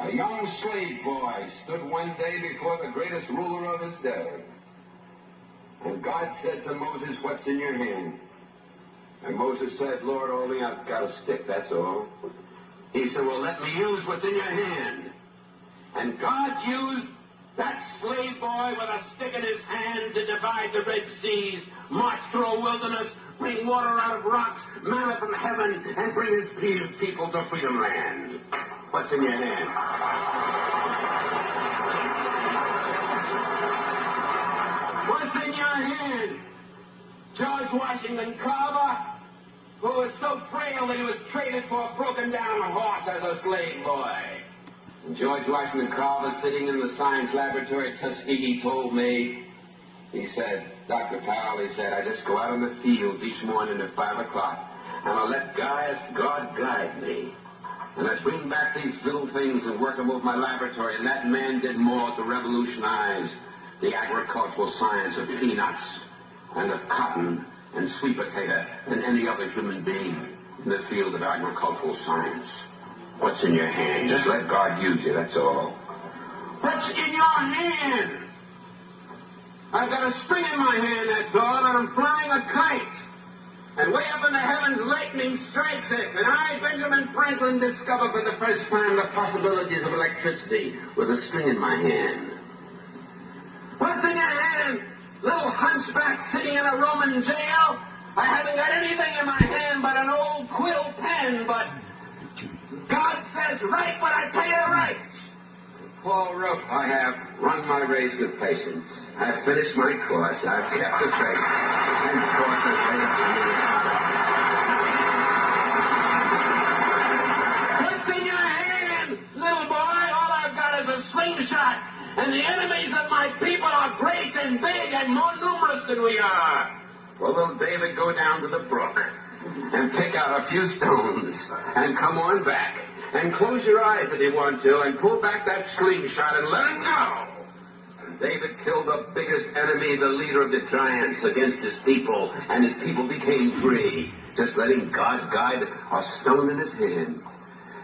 A young slave boy stood one day before the greatest ruler of his day. And God said to Moses, "What's in your hand?" And Moses said, "Lord, only I've got a stick, that's all." He said, "Well, let me use what's in your hand." And God used that slave boy with a stick in his hand to divide the Red Seas, march through a wilderness, bring water out of rocks, manna from heaven, and bring his people to Freedom Land. What's in your hand? What's in your hand? George Washington Carver, who was so frail that he was traded for a broken-down horse as a slave boy. And George Washington Carver, sitting in the science laboratory at Tuskegee, told me, he said, "Dr. Powell," he said, "I just go out in the fields each morning at 5 o'clock, and I let God guide me. And I bring back these little things and work them over my laboratory, and that man did more to revolutionize the agricultural science of peanuts and of cotton and sweet potato than any other human being in the field of agricultural science." What's in your hand? Just let God use you, that's all. What's in your hand? I've got a string in my hand, that's all, and I'm flying a kite. And way up in the heavens, lightning strikes it. And I, Benjamin Franklin, discovered for the first time the possibilities of electricity with a string in my hand. What's in your hand? Little hunchback sitting in a Roman jail? I haven't got anything in my hand but an old quill pen, but God says, write what I tell you to write. Paul wrote, "I have run my race with patience. I've finished my course. I've kept the faith. Henceforth is laid up to me." What's in your hand, little boy? All I've got is a slingshot. And the enemies of my people are great and big and more numerous than we are. Well, little David, go down to the brook and pick out a few stones and come on back and close your eyes if you want to and pull back that slingshot and let it go. And David killed the biggest enemy, the leader of the giants, against his people, and his people became free, just letting God guide a stone in his hand.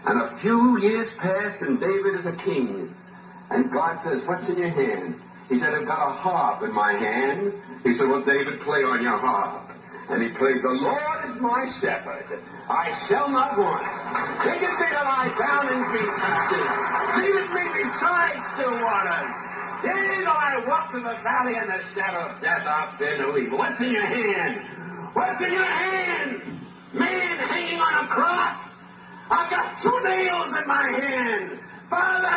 And a few years passed, and David is a king. And God says, "What's in your hand?" He said, "I've got a harp in my hand." He said, "Well, David, play on your harp." And he played, "The Lord is my shepherd, I shall not want. Maketh me to lie down in green pastures. Leadeth me beside still waters. Yea, though I walk through the valley in the shadow of death, I'll fear no evil." What's in your hand? What's in your hand? Man hanging on a cross? I've got 2 nails in my hand. Father,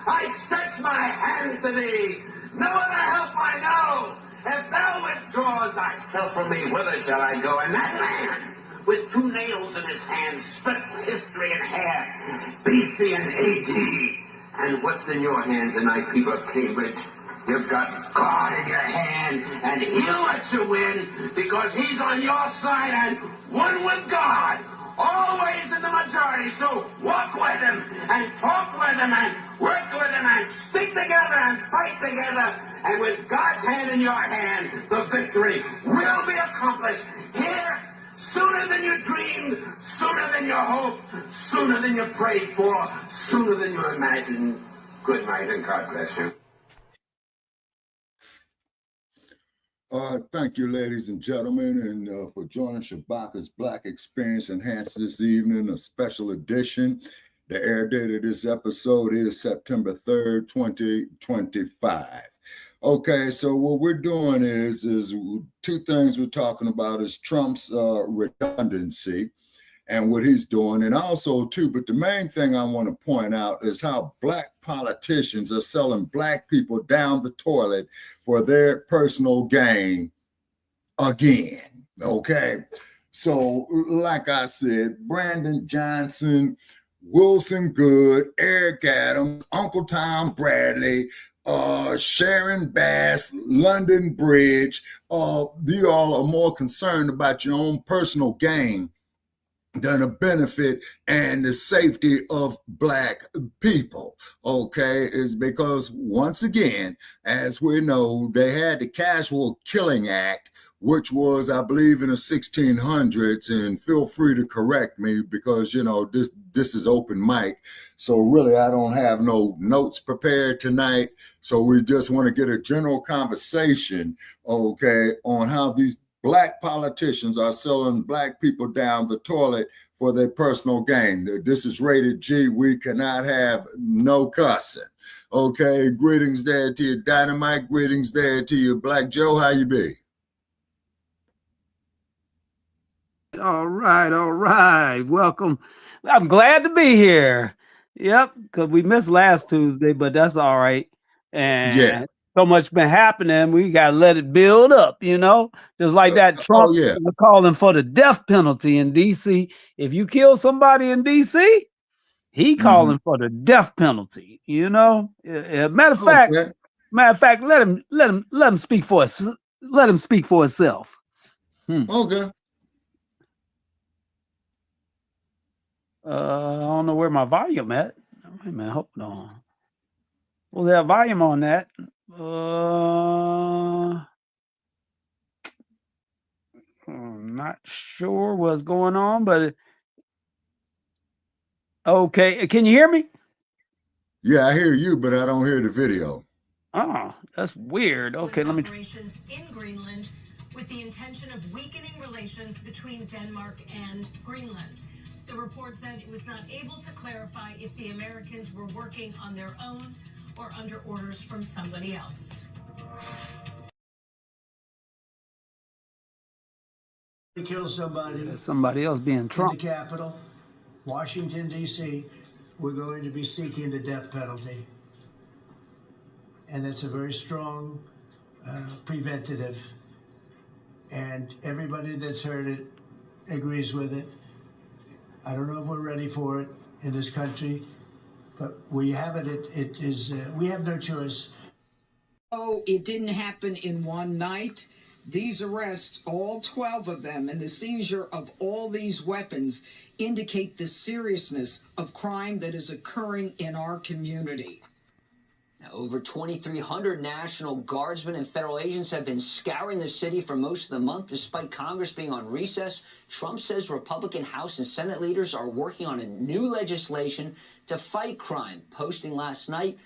I stretch my hands to thee. No other help I know. If thou withdraws thyself from me, whither shall I go? And that man, with 2 nails in his hands, split history in half, BC and AD. And what's in your hand tonight, people of Cambridge? You've got God in your hand, and he'll let you win, because he's on your side and one with God. Always in the majority, so walk with him, and talk with him, and work with him, and stick together, and fight together. And with God's hand in your hand, the victory will be accomplished here sooner than you dreamed, sooner than you hoped, sooner than you prayed for, sooner than you imagined. Good night, and God bless you. Thank you, ladies and gentlemen, and for joining Shabaka's Black Experience Enhanced this evening, a special edition. The air date of this episode is September 3rd, 2025. Okay, so what we're doing is 2 things we're talking about is Trump's redundancy and what he's doing, and also too, but the main thing I want to point out is how Black politicians are selling Black people down the toilet for their personal gain again. Okay, so like I said, Brandon Johnson, Wilson Good, Eric Adams, Uncle Tom Bradley, Sharon Bass, London Bridge, you all are more concerned about your own personal gain than a benefit and the safety of Black people. Okay, is because once again, as we know, they had the Casual Killing Act, which was, I believe, in the 1600s. And feel free to correct me because, this is open mic. So really, I don't have no notes prepared tonight. So we just want to get a general conversation, okay, on how these Black politicians are selling Black people down the toilet for their personal gain. This is rated G. We cannot have no cussing. Okay, greetings there to you, Dynamite. Greetings there to you, Black Joe. How you be? All right. Welcome. I'm glad to be here. Yep, because we missed last Tuesday, but that's all right. And so much been happening, we gotta let it build up, just like that. Trump was calling for the death penalty in DC. If you kill somebody in DC, he calling for the death penalty. Matter of fact, let him speak for us. Let him speak for himself. Okay. I don't know where my volume at. Wait a minute, hold on. Was there a volume on that? I'm not sure what's going on, but okay. Can you hear me? Yeah, I hear you, but I don't hear the video. Oh, that's weird. Okay, let me. Operations in Greenland with the intention of weakening relations between Denmark and Greenland. The report said it was not able to clarify if the Americans were working on their own or under orders from somebody else. Kill somebody. Somebody else being Trump. In the Capitol, Washington, D.C., we're going to be seeking the death penalty. And it's a very strong preventative. And everybody that's heard it agrees with it. I don't know if we're ready for it in this country, but we have it. It is. We have no choice. Oh, it didn't happen in one night. These arrests, all 12 of them, and the seizure of all these weapons indicate the seriousness of crime that is occurring in our community. Now, over 2,300 National Guardsmen and federal agents have been scouring the city for most of the month, despite Congress being on recess. Trump says Republican House and Senate leaders are working on a new legislation to fight crime. Posting last night,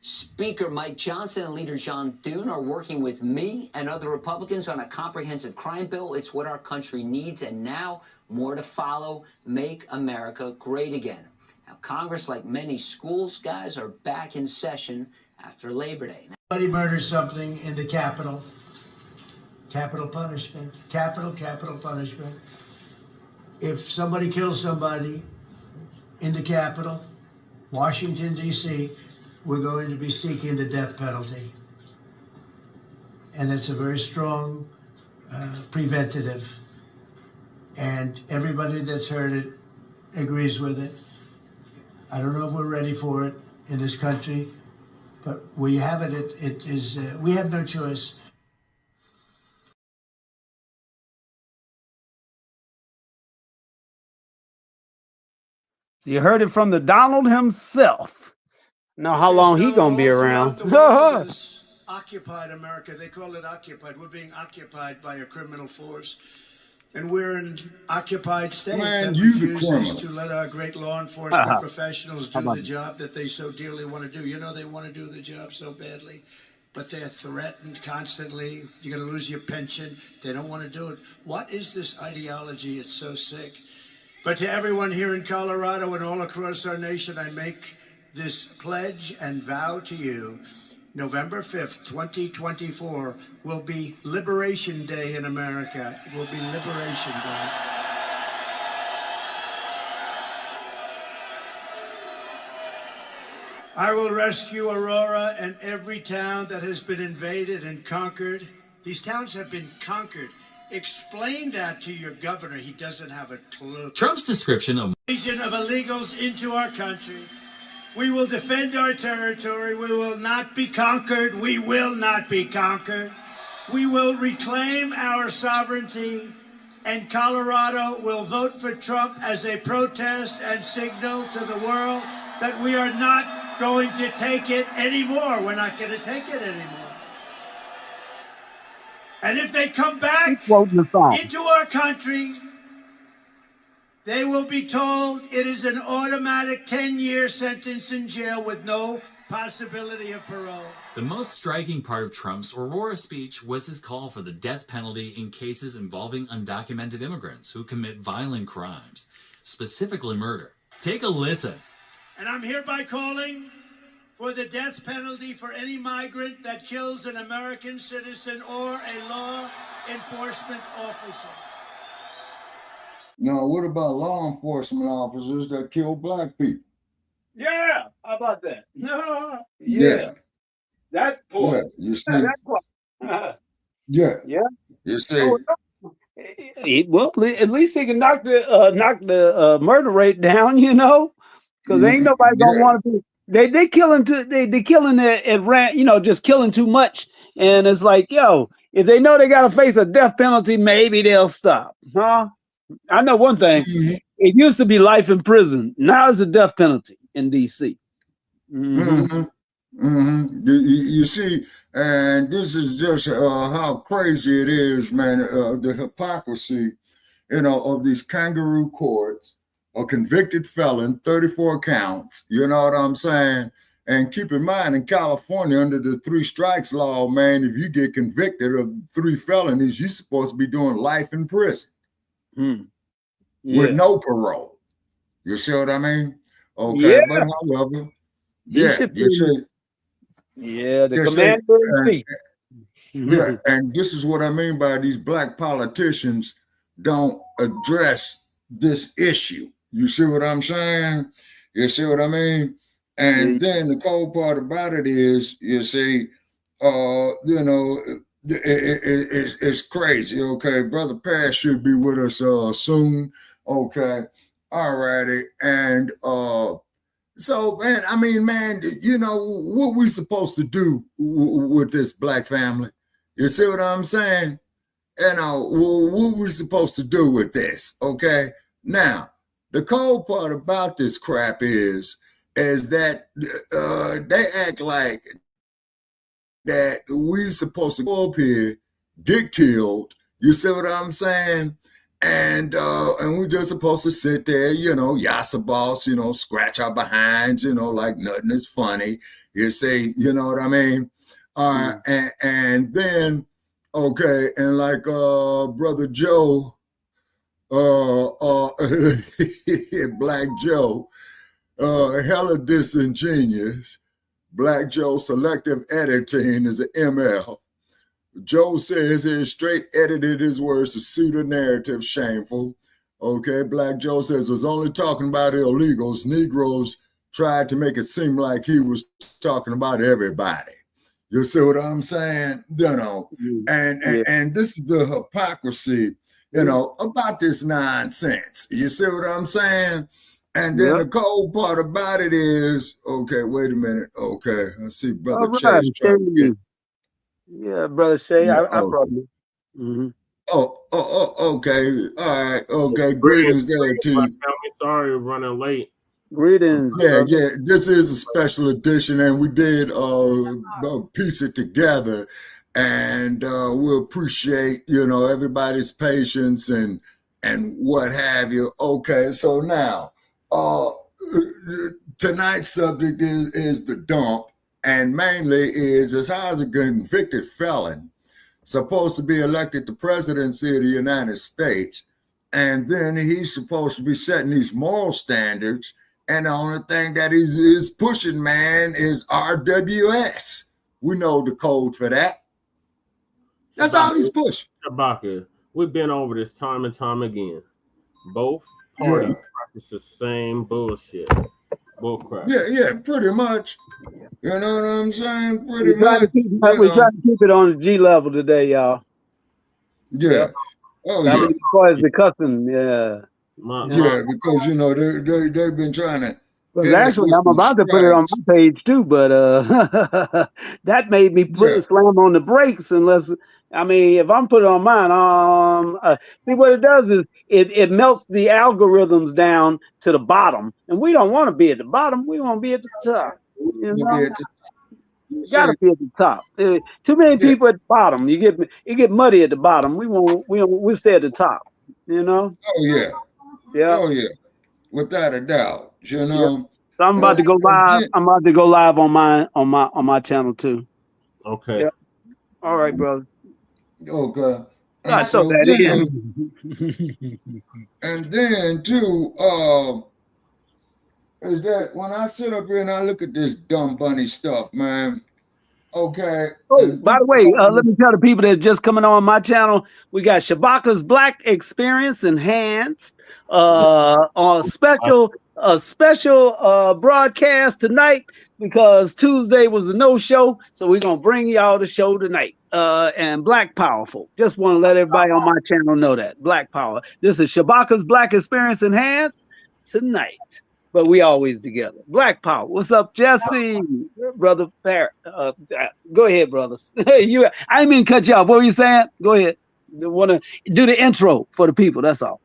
Speaker Mike Johnson and Leader John Thune are working with me and other Republicans on a comprehensive crime bill. It's what our country needs, and now more to follow. Make America great again. Now, Congress, like many schools, guys, are back in session after Labor Day. Somebody murders something in the Capitol. Capital punishment. Capital punishment. If somebody kills somebody in the Capitol, Washington, D.C., we're going to be seeking the death penalty. And it's a very strong preventative. And everybody that's heard it agrees with it. I don't know if we're ready for it in this country, but we have it. It is. We have no choice. You heard it from the Donald himself. Now, how long he gonna be around? Occupied America. They call it occupied. We're being occupied by a criminal force. And we're an occupied state that refuses to let our great law enforcement professionals do the job that they so dearly want to do. They want to do the job so badly, but they're threatened constantly. You're going to lose your pension. They don't want to do it. What is this ideology? It's so sick. But to everyone here in Colorado and all across our nation, I make this pledge and vow to you. November 5th, 2024 will be Liberation Day in America. It will be Liberation Day. I will rescue Aurora and every town that has been invaded and conquered. These towns have been conquered. Explain that to your governor. He doesn't have a clue. Trump's description of invasion of illegals into our country. We will defend our territory. We will not be conquered. We will not be conquered. We will reclaim our sovereignty, and Colorado will vote for Trump as a protest and signal to the world that we are not going to take it anymore. We're not going to take it anymore. And if they come back into our country, they will be told it is an automatic 10-year sentence in jail with no possibility of parole. The most striking part of Trump's Aurora speech was his call for the death penalty in cases involving undocumented immigrants who commit violent crimes, specifically murder. Take a listen. And I'm hereby calling for the death penalty for any migrant that kills an American citizen or a law enforcement officer. Now, what about law enforcement officers that kill black people? Yeah, how about that? Yeah. That point. Yeah, you see. Yeah. You see. Well, at least he can knock the murder rate down, you know, because ain't nobody gonna want to be. They killing at rant, you know, just killing too much, and it's like, yo, if they know they gotta face a death penalty, maybe they'll stop, huh? I know one thing. Mm-hmm. It used to be life in prison. Now it's a death penalty in D.C. Mm-hmm. Mm-hmm. You see, and this is just how crazy it is, man. The hypocrisy, you know, of these kangaroo courts. A convicted felon, 34 counts. You know what I'm saying? And keep in mind, in California, under the 3 strikes law, man, if you get convicted of 3 felonies, you're supposed to be doing life in prison with no parole. You see what I mean? Okay, but however, you see. Yeah, the commander-in-chief. Yeah, and this is what I mean by these black politicians don't address this issue. You see what I'm saying? You see what I mean? And then the cold part about it is, you see, you know, it's crazy. Okay, Brother Pass should be with us soon. Okay, all righty. And so, man, I mean, man, you know, what we supposed to do with this black family? You see what I'm saying? You know, what we supposed to do with this? Okay, now, the cold part about this crap is that they act like that we supposed to go up here, get killed. You see what I'm saying? And we're just supposed to sit there, you know, yassa boss, you know, scratch our behinds, you know, like nothing is funny. You see, you know what I mean? And then, okay, and like Brother Joe, Black Joe, hella disingenuous. Black Joe selective editing is an ML. Joe says he straight edited his words to suit a narrative, shameful. Okay, Black Joe says was only talking about illegals. Negroes tried to make it seem like he was talking about everybody. You see what I'm saying? You know, and this is the hypocrisy, you know, about this nonsense. You see what I'm saying? And then the cold part about it is, okay, wait a minute. Okay, I see Brother Chase trying to get. Yeah, Brother Shay, I probably. Okay. All right. Okay. Greetings there to you. Sorry, running late. Greetings. Yeah. This is a special edition, and we did piece it together, and we appreciate, you know, everybody's patience and what have you. Okay. So now, tonight's subject is the dump, and mainly is how is a convicted felon supposed to be elected to presidency of the United States, and then he's supposed to be setting these moral standards, and the only thing that he's pushing, man, is RWS. We know the code for that. That's all he's pushing. Shabaka, we've been over this time and time again. Both parties practice the same bullshit. Bullcrap. Yeah, pretty much. You know what I'm saying? Pretty much. We're trying to keep it on the G level today, y'all. Yeah. Oh, yeah. As far as the cussing, because, you know, they've been trying to. Well, actually, I'm about to put it on my page too, but that made me slam on the brakes. Unless, I mean, if I'm putting it on mine, see what it does is it melts the algorithms down to the bottom, and we don't want to be at the bottom. We want to be at the top. You know? You gotta be at the top. Too many people at the bottom. It get muddy at the bottom. We stay at the top. You know. Oh yeah. Yeah. Oh yeah. Without a doubt. You know. Yeah. So I'm about to go live. I'm about to go live on my channel too. Okay. Yeah. All right, brother. Okay. I so that then, in. And then too, is that when I sit up here and I look at this dumb bunny stuff, man. Okay. Oh, by the way, let me tell the people that are just coming on my channel, we got Shabaka's Black Experience Enhanced, on a special broadcast tonight because Tuesday was a no-show, so we're gonna bring y'all the show tonight. And Black Powerful. Just want to let everybody on my channel know that Black Power. This is Shabaka's Black Experience Enhanced tonight. But we always together. Black Power. What's up, Jesse? Brother Fair. Go ahead, brothers. I didn't mean to cut you off. What were you saying? Go ahead. Want to do the intro for the people. That's all.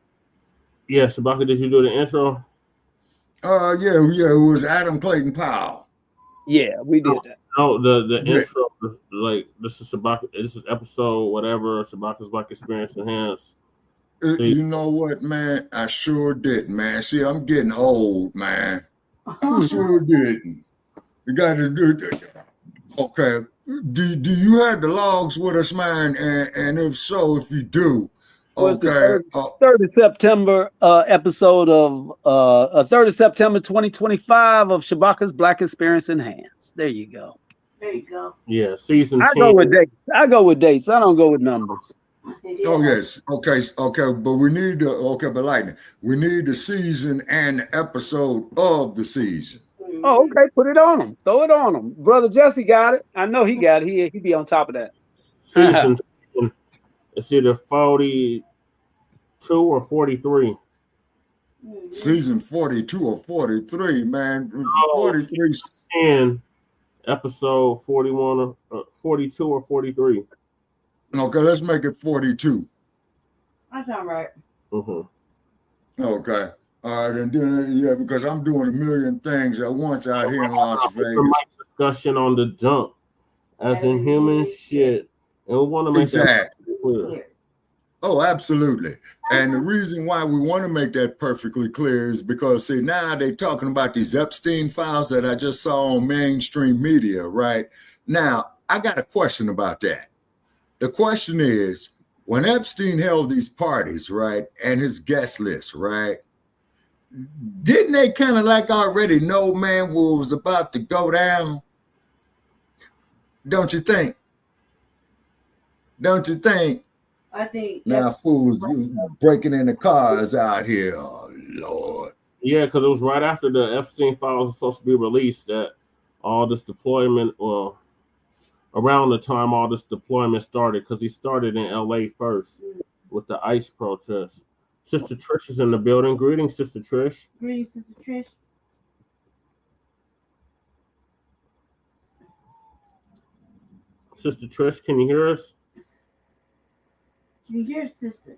Yeah, Shabaka, did you do the intro? Yeah, it was Adam Clayton Powell. Yeah, we did that. No, the intro, like this is Shabaka. This is episode whatever. Shabaka's Black Experience Enhanced. You know what, man? I sure didn't, man. See, I'm getting old, man. I sure didn't. You got to do it. Okay. Do you have the logs with us, man? And if so, if you do, okay. 3rd of September episode of 3rd of September 2025 of Shabaka's Black Experience Enhanced. There you go. There you go. Yeah, season 10. I go with dates. I don't go with numbers. Oh yes, okay, but we need but Lightning, we need the season and the episode of the season. Oh, okay, put it on him. Throw it on him. Brother Jesse got it. I know he got it. He be on top of that. Season it's either 42 or 43. Season 42 or 43, man. 43 and episode 41 or 42 or 43. Okay, let's make it 42. That sounds right. Mm-hmm. Okay. All right, and then because I'm doing a million things at once out here in Las Vegas. Discussion on the dump, as in human shit, and we want to make that clear. Oh, absolutely. And the reason why we want to make that perfectly clear is because, see, now they're talking about these Epstein files that I just saw on mainstream media, right? Now, I got a question about that. The question is, when Epstein held these parties, right, and his guest list, right, didn't they kind of like already know, man, what was about to go down? Don't you think? Don't you think? I think. Now, fools breaking into cars out here. Oh, Lord. Yeah, because it was right after the Epstein files were supposed to be released that all this deployment, around the time all this deployment started, because he started in LA first with the ICE protest. Sister Trish is in the building. Greetings, Sister Trish. Greetings, Sister Trish. Sister Trish, can you hear us? Can you hear us, sister?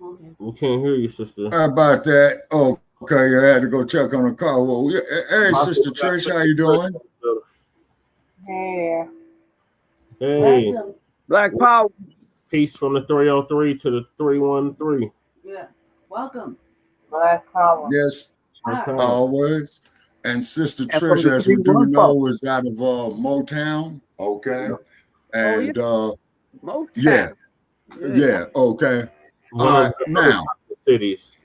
Okay. We can't hear you, sister. How about that? Oh, okay, I had to go check on the car. Well, hey, Sister Trish, how you doing? Hey. Hey. Welcome. Black Power. Peace from the 303 to the 313. Yeah. Welcome. Black Power. Yes, Hi. always. And Sister Trish, as we do know, is out of Motown. Okay. And Motown. yeah, okay. Now. Cities.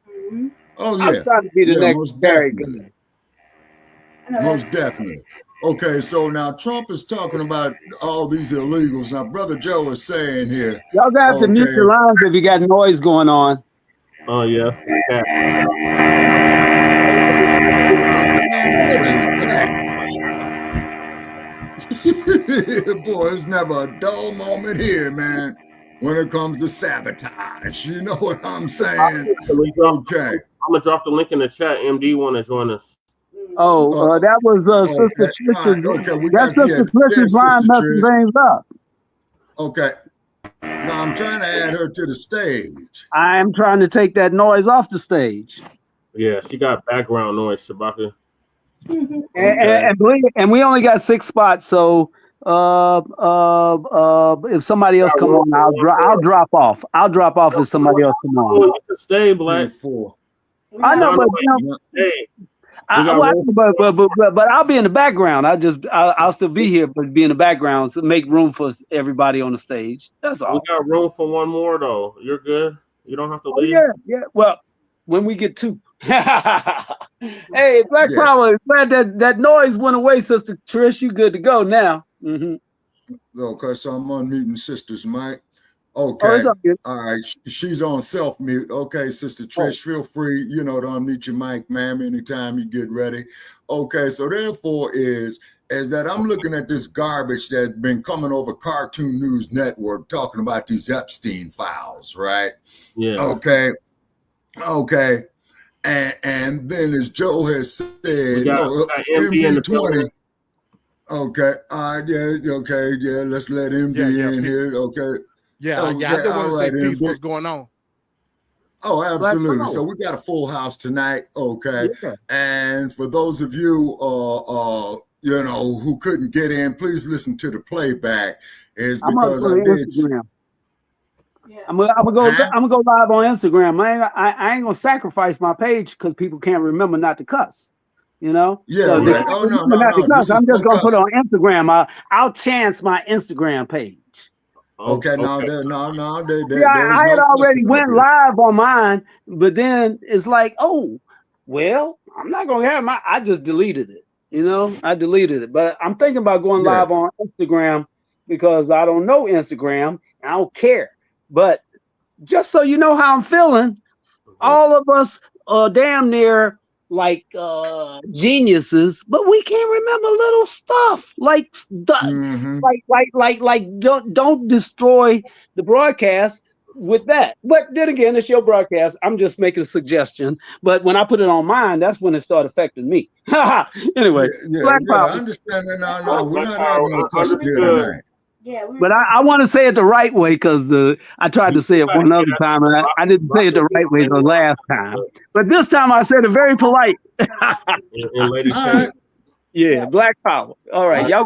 Mm-hmm. Oh, yeah. I'm trying to be the next most Barry. definitely. Most definitely. Okay, so now Trump is talking about all these illegals. Now, Brother Joe is saying here. Y'all got to mute your lines if you got noise going on. Oh, yes. Boy, it's never a dull moment here, man, when it comes to sabotage. You know what I'm saying? Okay. I'm going to drop the link in the chat. MD want to join us. Oh, that was Sister Trish's. Okay, that's Sister Trish's line messing things up. Okay. Now I'm trying to add her to the stage. I am trying to take that noise off the stage. Yeah, she got background noise, Shabaka. And we only got 6 spots, so if somebody else come on, I'll drop off. I'll drop off if somebody else come on. You can stay, Black. I know, but but I'll be in the background. I'll still be here, but be in the background to make room for everybody on the stage. That's all. We got room for one more though. You're good. You don't have to leave. Yeah. Well, when we get 2. Hey, Black Power, glad that noise went away, Sister Trish. You good to go now? Okay, so I'm unmuting Sister's mic. Okay. All right. She's on self-mute. Okay, Sister Trish, feel free, to unmute your mic, ma'am, anytime you get ready. Okay, so therefore is that I'm looking at this garbage that's been coming over Cartoon News Network talking about these Epstein files, right? Yeah. Okay. And then as Joe has said, MD20. Okay. Yeah. Let's let MD in here. Okay. Yeah, I just want to say, Pete, what's going on? Oh, absolutely. So we got a full house tonight. Okay. Yeah. And for those of you, who couldn't get in, please listen to the playback. Is because I did. I'm gonna go live on Instagram. I ain't gonna sacrifice my page because people can't remember not to cuss. Yeah. So right. Oh no. I'm just gonna put it on Instagram. I'll chance my Instagram page. Okay. No. I had already went live on mine, but then it's like, oh, well, I'm not gonna have I just deleted it. I deleted it, but I'm thinking about going live on Instagram because I don't know Instagram. I don't care. But just so you know how I'm feeling, all of us are damn near like geniuses, but we can't remember little stuff like don't destroy the broadcast with that. But then again, it's your broadcast. I'm just making a suggestion. But when I put it on mine, that's when it started affecting me. Anyway, I understand that. No, we're not having no question tonight. Yeah, but I want to say it the right way because I tried to say it one other time and I didn't say it the right way the last time. But this time I said it very polite. Yeah, Black Power. All right, y'all.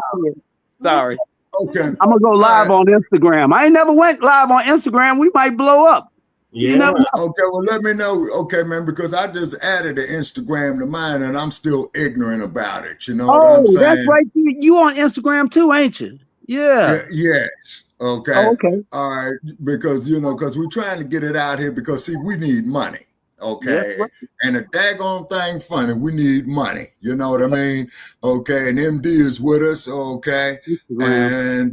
Sorry. Okay. I'm gonna go live on Instagram. I ain't never went live on Instagram. We might blow up. Yeah. Okay, well, let me know. Okay, man, because I just added an Instagram to mine and I'm still ignorant about it. You know what I'm saying? That's right. You on Instagram too, ain't you? Yeah. Yes. Okay. Oh, okay. All right. Because, because we're trying to get it out here because, see, we need money. Okay. Yes. And a daggone thing funny, we need money. You know what I mean? Okay. And MD is with us. Okay. And then,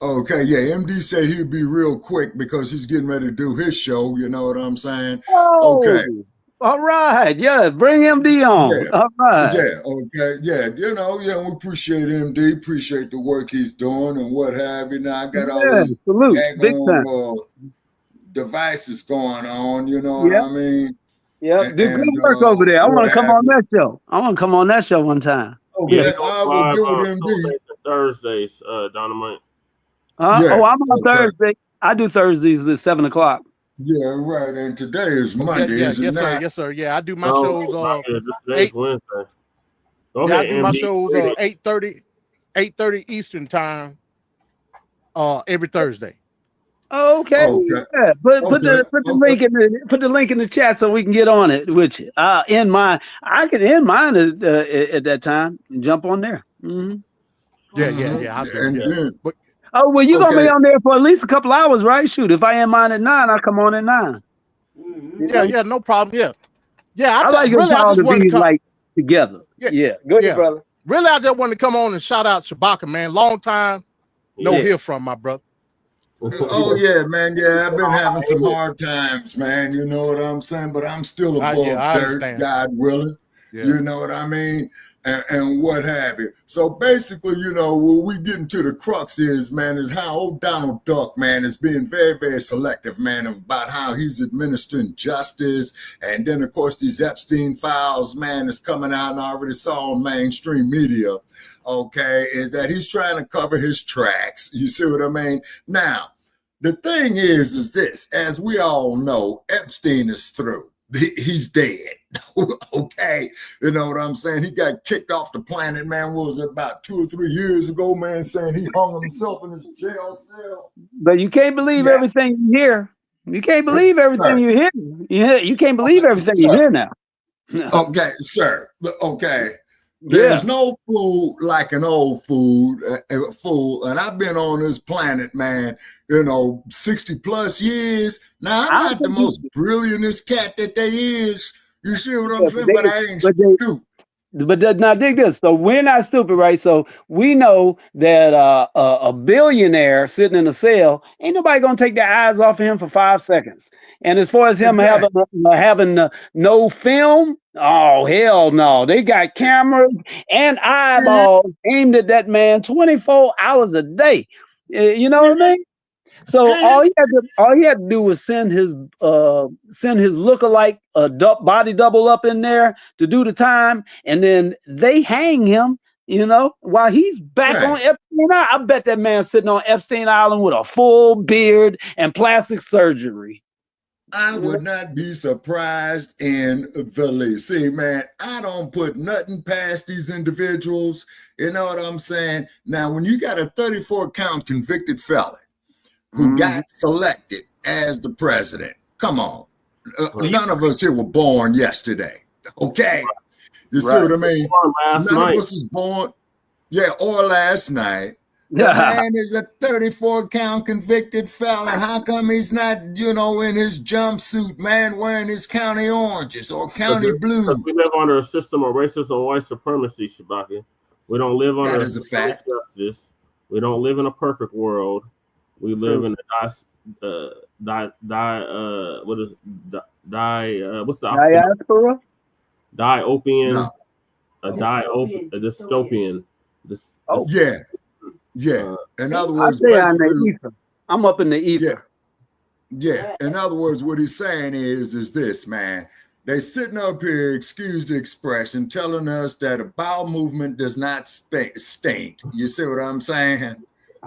okay. Yeah. MD said he'd be real quick because he's getting ready to do his show. You know what I'm saying? Oh. Okay. All right, bring MD on. Yeah. All right. Yeah, okay, yeah, we appreciate MD, appreciate the work he's doing and what have you. Now I got all these devices going on, you know what I mean? Yeah, do good work over there. I want to come on that show. I want to come on that show one time. Okay, I will do it, MD. Thursdays, Dynamite. I'm on Thursday. I do Thursdays at 7:00. Yeah, right. And today is Monday. Yes, sir. Yeah, I do my shows today's Wednesday. I do my shows 8:30 Eastern time every Thursday. Okay. Yeah. Put the link in the chat so we can get on it with you. I can end mine at that time and jump on there. Mm-hmm. Yeah. Well, you're gonna be on there for at least a couple hours, right? Shoot, if I end mine at 9, I'll come on at 9. Yeah, no problem. Yeah. I like really, all to be like together. Yeah. Good, brother. Really, I just wanted to come on and shout out Shabaka, man. Long time no hear from my brother. Oh yeah, man. Yeah, I've been having some hard times, man. You know what I'm saying? But I'm still above dirt, God willing. Yeah. You know what I mean? And what have you. So basically, what we get into the crux is how old Donald Duck, man, is being very, very selective, man, about how he's administering justice. And then, of course, these Epstein files, man, is coming out and I already saw on mainstream media, okay, is that he's trying to cover his tracks. You see what I mean? Now, the thing is this, as we all know, Epstein is through. he's dead. Okay, you know what I'm saying? He got kicked off the planet, man. What was it, about 2 or 3 years ago, man, saying he hung himself in his jail cell. But you can't believe everything you hear. You can't believe everything you hear. You can't believe everything you hear now. Okay, sir. Okay. There's no food like an old fool, and I've been on this planet, man, 60 plus years. Now, I'm not the most brilliantest cat that there is. You see what I'm saying? But I ain't stupid. But now dig this. So we're not stupid, right? So we know that a billionaire sitting in a cell, ain't nobody gonna take their eyes off of him for 5 seconds. And as far as him having no film, oh hell no! They got cameras and eyeballs aimed at that man 24 hours a day. You know what I mean? So all he had to do was send his lookalike body double up in there to do the time, and then they hang him, while he's back on Epstein Island. I bet that man's sitting on Epstein Island with a full beard and plastic surgery. I would not be surprised in the least. See, man, I don't put nothing past these individuals. You know what I'm saying? Now, when you got a 34-count convicted felon who got selected as the president. Come on. None of us here were born yesterday. Okay. You see what I mean? None of us was born. Yeah, or last night. The man is a 34-count convicted felon. How come he's not, in his jumpsuit, man, wearing his county oranges or county blues? Because we live under a system of racism and white supremacy, Shabaka. We don't live under that is a fact. Justice. We don't live in a perfect world. We live in what's the diaspora? Diopian, dystopian. Yeah. In other words, I'm up in the ether. Yeah. In other words, what he's saying is this, man. They sitting up here, excuse the expression, telling us that a bowel movement does not stink. You see what I'm saying?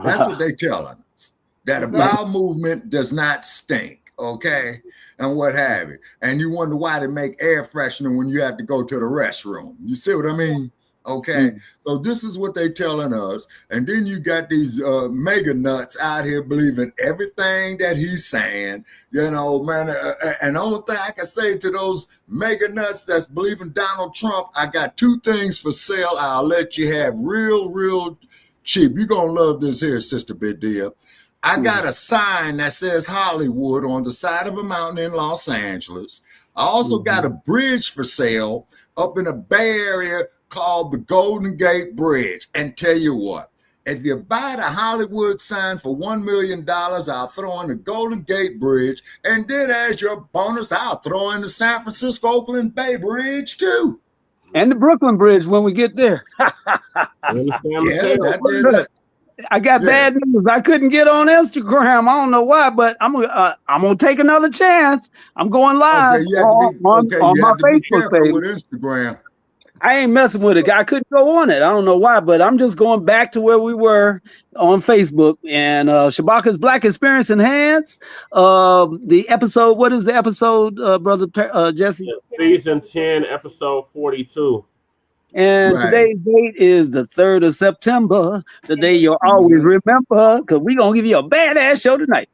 That's what they telling us. That a bowel movement does not stink, okay? And what have you. And you wonder why they make air freshener when you have to go to the restroom. You see what I mean? Okay. So this is what they telling us. And then you got these mega nuts out here believing everything that he's saying, man. And the only thing I can say to those mega nuts that's believing Donald Trump, I got 2 things for sale. I'll let you have real cheap. You're going to love this here, Sister Bidia. I got a sign that says Hollywood on the side of a mountain in Los Angeles. I also got a bridge for sale up in a Bay Area called the Golden Gate Bridge. And tell you what, if you buy the Hollywood sign for $1 million, I'll throw in the Golden Gate Bridge. And then as your bonus, I'll throw in the San Francisco Oakland Bay Bridge too. And the Brooklyn Bridge when we get there. I got bad news. I couldn't get on Instagram. I don't know why, but I'm gonna take another chance. I'm going live on my Facebook page with Instagram. I ain't messing with it. I couldn't go on it. I don't know why, but I'm just going back to where we were on Facebook. And Shabaka's Black Experience Enhanced. The episode. What is the episode, brother Jesse? Season 10, episode 42. And today's date is the 3rd of September, the day you'll always remember, because we're going to give you a badass show tonight.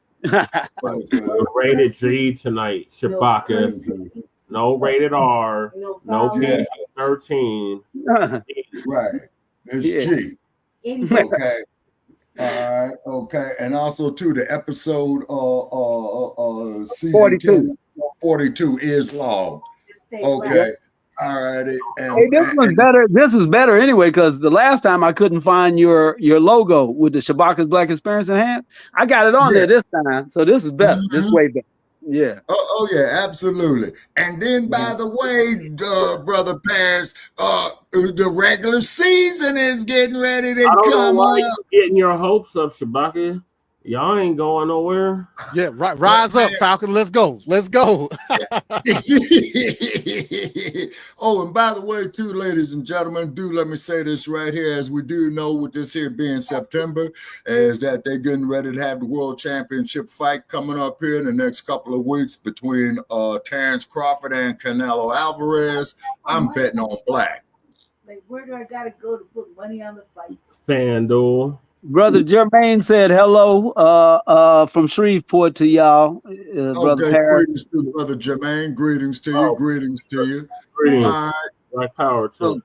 Rated G tonight, Shabaka. No rated R. No PG-13. Right. It's G. Okay. All right. Okay. And also, too, the episode season 42 is logged. Okay. All righty. Hey, this one's better. This is better anyway, because the last time I couldn't find your logo with the Shabaka's Black Experience Enhanced. I got it on there this time. So this is better. This is way better. Yeah. Oh yeah, absolutely. And then, by the way, brother Paris, the regular season is getting ready to come up. You're getting your hopes up, Shabaka. Y'all ain't going nowhere. Yeah, rise up, Falcon. Let's go. Oh, and by the way, too, ladies and gentlemen, do let me say this right here, as we do know with this here being September, is that they're getting ready to have the World Championship fight coming up here in the next couple of weeks between Terrence Crawford and Canelo Alvarez. I'm betting on black. Like, where do I gotta go to put money on the fight? FanDuel. Brother Jermaine said hello from Shreveport to y'all. Brother Okay, Paris. greetings to Brother Jermaine. Greetings to you. Greetings to you. Greetings. All right. Black power too.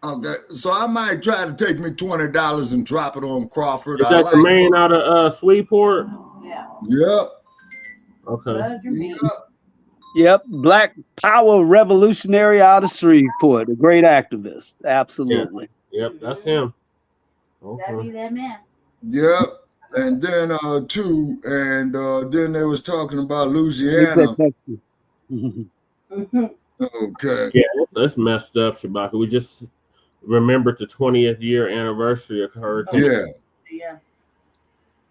Okay, so I might try to take me $20 and drop it on Crawford. Is that the man out of Sweetport? Yeah. Yep. Okay. Yep, Black Power Revolutionary out of Shreveport, a great activist. Absolutely. Yep, that's him. Okay. That be that man. Yep. And then then they was talking about Louisiana. Okay. Yeah, that's messed up, Shabaka. We just remembered the 20th year anniversary of Hurricane. Yeah.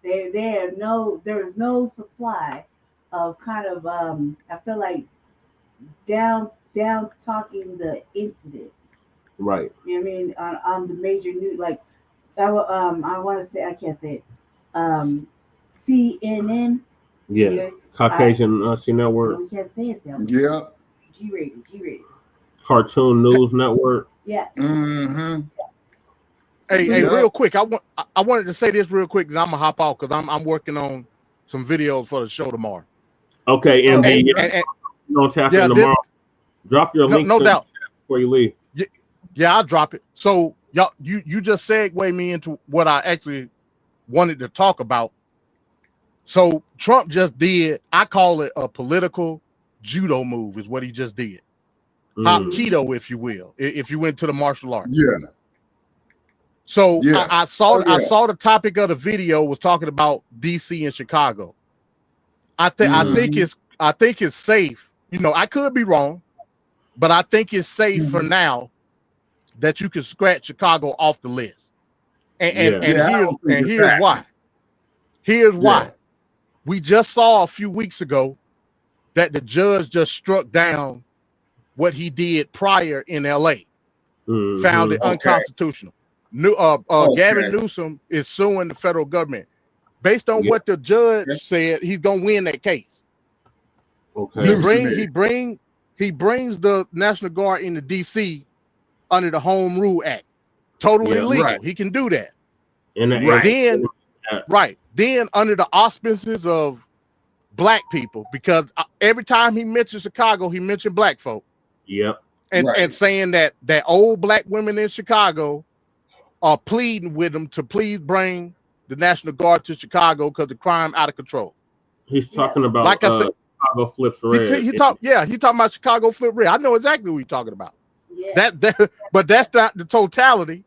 There is no supply of kind of I feel like down talking the incident. Right. You know what I mean? On the major news, like I want to say, I can't say it. CNN. Yeah. Caucasian Network. We can't say it though. Yeah. G-rated. Cartoon News Network. Yeah. Mm-hmm. Hey, real quick, I wanted to say this real quick, and I'm gonna hop off because I'm working on some videos for the show tomorrow. Okay, MB, don't tap in tomorrow. Drop your link. No doubt. Before you leave. Yeah, I'll drop it. So y'all, you just segued me into what I actually wanted to talk about. So Trump just did, I call it a political judo move, is what he just did. Hop keto, if you will, if you went to the martial arts. Yeah. So I saw the topic of the video was talking about DC and Chicago. I think it's safe. You know, I could be wrong, but I think it's safe for now that you can scratch Chicago off the list. And here's why. Here's why. We just saw a few weeks ago that the judge just struck down what he did prior in LA. Found it unconstitutional. Gavin Newsom is suing the federal government. Based on what the judge said, he's gonna win that case. Okay. He brings the National Guard into DC under the Home Rule Act. Totally legal. Right. He can do that. Then under the auspices of black people, because every time he mentions Chicago, he mentioned black folk. Yep. And saying that old black women in Chicago are pleading with him to please bring the National Guard to Chicago because the crime out of control. He's talking about, like I said, Chicago flips red. He talking about Chicago flip red. I know exactly what he's talking about. Yes. But that's not the totality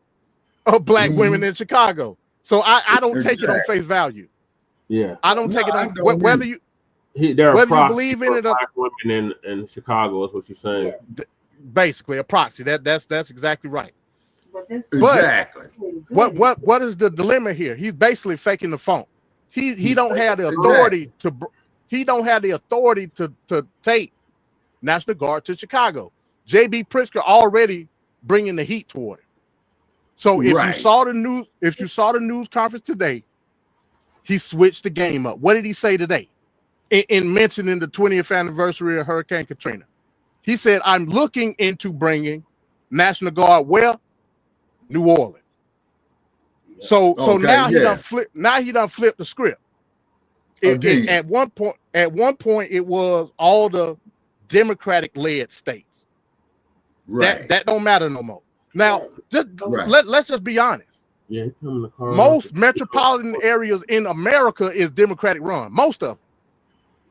of black women in Chicago. So I don't take it on face value. Yeah, I don't take it on whether you believe in it. Black women in Chicago is what you're saying. Basically, a proxy. That's exactly right. Exactly. What is the dilemma here? He's basically faking the phone. He don't have the authority to take National Guard to Chicago. J.B. Pritzker already bringing the heat toward it. So if you saw the news conference today, he switched the game up. What did he say today? In mentioning the 20th anniversary of Hurricane Katrina, he said, "I'm looking into bringing National Guard where? New Orleans." So now he done flip. Now he done flipped the script. At one point, it was all the Democratic-led states. Right. That don't matter no more. Now, let's just be honest. Yeah, most metropolitan areas in America is Democratic run. Most of them.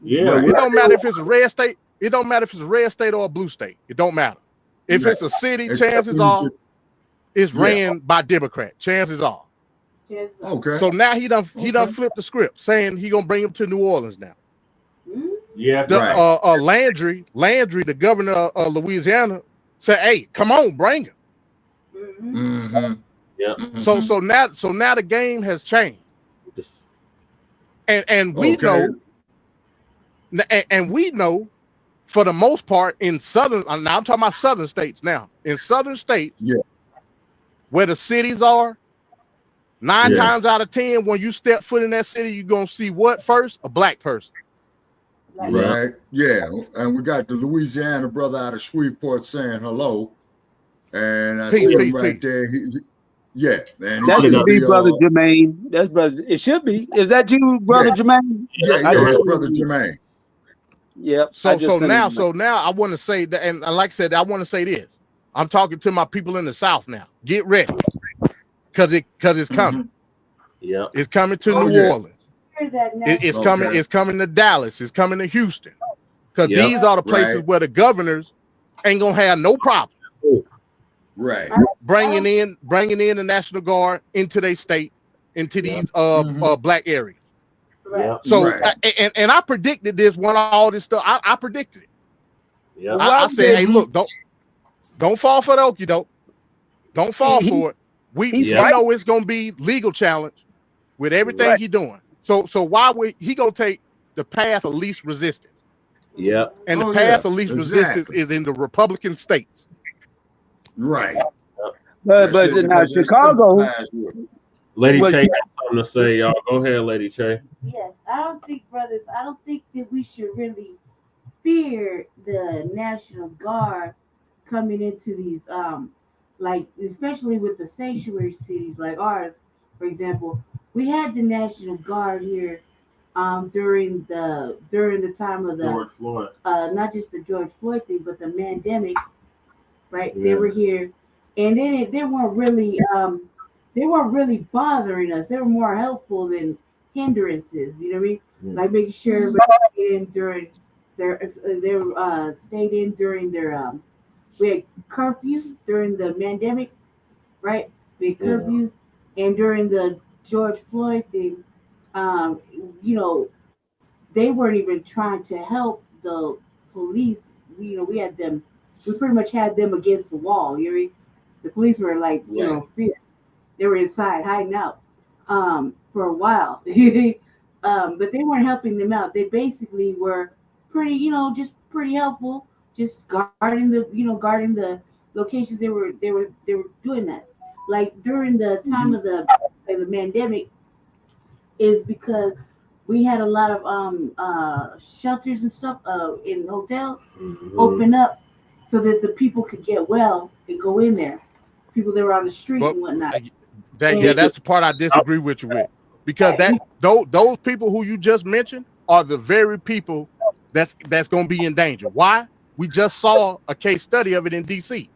Yeah. It don't matter if it's a red state. It don't matter if it's a red state or a blue state. It don't matter. If it's a city, chances are it's ran by Democrat. Chances are. Okay. So now he done flipped the script, saying he gonna bring him to New Orleans now. Yeah. Landry, the governor of Louisiana, said, "Hey, come on, bring him." Mm-hmm. Yeah. So now the game has changed, and we know for the most part, in southern, now I'm talking about southern states now. In southern states, where the cities are, 9 times out of 10, when you step foot in that city, you're gonna see what first? A black person. Right. Yeah. And we got the Louisiana brother out of Shreveport saying hello. And I see him right there. Yeah, man. That should be Brother Jermaine. That's brother. It should be. Is that you, Brother Jermaine? Yeah, it's Brother Jermaine. Yep. So now I want to say that, and like I said, I want to say this. I'm talking to my people in the South now. Get ready, because it's coming. Yeah, it's coming to New Orleans. It's coming. It's coming to Dallas. It's coming to Houston. Because these are the places where the governors ain't gonna have no problem. Right. Bringing in the National Guard into their state, into these black areas. Right. So and I predicted this when all this stuff. I predicted it. Yeah. I said, hey, look, don't fall for the okie doke. Don't fall for it. We know it's gonna be legal challenge with everything he's doing. So why would he gonna take the path of least resistance? Yeah. And the path of least resistance is in the Republican states. Right. But now Chicago. Lady Che got something to say, y'all. Go ahead, Lady Che. Yes, I don't think that we should really fear the National Guard coming into these like especially with the sanctuary cities like ours, for example. We had the National Guard here during the time of the George Floyd. Not just the George Floyd thing, but the pandemic, right? Yeah. They were here, and then they weren't really bothering us. They were more helpful than hindrances. You know what I mean? Like making sure everybody stayed in during their we had curfew during the pandemic, right? We had curfews, and during the George Floyd thing, they weren't even trying to help the police. We pretty much had them against the wall. You know what I mean? The police were like, fear. They were inside hiding out for a while. But they weren't helping them out. They basically were pretty, just pretty helpful, just guarding the locations they were doing that. Like during the time of the pandemic, is because we had a lot of shelters and stuff in hotels open up so that the people could get well and go in there. People that were on the street and whatnot. That's the part I disagree with you with, because those people who you just mentioned are the very people that's going to be in danger. Why? We just saw a case study of it in DC.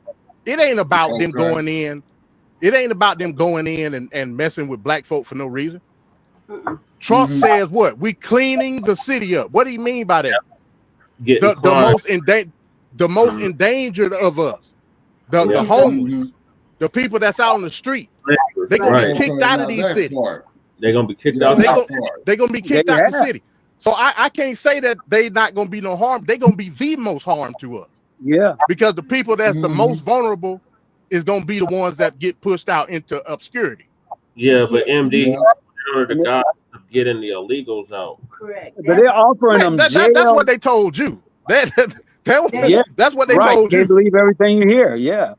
It ain't about them going in. It ain't about them going in and messing with black folk for no reason. Trump says what? We cleaning the city up. What do you mean by that? The most endangered of us, the homeless, the people that's out on the street. They're gonna be kicked out of these cities. They're gonna be kicked out. They're gonna be kicked out of the city. So I can't say that they not gonna be no harm. They're gonna be the most harm to us. Yeah. Because the people that's the most vulnerable is gonna be the ones that get pushed out into obscurity. Yeah, but MD, the guys of getting the illegals out. Correct. But they're offering them jail. That's what they told you. That's what they told you. They believe everything you hear. Yeah.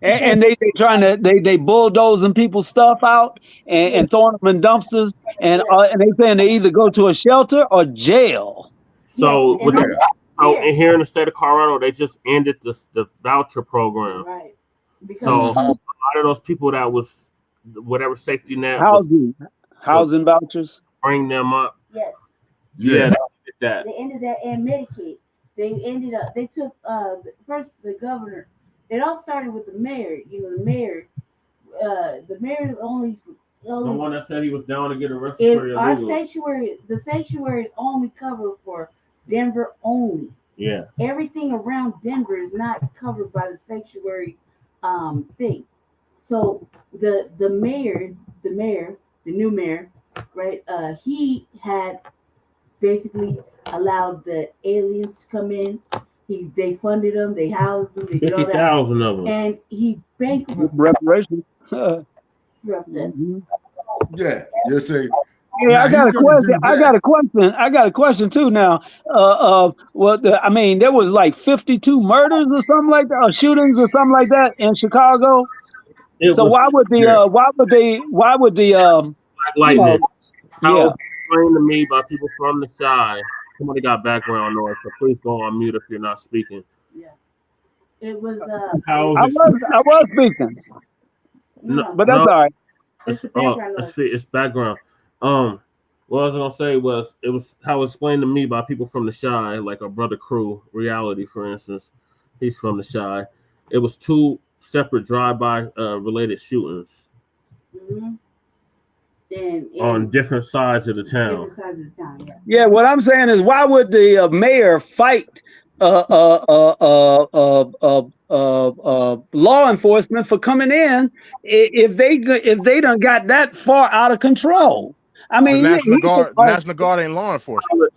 And they trying to they bulldozing people's stuff out and throwing them in dumpsters and they saying they either go to a shelter or jail. So and here in the state of Colorado, they just ended the voucher program. Right. So a lot of those people that was whatever safety net housing vouchers, bring them up. Yes. Yeah, that. They ended that and Medicaid. They took first the governor. It all started with the mayor. The mayor only the one that said he was down to get arrested for our sanctuary. The sanctuary is only covered for Denver only. Yeah. Everything around Denver is not covered by the sanctuary thing. So the new mayor, right? He had basically allowed the aliens to come in. They funded them, they housed them, they did all that. 50,000 of them. And he bankrupted reparations. us. Yeah, you see, Yeah, I got a question. I got a question too. Now, I mean, there was like 52 murders or something like that, or shootings or something like that in Chicago. So why would the Black Lightning? How yeah. it's explained to me by people from the shy. Somebody got background noise, so please go on mute if you're not speaking. Yes. It was I was speaking. no, but that's all right. It's background. What I was gonna say was it was how it's explained to me by people from the shy, like our brother Crew, Reality, for instance. He's from the shy. It was 2 separate drive-by related shootings on different sides of the town. Yeah, what I'm saying is, why would the mayor fight law enforcement for coming in if they done got that far out of control? I mean, the National Guard ain't law enforcement.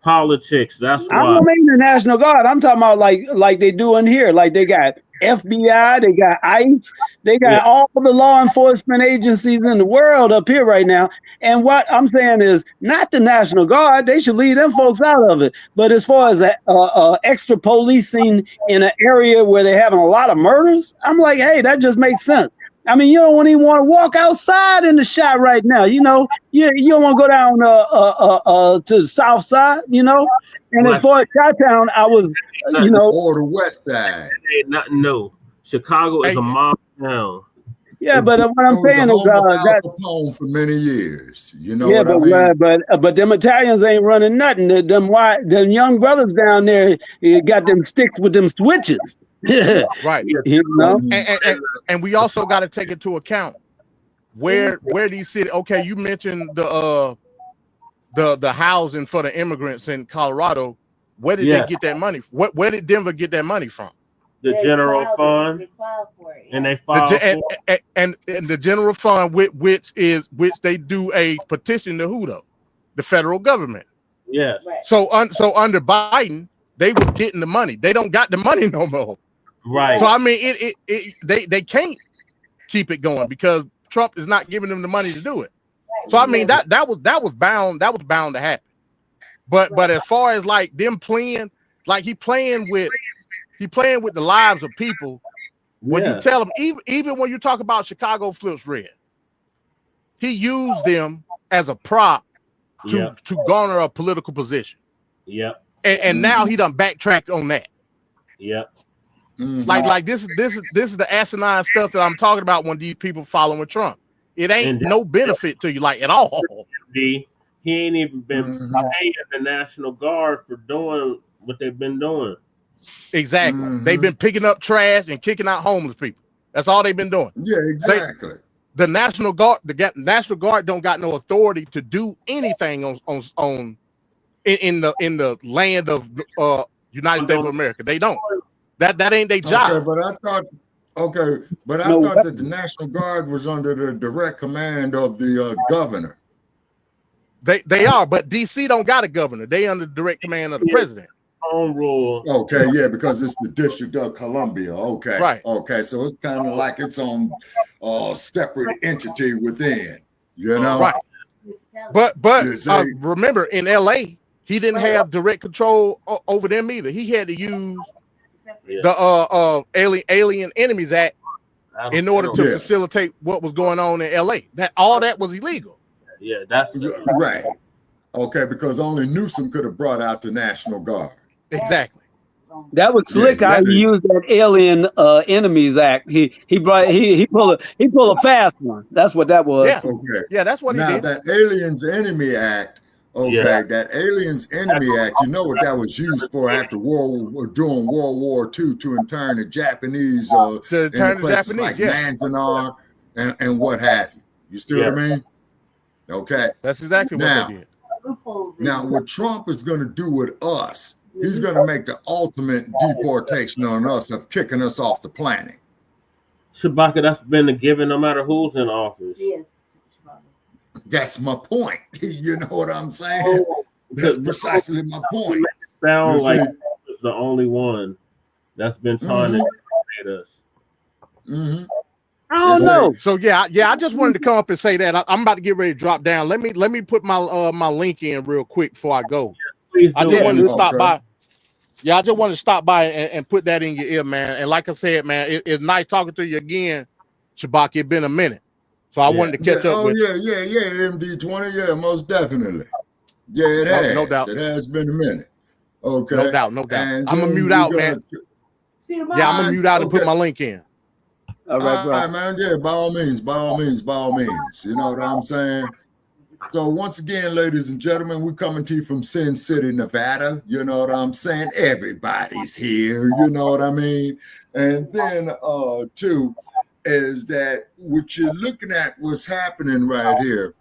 Politics. That's why. I don't mean the National Guard. I'm talking about like they doing here. Like they got FBI, they got ICE, they got all the law enforcement agencies in the world up here right now. And what I'm saying is, not the National Guard. They should leave them folks out of it. But as far as extra policing in an area where they're having a lot of murders, I'm like, hey, that just makes sense. I mean, you don't even want to walk outside in the shot right now. You know, you don't want to go down to the south side, you know. And as far as Chi-Town, I was, or the west side. No, Chicago is a mob town. Yeah, but what I'm saying is that Capone for many years. You know what I mean? But them Italians ain't running nothing. Them young brothers down there got them sticks with them switches. Right. You know? And we also got to take into account where these cities. Okay, you mentioned the housing for the immigrants in Colorado. Where did they get that money? Where did Denver get that money from? The general fund. They filed for it, and they filed and the general fund, which they do a petition to who though? The federal government. Yes. Right. So under Biden, they was getting the money. They don't got the money no more. Right. So I mean, they can't keep it going because Trump is not giving them the money to do it. So I mean that was bound to happen. But as far as like them playing, like he playing with the lives of people. When you tell them, even when you talk about Chicago Flips Red, he used them as a prop to garner a political position. Yep. And now he done backtracked on that. Yep. Like this is the asinine stuff that I'm talking about when these people following Trump. It ain't no benefit to you like at all. He ain't even been paying the National Guard for doing what they've been doing. Exactly. They've been picking up trash and kicking out homeless people. That's all they've been doing. Yeah, exactly. The National Guard don't got no authority to do anything in the land of United States of America. They don't. That ain't their job. Okay, but I thought that the National Guard was under the direct command of the governor. They are, but DC don't got a governor. They under direct command of the president. Home rule. Okay, yeah, because it's the District of Columbia. Okay, right. Okay, so it's kind of like its own separate entity within. You know, right? But remember, in LA, he didn't have direct control over them either. He had to use the Alien Enemies Act in order to facilitate what was going on in LA. That was illegal. Yeah, that's right. Okay, because only Newsom could have brought out the National Guard. Exactly. That was slick. How he used that Alien Enemies Act. He pulled a fast one. That's what that was. Yeah, okay. Yeah, that's what he did. Now that Aliens Enemy Act. Okay, that Aliens Enemy Act. You know what that was used for after during World War II to intern the Japanese in places like Manzanar and what have you. You see what I mean? Okay. That's exactly what they did. Now, what Trump is going to do with us, he's going to make the ultimate deportation on us of kicking us off the planet. Shabaka, that's been a given no matter who's in office. Yes. That's my point. You know what I'm saying? That's precisely my point. Sound like it's the only one that's been trying to educate us. I don't know. So yeah, I just wanted to come up and say that I'm about to get ready to drop down. Let me put my my link in real quick before I go. Please I do. just wanted to Okay. stop by. Yeah, I just wanted to stop by and put that in your ear, man. And like I said, man, it's nice talking to you again, Shabaka. It's been a minute, so I wanted to catch up with. MD20. Yeah, most definitely. Yeah, it has. No doubt. It has been a minute. Okay. No doubt. And I'm gonna then mute we out, got. man. Yeah, I'm gonna mute out and put Okay. my link in. All right, bro. All right, man. Yeah, by all means. You know what I'm saying? So once again, ladies and gentlemen, we're coming to you from Sin City, Nevada. You know what I'm saying? Everybody's here. You know what I mean? And then two is that what you're looking at, what's happening right here,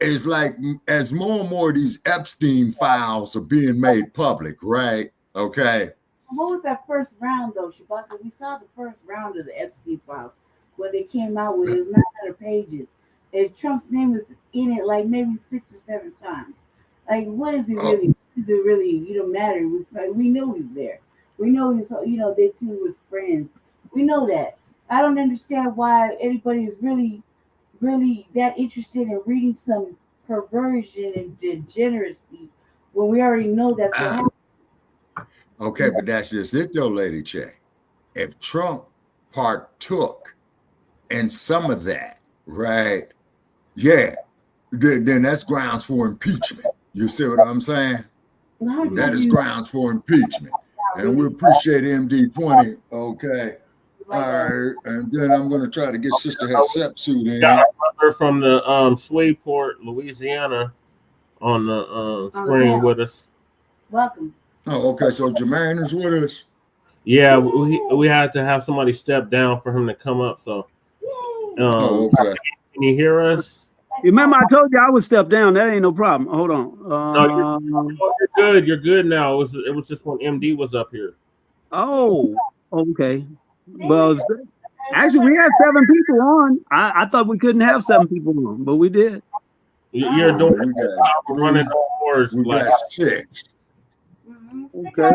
is like as more and more of these Epstein files are being made public, right? Okay. What was that first round though, Shabaka? We saw the first round of the Epstein files when they came out with it was 900 pages. And Trump's name was in it like maybe 6 or 7 times. Like, what is it really? Does it really, matter? It was like, we know he's there. We know he's, they two was friends. We know that. I don't understand why anybody is really, really that interested in reading some perversion and degeneracy when we already know that's what happened. Okay, but that's just it though, Lady Che. If Trump partook in some of that, right? Yeah, then that's grounds for impeachment. You see what I'm saying? That is grounds for impeachment. And we appreciate MD20. Okay. All right. And then I'm going to try to get Sister Hatshepsut in. Got a brother from the Shreveport, Louisiana on the screen with us. Welcome. Oh, okay. So Jermaine is with us. Yeah, we had to have somebody step down for him to come up. So, okay. Can you hear us? Remember, I told you I would step down. That ain't no problem. Hold on. No, you're good. You're good now. It was just when MD was up here. Oh, okay. Well, actually, we had 7 people on. I thought we couldn't have 7 people on, but we did. You're doing running doors. We got 6. Okay.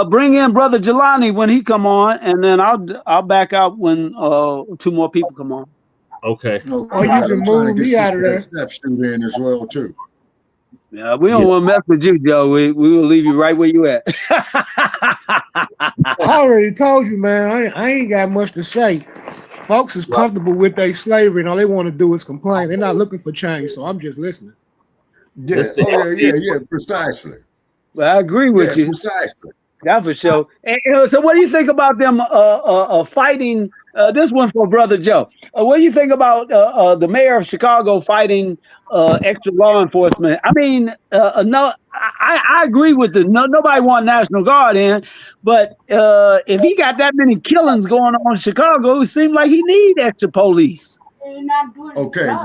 Bring in Brother Jelani when he come on, and then I'll back out when 2 more people come on. Okay. Or you can move me out of there. Hatshepsut in as well too. Yeah, we don't want to mess with you, Joe. We will leave you right where you at. I already told you, man. I ain't got much to say. Folks is comfortable with their slavery, and all they want to do is complain. They're not looking for change, so I'm just listening. Yeah. Yeah. Precisely. Well, I agree with you. Precisely. That's for sure. And, so what do you think about them fighting? This one for Brother Joe. What do you think about the mayor of Chicago fighting extra law enforcement? I mean, no, I agree with nobody want National Guard in, but if he got that many killings going on in Chicago, it seems like he need extra police. Okay,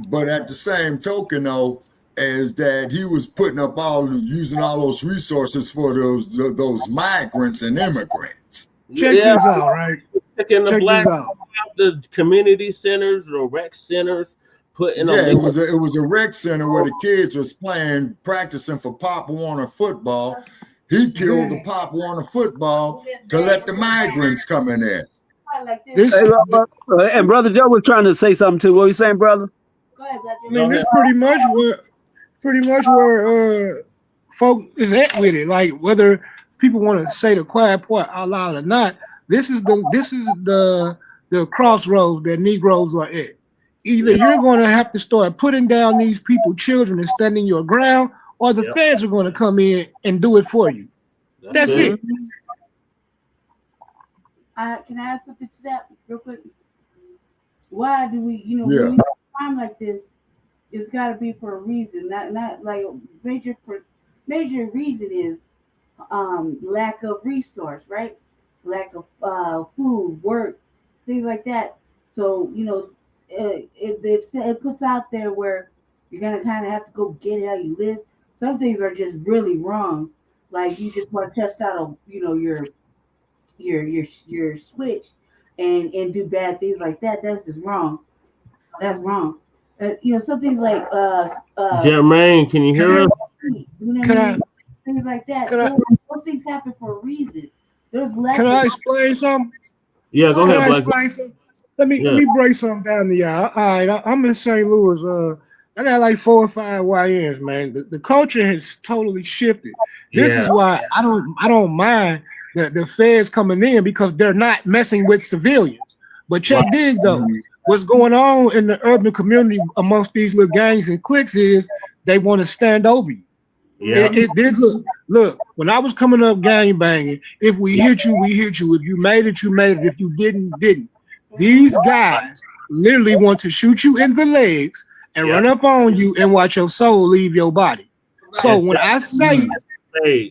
but at the same token, though, is that he was putting up using all those resources for those migrants and immigrants. Check these out, right? Check these out. The community centers or rec centers putting. Yeah, it was a rec center where the kids was practicing for Pop Warner football. He killed the Pop Warner football to let the migrants come in there. And Brother Joe was trying to say something too. What are you saying, brother? I mean, this pretty much where folk is at with it. Like whether people want to say the quiet part out loud or not, this is the crossroads that Negroes are at. Either you're going to have to start putting down these people's children and standing your ground, or the feds are going to come in and do it for you. That's it. Can I add something to that real quick? Why do we, when we have a crime like this, it's got to be for a reason. Not like major reason is lack of resource, right? Lack of food, work, things like that. So it puts out there where you're gonna kind of have to go get it how you live. Some things are just really wrong. Like you just want to test out your switch and do bad things like that. That's just wrong. That's wrong. Some things like Jermaine, can you hear us? Things like that. Those things happen for a reason. There's lack. Can I explain something? Yeah, go Can ahead, I Black. explain something? Let me break something down to y'all. All right, I'm in St. Louis. I got like 4 or 5 YNs, man. The culture has totally shifted. This is why I don't mind the feds coming in, because they're not messing with civilians. But check this though. What's going on in the urban community amongst these little gangs and cliques is they want to stand over you. Yeah. Look, when I was coming up gang banging, if we hit you, we hit you. If you made it, you made it. If you didn't. These guys literally want to shoot you in the legs and run up on you and watch your soul leave your body. So when I say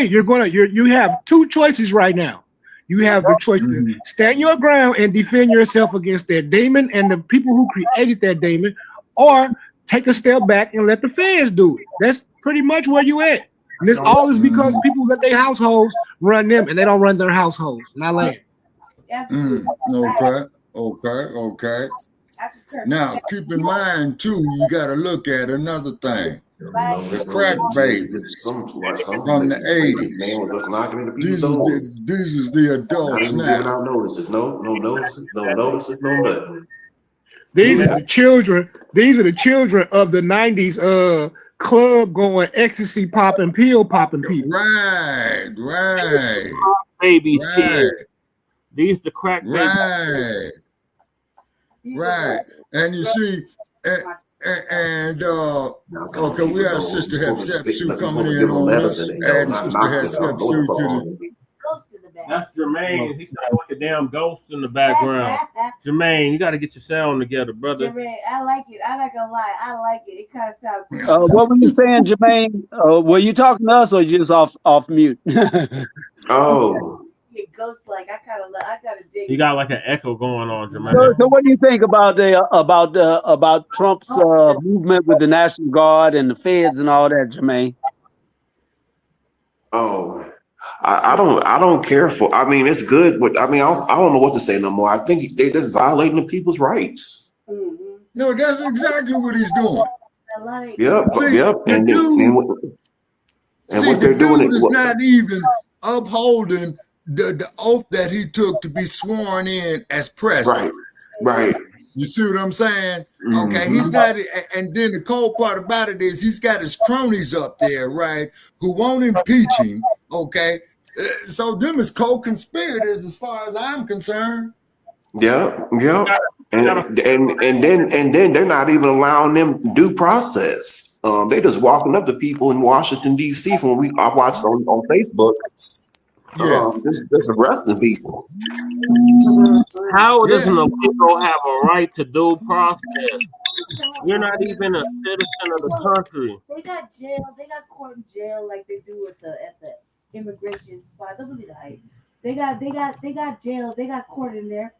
you have 2 choices right now. You have the choice to stand your ground and defend yourself against that demon and the people who created that demon, or take a step back and let the feds do it. That's pretty much where you at. And this all is because people let their households run them, and they don't run their households. Not land. Okay. Now, keep in mind too, you got to look at another thing. The crack babies from the 80s. These is the adults now. These are the children. These are the children of the 90s club going, ecstasy popping, pill popping people. Right. Babies, kids. These the crack babies. Right. And you see, okay, we have Sister Hatshepsut coming in on us. Adding Sister Hatshepsut to the. That's Jermaine. He sounds like a damn ghost in the background. Jermaine, you got to get your sound together, brother. Jermaine, I like it. I not gonna lie, I like it. It kind of sounds. What were you saying, Jermaine? Were you talking to us or just off mute? Ghost like I gotta dig. You got like an echo going on, Jermaine. So what do you think about Trump's movement with the National Guard and the feds and all that, Jermaine? I don't care for. I mean, it's good, but I mean, I don't know what to say no more. I think they just violating the people's rights. No, that's exactly what he's doing. Yep. And what they're doing is not even upholding the oath that he took to be sworn in as president. Right. You see what I'm saying? Okay, he's not, and then the cold part about it is he's got his cronies up there, right, who won't impeach him. Okay, so them is co-conspirators as far as I'm concerned. Yeah. And then they're not even allowing them due process. They just walking up to people in Washington D.C. from what I watched on Facebook. Just arresting people. How does an illegal have a right to due process? You're not even a citizen of the country. They got jail. They got court in jail like they do at the immigration spot. Don't believe the hype. They got jail. They got court in there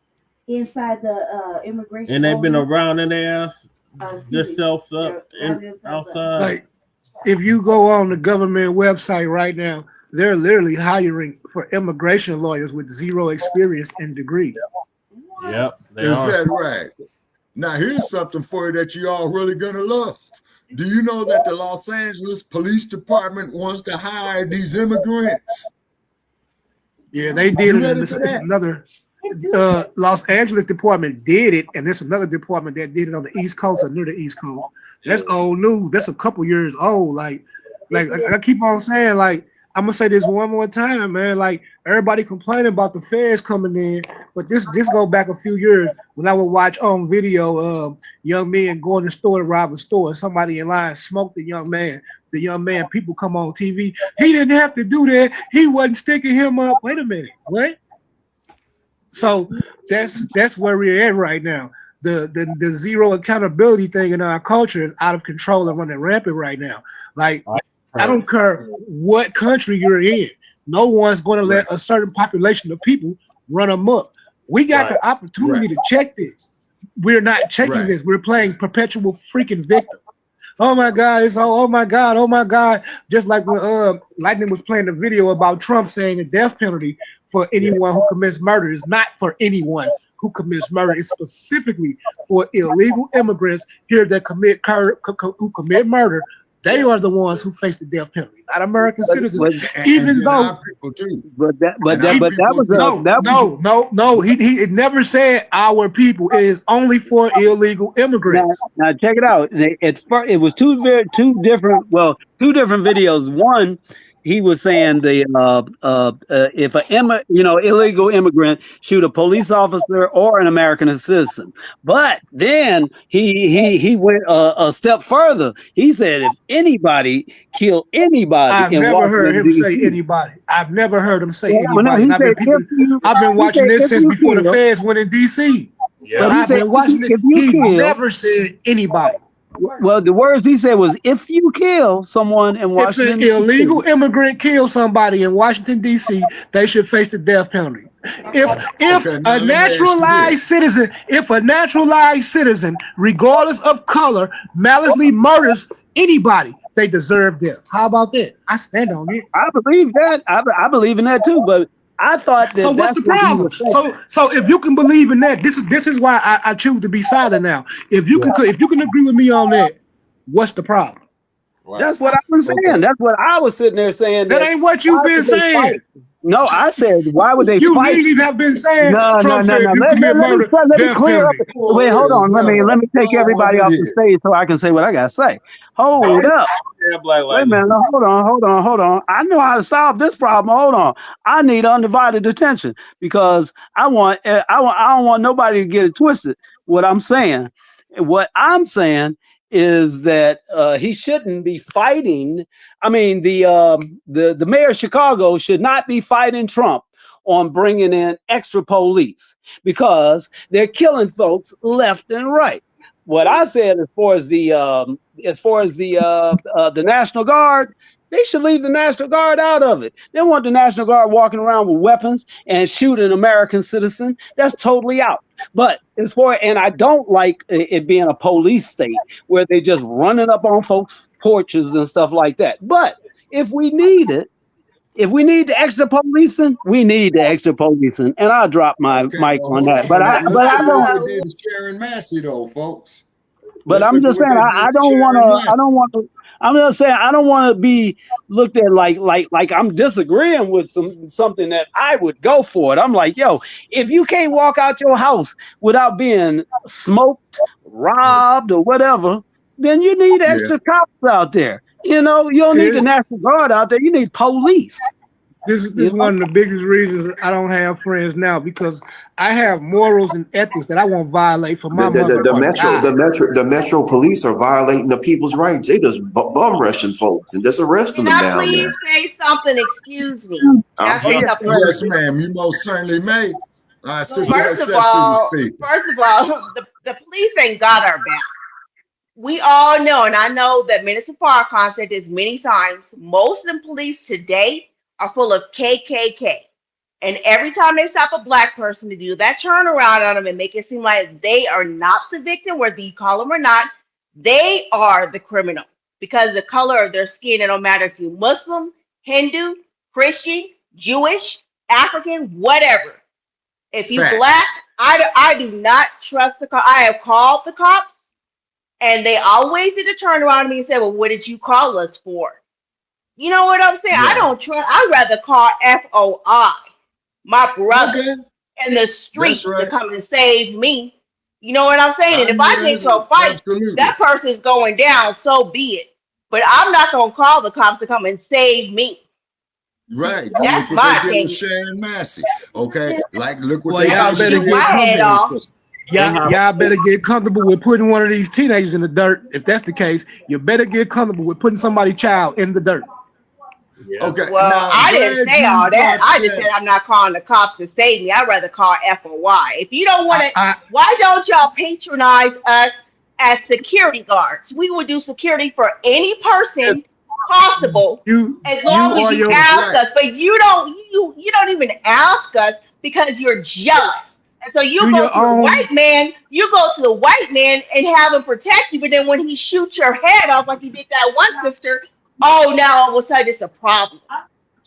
inside the immigration. And they've been around in their ass themselves up outside. Like, if you go on the government website right now, they're literally hiring for immigration lawyers with 0 experience and degree. Yep. Is that right? Now, here's something for you that you all really gonna love. Do you know that the Los Angeles Police Department wants to hire these immigrants? Yeah, they did it. It's another Los Angeles department did it, and there's another department that did it on the East Coast or near the East Coast. That's old news. That's a couple years old. Like I keep on saying, like, I'm gonna say this one more time, man. Like, everybody complaining about the feds coming in, but this go back a few years when I would watch on video young men go in the store to rob a store, and somebody in line smoked the young man. The young man, people come on TV. He didn't have to do that. He wasn't sticking him up. Wait a minute, what? So that's where we're at right now. The zero accountability thing in our culture is out of control and running rampant right now. Like, I don't care what country you're in. No one's going to let a certain population of people run amok. We got the opportunity to check this. We're not checking this. We're playing perpetual freaking victim. Oh my God! It's oh my God! Oh my God! Just like when Lightning was playing the video about Trump saying the death penalty for anyone who commits murder is not for anyone who commits murder. It's specifically for illegal immigrants here that commit murder. They are the ones who face the death penalty, not American citizens. Even though people do. That was no. He never said our people. It is only for illegal immigrants. Now check it out. It was two different videos. One, he was saying if an illegal immigrant shoot a police officer or an American citizen, but then he went a step further. He said if anybody kill anybody, I've never heard him say anybody. I've never heard him say anybody. I've been watching this since before the feds went in DC. Yeah, I've been watching it. He never said anybody. Well, the words he said was, "If you kill someone in Washington, if an illegal immigrant kills somebody in Washington D.C., they should face the death penalty. If a naturalized citizen, regardless of color, maliciously murders anybody, they deserve death. How about that? I stand on it. I believe that. I believe in that too. But I thought that. So what's the problem? So if you can believe in that, this is why I choose to be silent now. If you can agree with me on that, what's the problem? Right. That's what I was saying. Okay. That's what I was sitting there saying. That ain't what you've been saying. No, I said, why would they you fight? You literally have been saying Trump said no. you commit murder. Let me clear up. Wait, hold on. Let me take everybody off the stage so I can say what I gotta say. Hold up. Wait a minute. Hold on. I know how to solve this problem. Hold on. I need undivided attention because I don't want nobody to get it twisted. What I'm saying is that he shouldn't be fighting. I mean, the mayor of Chicago should not be fighting Trump on bringing in extra police because they're killing folks left and right. What I said as far as the National Guard, they should leave the National Guard out of it. They want the National Guard walking around with weapons and shoot an American citizen. That's totally out. But and I don't like it being a police state where they just running up on folks' porches and stuff like that. But if we need it, if we need the extra policing, we need the extra policing, and I'll drop my mic on that. But I don't. Sharon Massey though, folks. But I'm just saying, I don't want to. I'm just saying I don't want to be looked at like I'm disagreeing with something that I would go for it. I'm like, yo, if you can't walk out your house without being smoked, robbed, or whatever, then you need extra cops out there. You know, you don't need the National Guard out there. You need police. This is one of the biggest reasons I don't have friends now because I have morals and ethics that I won't violate for my mother. The Metro Police are violating the people's rights. They just bum rushing folks and just arresting them down there. Please say something. Excuse me. Yes, ma'am. You most certainly may. First of all, the police ain't got our back. We all know, and I know that Minister Farrakhan said this many times, most of the police today are full of KKK. And every time they stop a black person to do that turnaround on them and make it seem like they are not the victim, whether you call them or not, they are the criminal because of the color of their skin. It don't matter if you're Muslim, Hindu, Christian, Jewish, African, whatever. If you're black, I do not trust the cops. I have called the cops and they always did a turn around to me and say, well, what did you call us for? You know what I'm saying? Yeah. I don't trust. I'd rather call FOI, my brothers in the streets to come and save me. You know what I'm saying? And if I get into a fight, that person is going down, so be it. But I'm not going to call the cops to come and save me. Right. That's my opinion. Sharon Massey. Okay. Like, look what y'all better get comfortable. Y'all better get comfortable with putting one of these teenagers in the dirt. If that's the case, you better get comfortable with putting somebody's child in the dirt. Yeah. Okay. Well, now, I didn't say all that. I just said I'm not calling the cops to save me. I'd rather call FOI. If you don't want to, why don't y'all patronize us as security guards? We will do security for any person possible as long as you ask us. But you don't even ask us because you're jealous. And so you go to the white man, and have him protect you. But then when he shoots your head off like he did that one sister, oh, now all of a sudden it's a problem.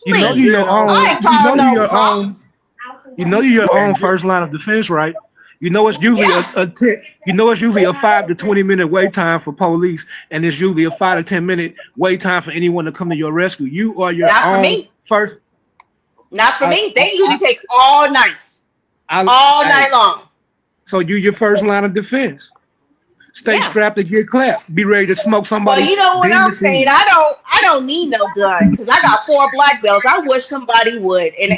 You know you're your own first line of defense, right? You know it's usually it's usually a 5 to 20 minute wait time for police, and it's usually a 5 to 10 minute wait time for anyone to come to your rescue. You are your Not for own me. first. Not for me. They usually take all night. All night long. So you your first line of defense. Stay strapped to get clapped. Be ready to smoke somebody. Well, you know what I'm saying. I don't need no gun because I got 4 black belts. I wish somebody would. And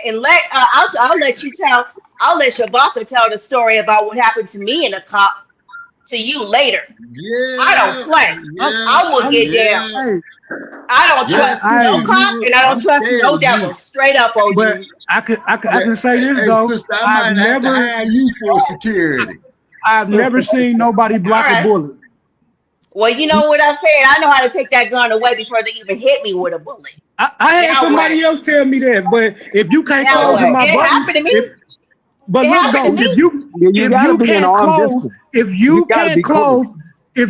I'll let you tell. I'll let Shabaka tell the story about what happened to me and a cop to you later. Yeah, I don't play. I will get down. I don't trust no cop and I don't trust no devil. Straight up, OG. But I can say this though. Sister, I might have to hire you for security. I've never seen nobody block a bullet. Well, you know what I'm saying? I know how to take that gun away before they even hit me with a bullet. I had somebody else tell me that, but if you can't close in my button, it happened to me. But look though, if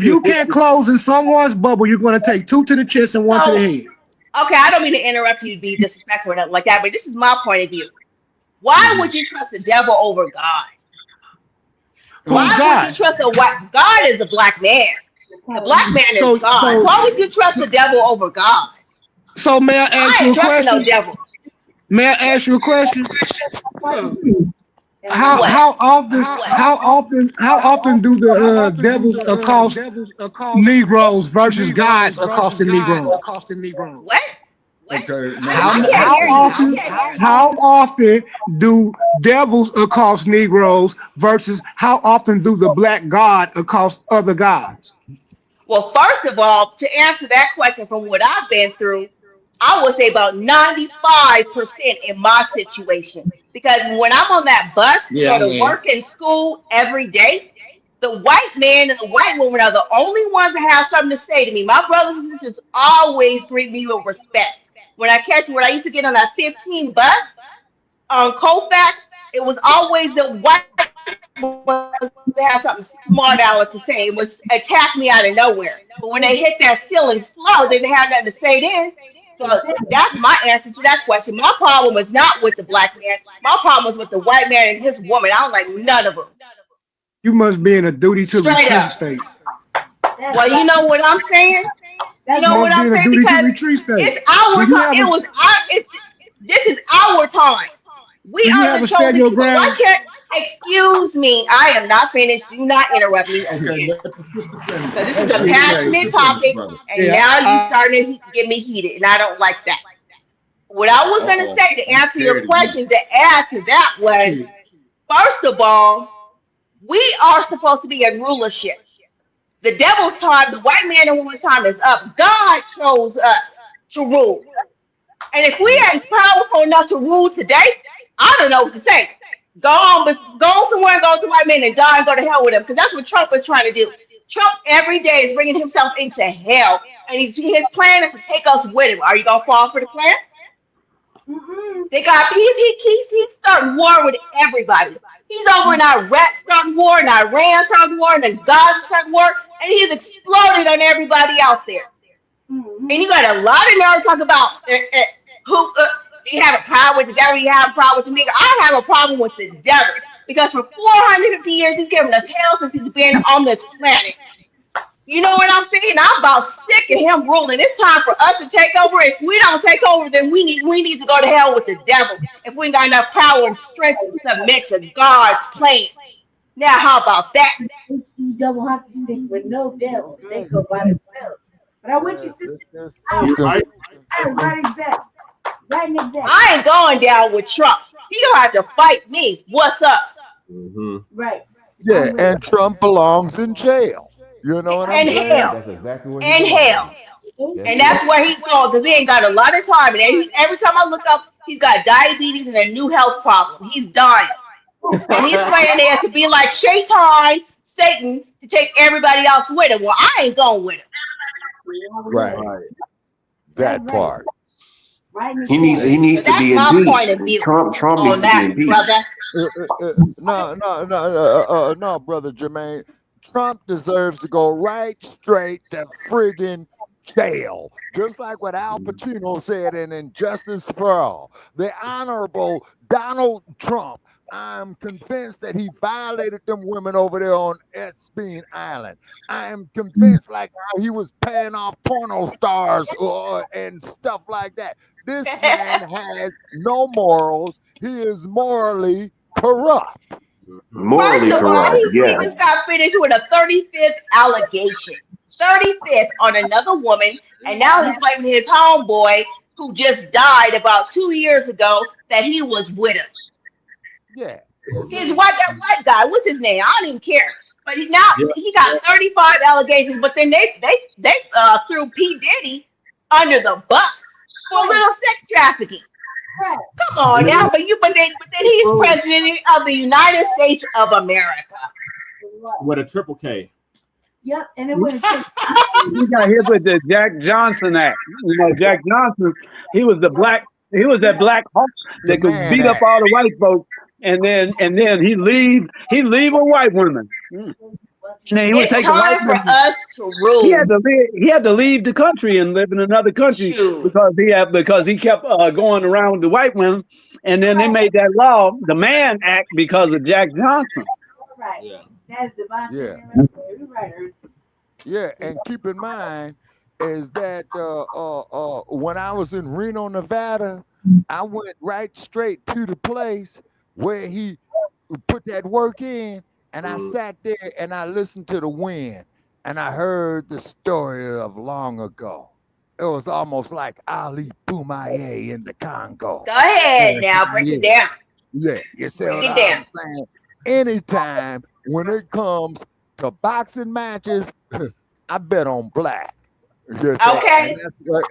you can't close in someone's bubble, you're gonna take 2 to the chest and 1 to the head. Okay, I don't mean to interrupt you to be disrespectful or nothing like that, but this is my point of view. Why would you trust the devil over God? Why would you trust God is a black man? The black man is God. Why would you trust the devil over God? So may I ask you a question? No devil. May I ask you a question? How often do the devils accost Negroes versus gods accosting Negroes? What? Okay. How often do devils accost Negroes versus how often do the black god accost other gods? Well, first of all, to answer that question from what I've been through, I would say about 95% in my situation. Because when I'm on that bus to go to work and school every day, the white man and the white woman are the only ones that have something to say to me. My brothers and sisters always greet me with respect. When I used to get on that 15 bus on Colfax, it was always the white ones that had something smart aleck to say. It was attack me out of nowhere. But when they hit that ceiling flow, they didn't have nothing to say then. So that's my answer to that question. My problem is not with the black man. My problem is with the white man and his woman. I don't like none of them. You must be in a duty to retreat state. Well, you know what I'm saying? You know what I'm saying? Because it's our time. This is our time. We are the chosen people. Why can't? Excuse me. I am not finished. Do not interrupt me. Okay, so this is a passionate topic, and now you're starting to get me heated, and I don't like that. What I was going to say to answer your question, to add to that was, first of all, we are supposed to be in rulership. The devil's time, the white man and woman's time is up. God chose us to rule. And if we ain't powerful enough to rule today, I don't know what to say. Go somewhere and go to the white man and die and go to hell with him. Because that's what Trump is trying to do. Trump every day is bringing himself into hell. And his plan is to take us with him. Are you going to fall for the plan? He's starting war with everybody. He's over in Iraq starting war, and Iran starting war, and then Gaza starting war, and he's exploding on everybody out there. And you got a lot of nerds talk about who you have a problem with the devil, you have a problem with the nigga. I have a problem with the devil because for 450 years he's given us hell since he's been on this planet. You know what I'm saying? I'm about sick of him ruling. It's time for us to take over. If we don't take over, then we need to go to hell with the devil. If we ain't got enough power and strength to submit to God's plan. Now, how about that? Double hockey sticks with no devil. They go by themselves. But I want you to sit right exact. Right exact. I ain't going down with Trump. He gonna have to fight me. What's up? Right. Yeah, and Trump belongs in jail. You know what I'm saying? That's exactly what he's doing. Hell. And that's where he's going because he ain't got a lot of time. And every time I look up, he's got diabetes and a new health problem. He's dying. And he's playing there to be like Satan, to take everybody else with him. Well, I ain't going with him. Right. That part. He needs to be impeached. Trump needs to be impeached. No, brother Jermaine. Trump deserves to go right straight to friggin' jail. Just like what Al Pacino said in Injustice for All. The Honorable Donald Trump, I'm convinced that he violated them women over there on Epstein Island. I am convinced like how he was paying off porno stars and stuff like that. This man has no morals. He is morally corrupt. First Morally of all, corrupt. he just Yes. got finished with a 35th allegation. 35th on another woman, and now he's blaming his homeboy who just died about 2 years ago that he was with him. Yeah. That white guy, what's his name? I don't even care. But now he got 35 allegations, but then they threw P. Diddy under the bus for a little sex trafficking. Come on now, but then he's president of the United States of America. With a triple K. Yep, and it went. He got hit with the Jack Johnson Act. You know, Jack Johnson, he was that black hawk that could beat up all the white folks, and then he leave a white woman. And then he would It's take the white time for woman. us to rule. He had to leave the country and live in another country because he kept going around with the white women, and then they made that law, the Mann Act, because of Jack Johnson. Right. Yeah. That's divine. Yeah. Yeah, and keep in mind is that when I was in Reno, Nevada, I went right straight to the place where he put that work in, and I sat there and I listened to the wind, and I heard the story of long ago. It was almost like Ali Boumaier in the Congo. Go ahead now, break it down. Yeah, you see Break what it I'm down. saying? Anytime when it comes to boxing matches, I bet on black. Yes, Okay.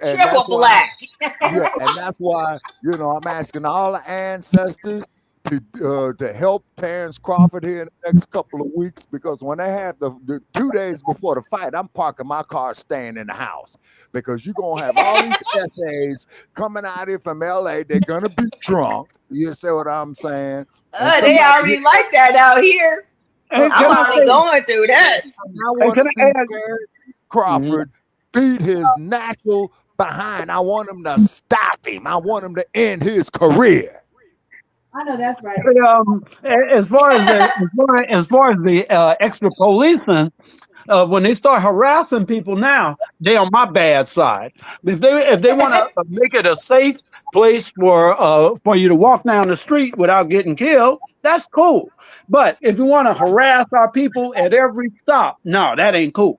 Triple black. Yeah, and that's why I'm asking all the ancestors to help Terrence Crawford here in the next couple of weeks, because when they have the 2 days before the fight, I'm parking my car, staying in the house, because you're gonna have all these essays coming out here from LA. They're gonna be drunk. You see what I'm saying? They already like that out here. I'm already going through that. I want to see Terrence Crawford beat his natural behind. I want him to stop him. I want him to end his career. I know that's right. As far as the extra policing, when they start harassing people now, they're on my bad side. If they want to make it a safe place for you to walk down the street without getting killed, that's cool. But if you want to harass our people at every stop, no, that ain't cool.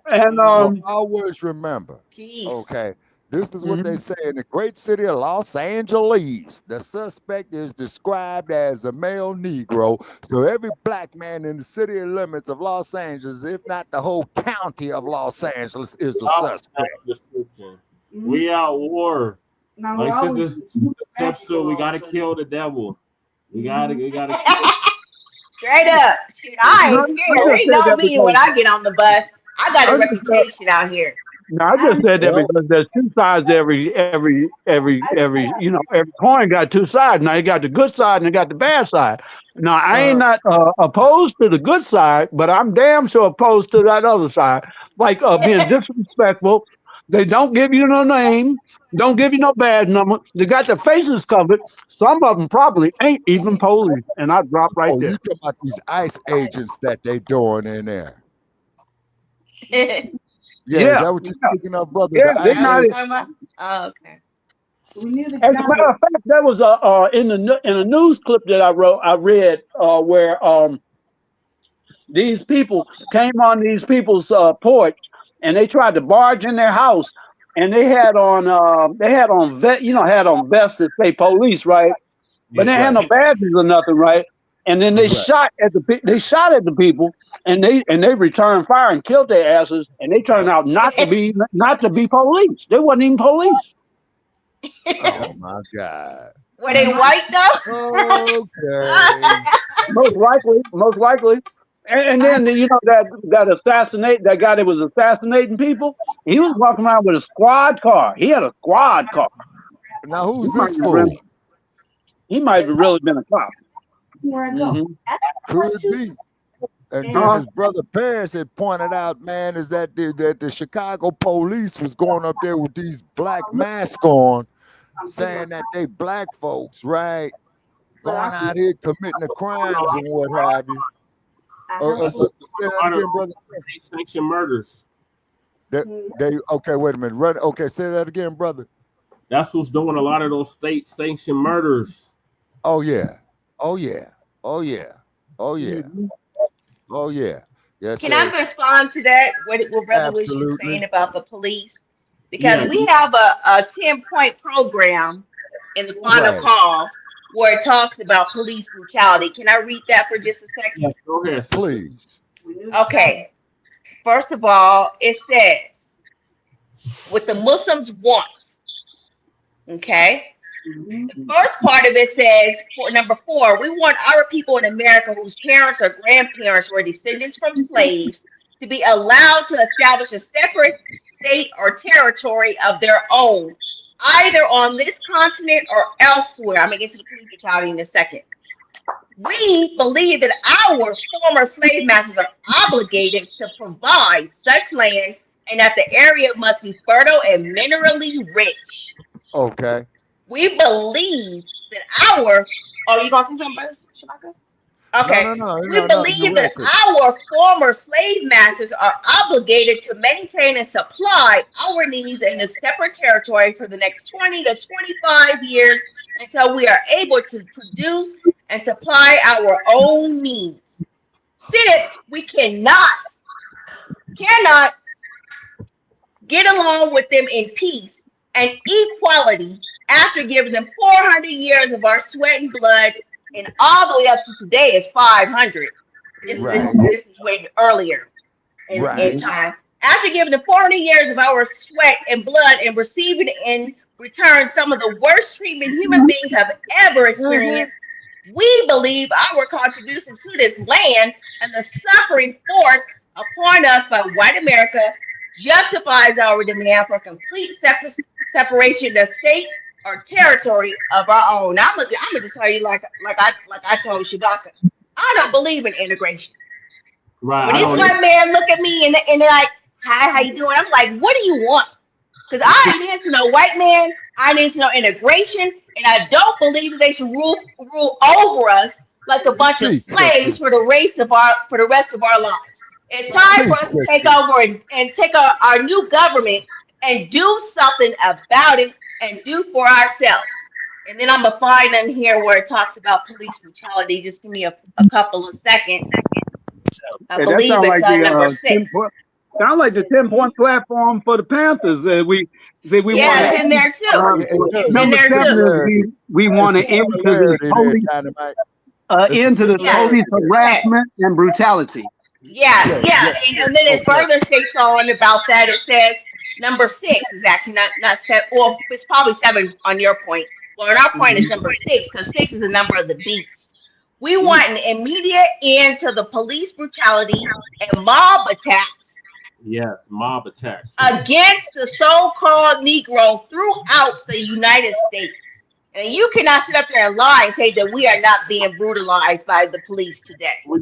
And always remember, okay, this is what they say in the great city of Los Angeles. The suspect is described as a male Negro. So every black man in the city limits of Los Angeles, if not the whole county of Los Angeles, is a suspect. Description. We out war. Like sister Sepsu, we gotta kill the devil. We gotta Straight up. Shoot, I ain't scared. They know me when I get on the bus. I got a reputation out here. No, I just said that because there's two sides to every coin got two sides. Now you got the good side and you got the bad side. Now I ain't not opposed to the good side, but I'm damn sure opposed to that other side. Like being disrespectful. They don't give you no name, don't give you no badge number. They got their faces covered. Some of them probably ain't even police, and I drop right there. You talking about these ICE agents that they doing in there? Yeah, is that what you're speaking of, brother? Yeah, the ICE oh, okay. As a matter of fact, there was in a news clip that I read where these people came on these people's porch and they tried to barge in their house, and they had on vests that say police, right? But they had no badges or nothing, right? And then they shot at the people, and they returned fire and killed their asses, and they turned out not to be police. They wasn't even police. Oh my God! Were they white though? Okay. Most likely. And then that guy that was assassinating people, he was walking around with a squad car. He had a squad car. Now who's this fool? He might have really been a cop. Could be. And then his brother Paris had pointed out, man, is that the Chicago police was going up there with these black masks on, saying that they black folks, right? going out here committing the crimes and what have you. Say that again, brother. State-sanctioned murders. Okay, wait a minute. Okay, say that again, brother. That's who's doing a lot of those state-sanctioned murders. Oh yeah. Oh yeah. Oh yeah. Oh yeah. Oh yeah. Yes. Can I respond to that? What Brother was just saying about the police? Because we have a 10-point program in the final call where it talks about police brutality. Can I read that for just a second? Yeah, go ahead, please. Okay. First of all, it says what the Muslims want. Okay. The first part of it says, for number 4, we want our people in America whose parents or grandparents were descendants from slaves to be allowed to establish a separate state or territory of their own, either on this continent or elsewhere. I'm going to get to the police brutality in a second. We believe that our former slave masters are obligated to provide such land and that the area must be fertile and minerally rich. Okay. We believe that our... Oh, you going to say something, Shabaka? Okay. We believe that our former slave masters are obligated to maintain and supply our needs in the separate territory for the next 20 to 25 years until we are able to produce and supply our own needs. Since we cannot get along with them in peace and equality after giving them 400 years of our sweat and blood, and all the way up to today is 500. This is way earlier in time. After giving them 400 years of our sweat and blood and receiving in return some of the worst treatment human beings have ever experienced, we believe our contributions to this land and the suffering forced upon us by white America justifies our demand for complete separation of state or territory of our own. I'm gonna just tell you like I told Shabaka, I don't believe in integration. Right. When this white man look at me and they're like, "Hi, how you doing?" I'm like, "What do you want?" Because I ain't into no white man. I ain't into no integration, and I don't believe that they should rule over us like a bunch of slaves for the rest of our lives. It's time for us to take over and take our new government and do something about it and do for ourselves. And then I'm going to find in here where it talks about police brutality. Just give me a couple of seconds. I believe it's like number 6. Sounds like the 10-point platform for the Panthers. We it's in there too. It's in there too. We want to end to the police harassment and brutality. Yeah. And then it further states on about that. It says number 6 is actually not 7. Well, it's probably 7 on your point. Well, on our point is number 6 because 6 is the number of the beast. We want an immediate end to the police brutality and mob attacks. Yes, mob attacks against the so-called Negro throughout the United States. And you cannot sit up there and lie and say that we are not being brutalized by the police today. We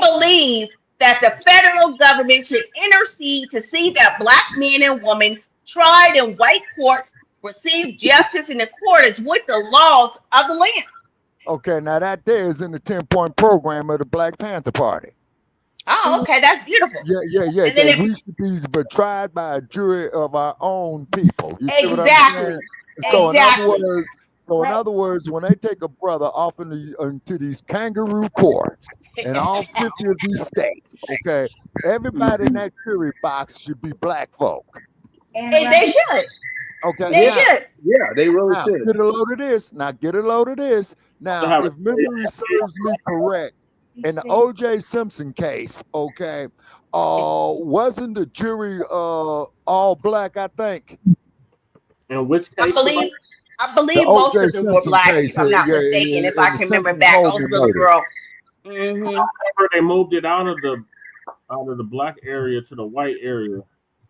believe that the federal government should intercede to see that black men and women tried in white courts receive justice in accordance with the laws of the land. Okay, now that there is in the 10-point program of the Black Panther Party. Oh, okay, that's beautiful. Yeah. And then we should be tried by a jury of our own people. You exactly. So in other words, when they take a brother off into these kangaroo courts in all 50 of these states, okay, everybody in that jury box should be black folk. And they should. Okay. They should. Yeah, they really should. Get a load of this. Now, if memory serves me correct, in the O.J. Simpson case, okay, wasn't the jury all black? I think. In which case? I believe most of them were black. If I'm not mistaken, if I can remember back, those little girl. They moved it out of the black area to the white area.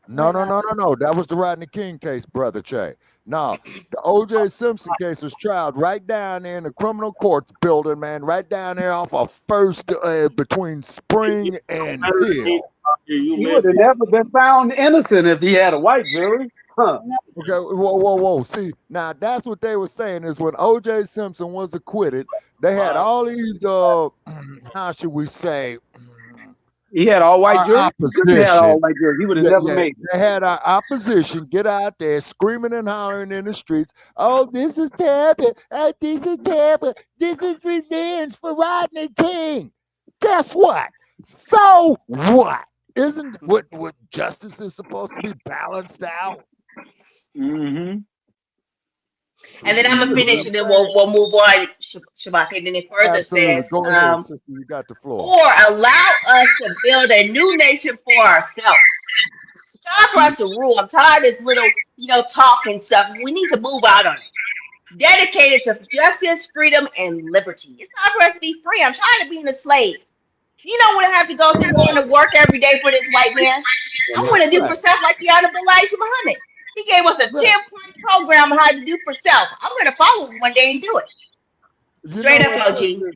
No. That was the Rodney King case, Brother Che. No, the O.J. Simpson case was tried right down there in the criminal courts building, man, right down there off of First between Spring and Hill. He would have never been found innocent if he had a white jury. Huh. Okay, whoa. See, now that's what they were saying is when O.J. Simpson was acquitted, they had all these how should we say, He had all white our jury. He couldn't have had all opposition. white jury. He would have Yeah, never yeah, made it. they had our opposition get out there screaming and hollering in the streets. Oh, this is terrible. Oh, this is terrible. This is revenge for Rodney King. Guess what? So what? Isn't what justice is supposed to be balanced out? Mm-hmm. And then I'm You gonna see what finish, I'm and then saying? we'll move on, Shabaka. And then it further Absolutely. says, Go ahead, sister. You got the floor. or allow us to build a new nation for ourselves. It's time for us to rule. I'm tired of this little, talk and stuff. We need to move out on it. Dedicated to justice, freedom, and liberty. It's time for us to be free. I'm tired of being a slave. You don't want to have to go through going to work every day for this white man. I want to do for Right. self like the Honorable Elijah Muhammad. He gave us a 10-point program on how to do for self. I'm going to follow it one day and do it. You know Straight up, what, OG. sister?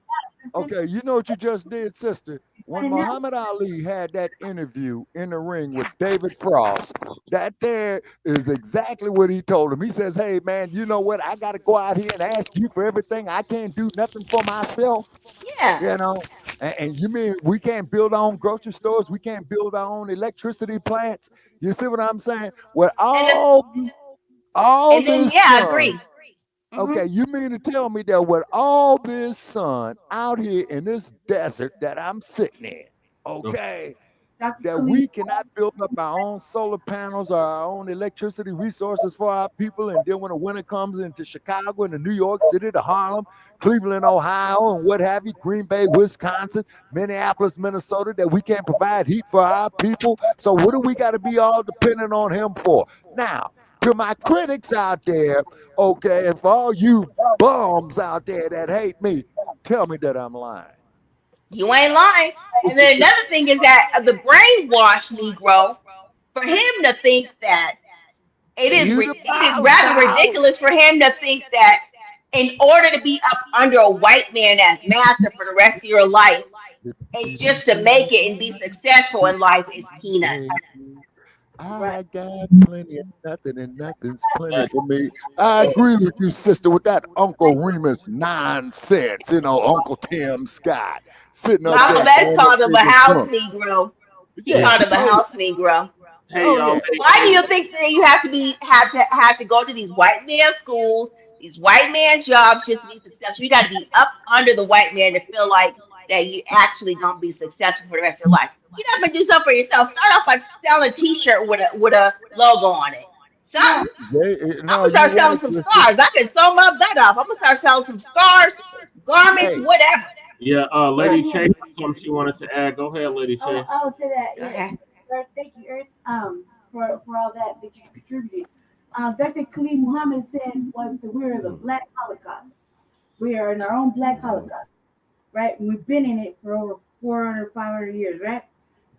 Okay, you know what you just did, sister? When And now, Muhammad Ali had that interview in the ring with David Frost, that there is exactly what he told him. He says, hey, man, you know what? I got to go out here and ask you for everything. I can't do nothing for myself, Yeah. you know? And you mean we can't build our own grocery stores? We can't build our own electricity plants? You see what I'm saying? With And then, all this yeah, I sun, agree. okay, you mean to tell me that with all this sun out here in this desert that I'm sitting in, okay, Dr. that Khalid, we cannot build up our own solar panels or our own electricity resources for our people, and then when the winter comes into Chicago and to New York City, to Harlem, Cleveland, Ohio, and what have you, Green Bay, Wisconsin, Minneapolis, Minnesota, that we can't provide heat for our people. So what do we got to be all dependent on him for? Now, to my critics out there, okay, and for all you bums out there that hate me, tell me that I'm lying. You ain't lying. And then another thing is that the brainwashed Negro, for him to think that You the it is bow rather bow. ridiculous for him to think that in order to be up under a white man as master for the rest of your life, and just to make it and be successful in life is peanuts. I got plenty of nothing, and nothing's plenty for me. I agree with you, sister, with that Uncle Remus nonsense. You know, Uncle Tim Scott sitting up Malcolm there X going called him a to house Trump. Negro. He Yeah. called him a Oh yeah. house Negro. Hey, Oh y'all. yeah. Why do you think that you have to go to these white man schools, these white man jobs just to be successful? You got to be up under the white man to feel like that you actually gonna be successful for the rest of your life. You're not gonna do something for yourself. Start off by selling a T-shirt with a logo on it. yeah, Something. I'm No, gonna you start selling right, some sister. scarves. I can sew my butt off. I'm gonna start selling some scarves, garments, Hey, whatever. Yeah, yeah, Lady yeah. Che has something she wanted to add. Go ahead, Lady Che. I would say that, Go yeah. ahead. Earth, thank you, Earth, for all that you contributed. Dr. Khalid Muhammad said was that we're the Black Holocaust. We are in our own Black Holocaust, right? And we've been in it for over 400, 500 years, right?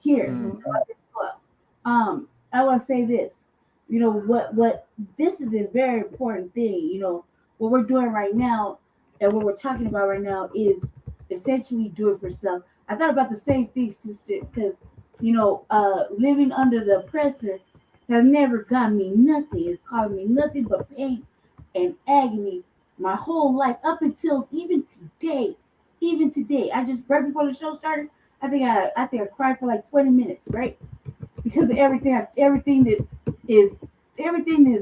Here, Hmm. on this soil. I want to say this. You know what? This is a very important thing. You know what we're doing right now, and what we're talking about right now is essentially do it for self. I thought about the same thing, sister, because living under the oppressor has never gotten me nothing. It's caused me nothing but pain and agony my whole life up until even today. Even today, I just right before the show started, I think I cried for like 20 minutes, right? Because of everything that is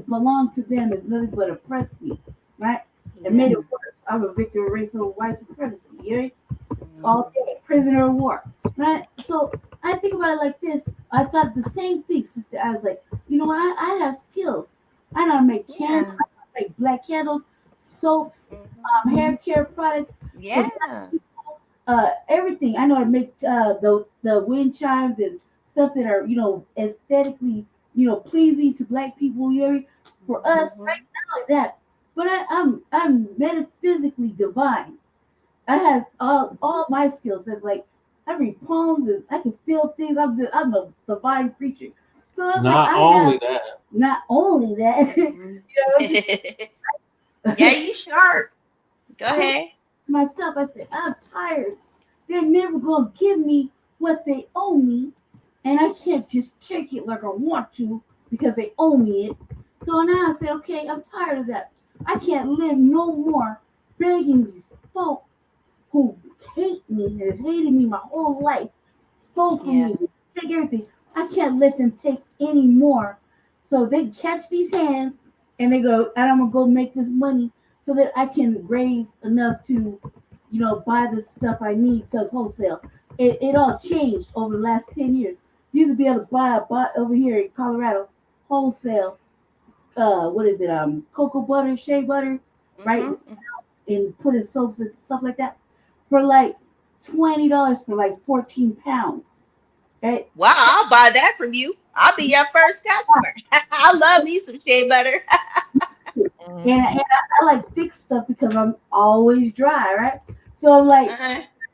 belonged to them is nothing but oppressed me, right? It made Yeah. it worse. I'm a victim of racial white supremacy, right? All Hmm. day, prisoner of war, right? So I think about it like this. I thought the same thing, sister. I was like, you know what? I have skills. I know how to make candles, Yeah. I know how to make black candles, soaps, Hmm. hair care products for Yeah. everything. I know how to make the wind chimes and stuff that are aesthetically pleasing to black people. For us right Hmm. now like that. But I'm metaphysically divine. I have all my skills. That's like I read poems and I can feel things. I'm a divine creature. So I was like, Not I have only that. not only that, Hmm. I'm just Yeah, you sharp. Go to ahead. myself. I said, I'm tired. They're never gonna give me what they owe me, and I can't just take it like I want to because they owe me it. So now I said, okay, I'm tired of that. I can't live no more begging these folk who hate me, has hated me my whole life, stole from me, take everything. I can't let them take any more. So they catch these hands and they go, and I'm gonna go make this money so that I can raise enough to, buy the stuff I need because wholesale. It all changed over the last 10 years. You used to be able to buy a bot over here in Colorado wholesale. What is it? Cocoa butter, shea butter, right? And put in soaps and stuff like that for like $20 for like 14 pounds. Right? Wow, I'll buy that from you. I'll be your first customer. I love me some shea butter. And I like thick stuff because I'm always dry, right? So I'm like,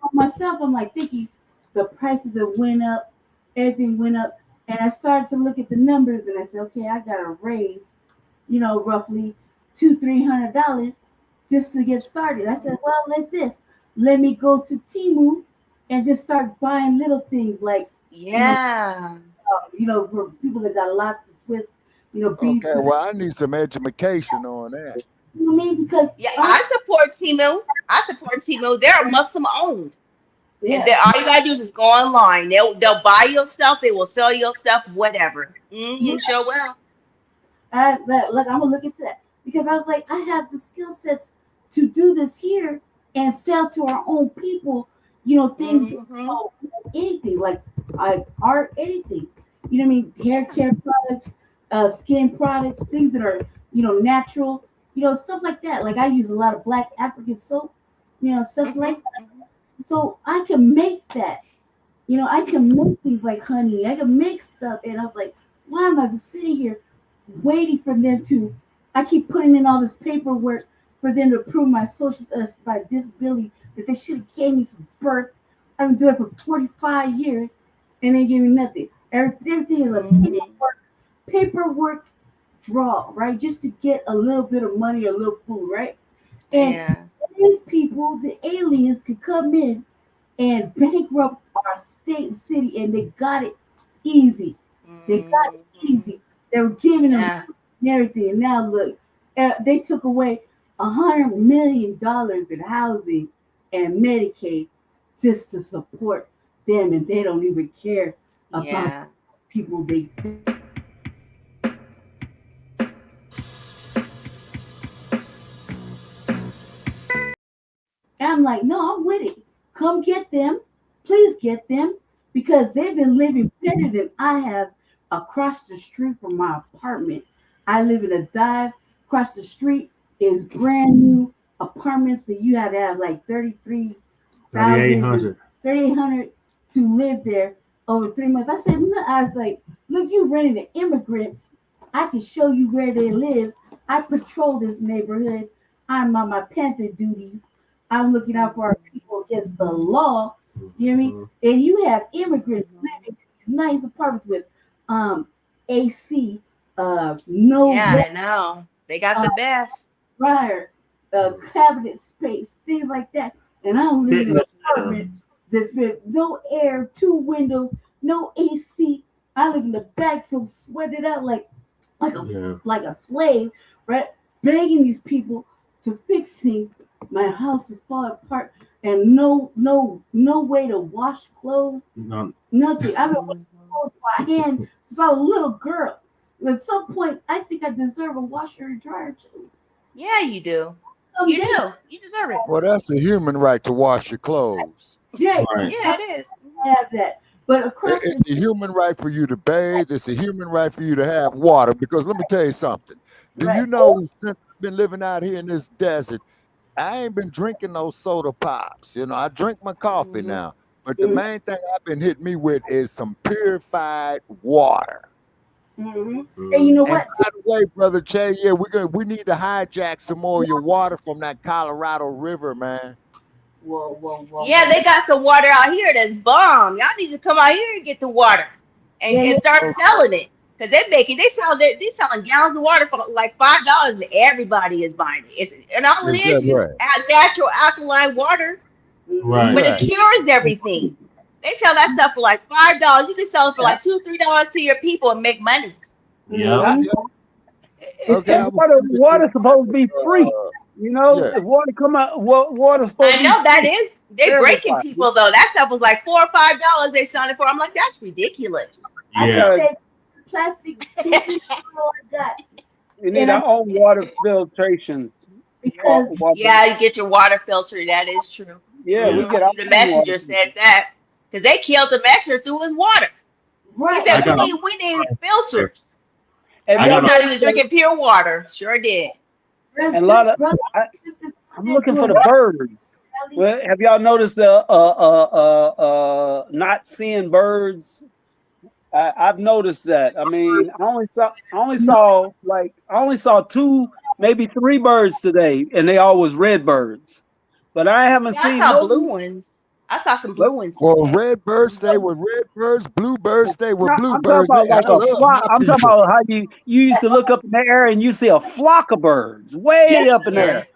for myself, I'm like thinking the prices have went up, everything went up. And I started to look at the numbers and I said, okay, I got to raise, roughly $200-300 just to get started. I said, well, let me go to Temu and just start buying little things like, for people that got lots of twists, beads. Okay, well, I need some education on that. You know what I mean? Because I support Temu. They're Muslim owned. Yeah. And all you gotta do is just go online. They'll buy your stuff. They will sell your stuff. Whatever. Sure will. Look, I'm gonna look into that because I was like, I have the skill sets to do this here and sell to our own people. Things, anything like art, anything. You know what I mean? Hair care products, skin products, things that are natural. Stuff like that. Like I use a lot of black African soap. Stuff like that. So I can make that. I can make things like honey. I can make stuff, and I was like, why am I just sitting here waiting for them to? I keep putting in all this paperwork for them to approve my my disability that they should have gave me since birth. I've been doing it for 45 years, and they give me nothing. Everything is a paperwork draw, right? Just to get a little bit of money, a little food, right? And these people, the aliens, could come in and bankrupt our state and city, and they got it easy. They got it easy. They were giving them everything. And now look, they took away $100 million in housing and Medicaid just to support them, and they don't even care about people they. I'm like, no, I'm with it. Come get them. Please get them because they've been living better than I have across the street from my apartment. I live in a dive. Across the street is brand new apartments that you had to have like 3,800 to live there over 3 months. I was like, look, you renting to immigrants. I can show you where they live. I patrol this neighborhood. I'm on my Panther duties. I'm looking out for our people against the law. You hear me? And you have immigrants living in these nice apartments with AC, no. I know. They got the best. Dryer, cabinet space, things like that. And I live in an apartment that's been no air, 2 windows, no AC. I live in the back, so sweated out like a slave, right? Begging these people to fix things. My house is falling apart, and no way to wash clothes. Nothing. I've been washing clothes by hand since I was a little girl. At some point, I think I deserve a washer and dryer too. Yeah, you do. You do. You deserve it. Well, that's a human right to wash your clothes. Yeah, yeah, it is. I have that. But across it's a human right for you to bathe. It's a human right for you to have water. Because let me tell you something. Do you know, since I've been living out here in this desert, I ain't been drinking those soda pops. I drink my coffee now. But the main thing I've been hitting me with is some purified water. And you know what? By the way, Brother Che, we need to hijack some more of your water from that Colorado River, man. Whoa. Yeah, they got some water out here that's bomb. Y'all need to come out here and get the water and start selling it. Because they selling gallons of water for like $5 and everybody is buying it. And all it is natural alkaline water. Right. But it cures everything. They sell that stuff for like $5. You can sell it for like $2-3 to your people and make money. Yeah. Okay, water's supposed to be free. You know, if water come out, water's supposed to I be know that free. is. They breaking people though. That stuff was like $4 or $5 they signed for. I'm like, that's ridiculous. Yeah. Yeah. Say plastic tubing, all that. We need our own water filtrations. Because yeah, you get your water filter. That is true. Yeah, we get our The own messenger water. said that because they killed the messenger through his water. Right. He said we need filters. And I thought he was drinking pure water. Sure did. And a lot of I'm looking for the birds. Well, have y'all noticed the not seeing birds? I've noticed that. I mean, I only saw two, maybe three birds today, and they all was red birds. But I haven't I seen saw no blue ones. I saw some blue ones. Well, red birds stay with red birds, blue birds stay with blue I'm talking birds. about like I a love flock. my I'm talking people. about how you used to look up in the air and you see a flock of birds way up in there.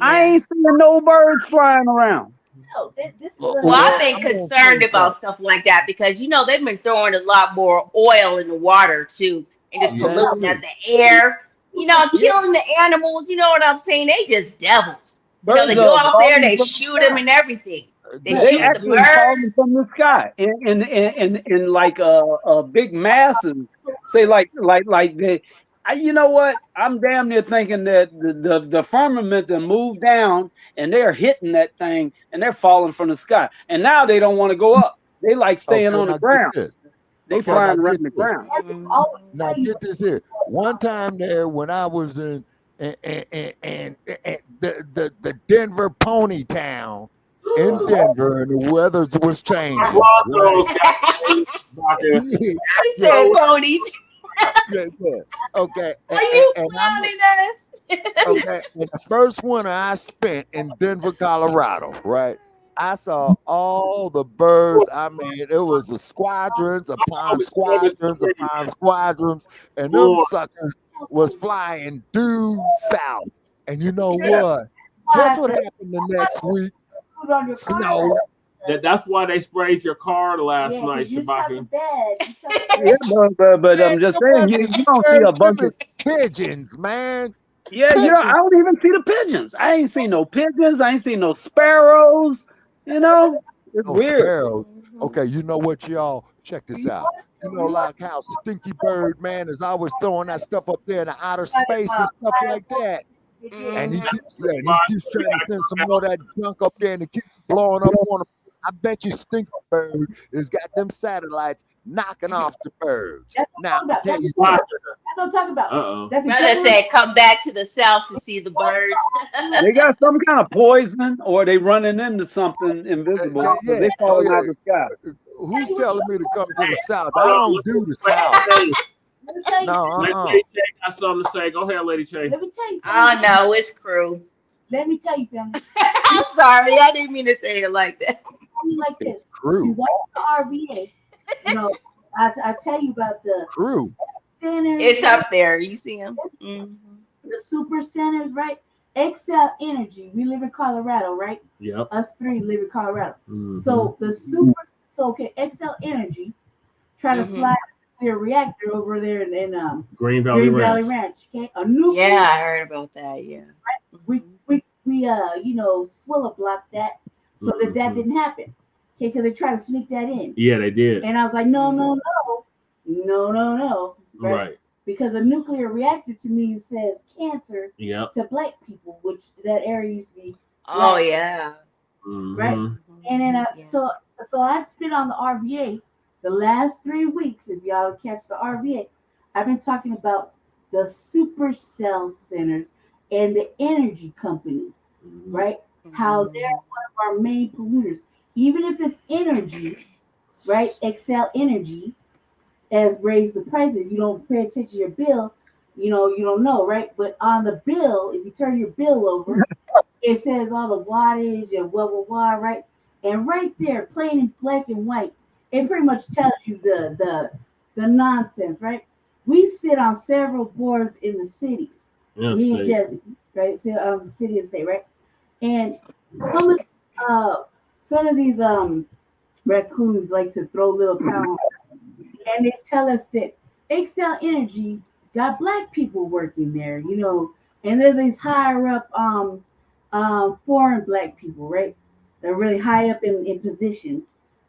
I ain't seeing no birds flying around. No, this is Well, I've been concerned about stuff like that because they've been throwing a lot more oil in the water too, and just polluting the air. Killing the animals. You know what I'm saying? They just devils. Birds they go are out there, falling they from the shoot them and everything. They They shoot the actually falling birds. from the sky in like a big masses. Say like they. You know what? I'm damn near thinking that the firmament to move down and they're hitting that thing and they're falling from the sky. And now they don't want to go up. They like staying on the now get ground. this. They Okay, now flying around get the this. ground. Now get this here. One time there, when I was in the Denver Pony Town in Denver, and the weather was changing. He said ponies. Yeah. Okay. Are you and clowning us? Okay. And the first winter I spent in Denver, Colorado, right? I saw all the birds. I mean, it was a squadrons upon squadrons upon squadrons, and them suckers was flying due south. And you know what? Guess what happened the next week? Snow. That's why they sprayed your car last night, Shabaka. Yeah, but I'm just saying, you don't see a bunch of pigeons, man. Yeah, I don't even see the pigeons. I ain't seen no pigeons. I ain't seen no sparrows. It's weird. Sparrows. Okay, you know what, y'all? Check this out. You know, like how Stinky Bird, man, is always throwing that stuff up there in the outer space and stuff like that. And he keeps trying to send some more of that junk up there and it keeps blowing up on him. I bet you Stinky Bird has got them satellites knocking off the birds. Now, that's what I'm talking about. That's Brother said, come back to the south to see the birds. They got some kind of poison, or they running into something invisible. Yeah. They falling out of the sky. Who's telling me to come to the south? I don't do the south. No, Lady J got something to say. Go ahead, Lady J. Let me tell you. Oh no, it's crew. Let me tell you, family. I'm sorry, I didn't mean to say it like that. Like this. Crew. You watch the RVA. I tell you about the crew. Centers. It's up there. You see them? The super centers, right? Excel Energy. We live in Colorado, right? Yep. Us three live in Colorado. Mm-hmm. So okay, Excel Energy try to slide their reactor over there in Green Valley Ranch. Okay, a nuclear. Yeah, I heard about that. Yeah. Right? We Swilla blocked that so that didn't happen. Okay, because they tried to sneak that in. Yeah, they did. And I was like, no. Right. Because a nuclear reactor to me says cancer to black people, which that area used to be. Oh yeah. Right. And then so I've been on the RVA the last 3 weeks. If y'all catch the RVA, I've been talking about the supercell centers and the energy companies, right? How they're one of our main polluters. Even if it's energy, right? Excel Energy has raised the prices. You don't pay attention to your bill, you don't know, right? But on the bill, if you turn your bill over, it says all the wattage and blah, right? And right there, plain in black and white, it pretty much tells you the nonsense, right? We sit on several boards in the city. Me and Jesse, right? Sit on the city and state, right? And some of these raccoons like to throw little pounds, and they tell us that Excel Energy got black people working there, and there's these higher up foreign black people, right? They're really high up in position,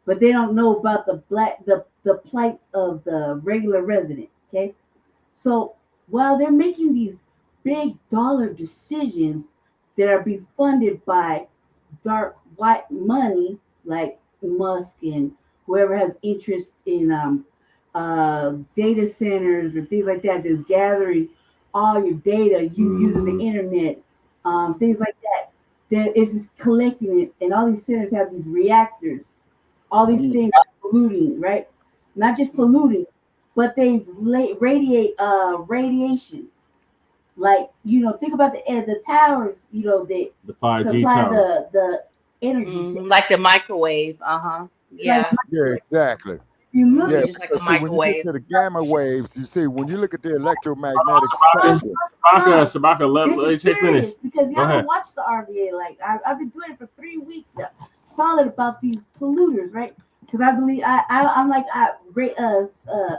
but they don't know about the plight of the regular resident. Okay, so while they're making these big dollar decisions that are being funded by dark white money like Musk and whoever has interest in data centers or things like that, that's gathering all your data, you using the internet, things like that, that is just collecting it. And all these centers have these reactors, all these things polluting, right? Not just polluting, but they radiate radiation. Like, think about the towers, that the 5G supply towers. the energy like the microwave. Yeah. Yeah, exactly. You look Yeah, just like a because see, when you get microwave. to the gamma waves, you see, when you look at the electromagnetic spectrum, Shabaka, let me finish. Because Go y'all ahead. don't watch the RVA. Like I've been doing it for 3 weeks now, solid about these polluters, right? Because I believe I'm like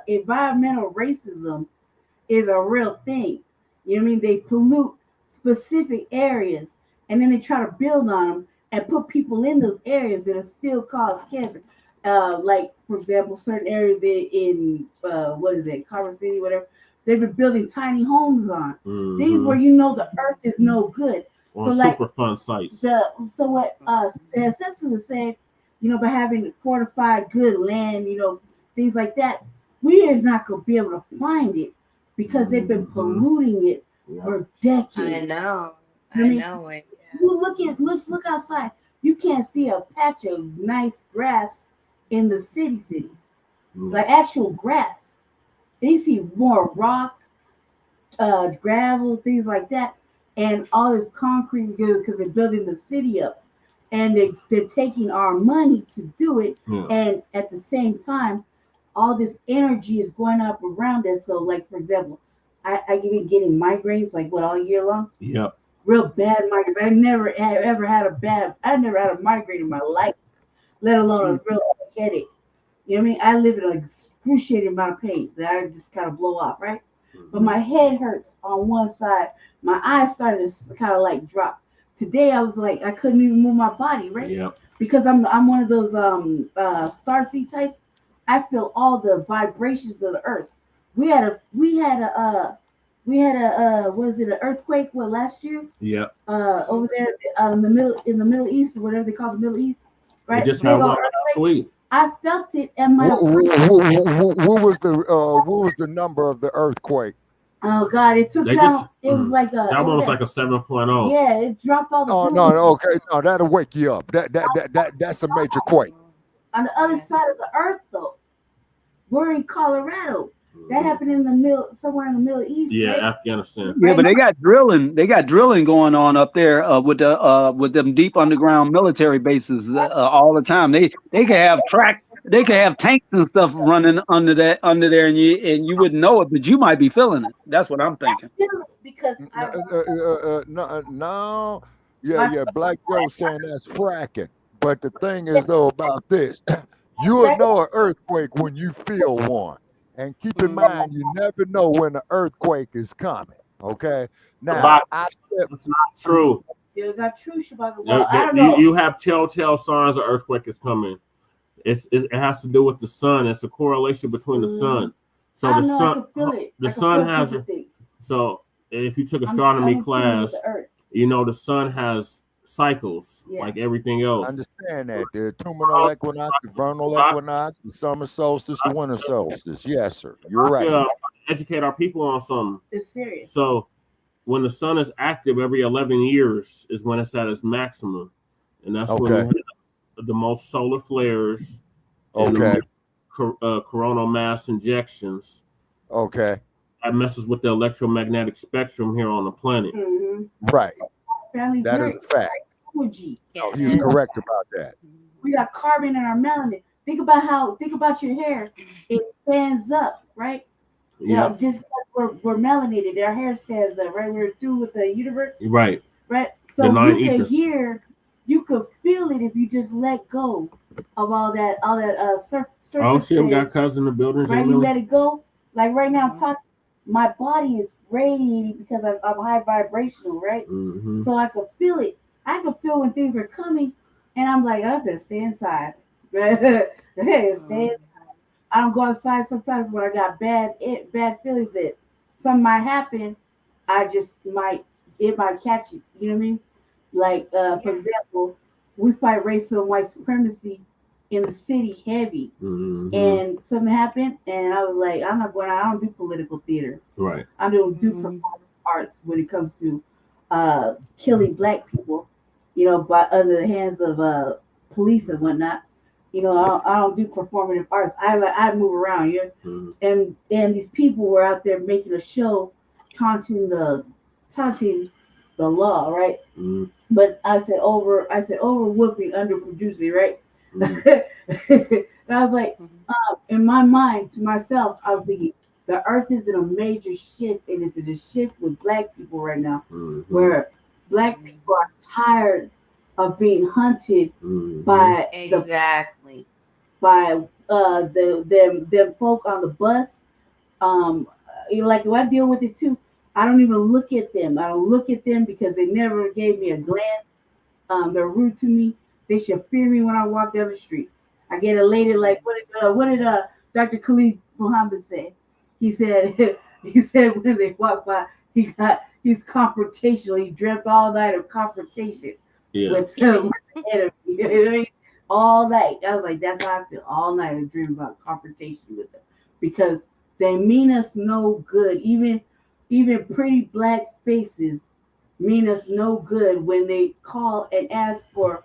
environmental racism is a real thing. You know what I mean? They pollute specific areas, and then they try to build on them and put people in those areas that still cause cancer. Like, for example, certain areas in what is it, Carver City, whatever, they've been building tiny homes on. These where the earth is no good. On so super fun sites. So what Sarah Simpson was saying, by having fortified good land, things like that, we are not going to be able to find it because they've been polluting it for decades. I know. You know what I know it. let's look outside. You can't see a patch of nice grass in the city, like actual grass. You see more rock, gravel, things like that, and all this concrete because they're building the city up, and they're taking our money to do it, and at the same time, all this energy is going up around us. So, like, for example, I been getting migraines like all year long. Yep. Real bad migraines. I never had a migraine in my life, let alone a real headache. You know what I mean? I live in an excruciating amount of pain that I just kind of blow off, right? But my head hurts on one side. My eyes started to kind of like drop. Today I was like, I couldn't even move my body, right? Yep. Because I'm one of those starseed types. I feel all the vibrations of the earth. We had a what is it, an earthquake last year? Yep. Over there in the Middle East, or whatever they call the Middle East, right? They just had one last week. I felt it in my. What was the number of the earthquake? Oh God! It took down. It was like that one was like a 7.0. Yeah, it dropped all the. Oh no! Okay, no, that'll wake you up. That's a major quake. On the other side of the earth, though, we're in Colorado. That happened in the middle, somewhere in the Middle East. Yeah, right? Afghanistan. Yeah, but they got drilling. They got drilling going on up there with them deep underground military bases all the time. They could have They could have tanks and stuff running under there, and you wouldn't know it, but you might be feeling it. That's what I'm thinking. Because no, yeah. Black Joe saying that's fracking. But the thing is though about this, you'll know an earthquake when you feel one. And keep in mind, you never know when the earthquake is coming. Okay. Now, it's not true. Is that true, Shabaka? Well, I don't know. You have telltale signs an earthquake is coming. It has to do with the sun. It's a correlation between the sun. So the sun, I can feel it. the sun has. So if you took astronomy class, the sun has cycles like everything else. I understand that. The autumnal equinox, the vernal equinox, the summer solstice, the winter solstice. Yes, sir. You're right. I'm trying to educate our people on something. It's serious. So when the sun is active every 11 years is when it's at its maximum. And that's when we have the most solar flares. Okay. Coronal mass injections. Okay. That messes with the electromagnetic spectrum here on the planet. Mm-hmm. Right. That is a fact. Energy. No, he's correct about that. We got carbon in our melanin. Think about your hair. It stands up, right? Yeah. Just like we're melanated. Our hair stands up, right? We're through with the universe. Right. Right. So you could feel it if you just let go of all that surface. Oh shit, we got cousins in the building. Right, you let it go. Like right now, I'm talking. my body is radiating because I'm high vibrational, right? Mm-hmm. So I can feel it. I can feel when things are coming, and I'm like, I better stay inside. Right? Stay inside. I don't go outside sometimes when I got bad feelings that something might happen. I just might it might catch it. You know what I mean? Like for example, we fight racial and white supremacy in the city heavy, and something happened, and I was like, I'm not going. I don't do political theater. Right. I don't do performing arts when it comes to killing black people. You know, by under the hands of police and whatnot. You know, I don't do performative arts. I move around, yeah. And these people were out there making a show, taunting the law, right? But I said over woofing, under producing, right? And I was like, in my mind to myself, I was thinking the earth is in a major shift, and it's in a shift with black people right now, where black people are tired of being hunted by them folk on the bus. Like if I deal with it too, I don't even look at them. I don't look at them because they never gave me a glance. They're rude to me. They should fear me when I walk down the street. I get a lady like, what did Dr. Khalid Muhammad say? He said he said when they walk by, he's confrontational. He dreamt all night of confrontation with the enemy. You know what I mean? All night. I was like, that's how I feel. All night I dream about confrontation with them because they mean us no good. Even pretty black faces mean us no good when they call and ask for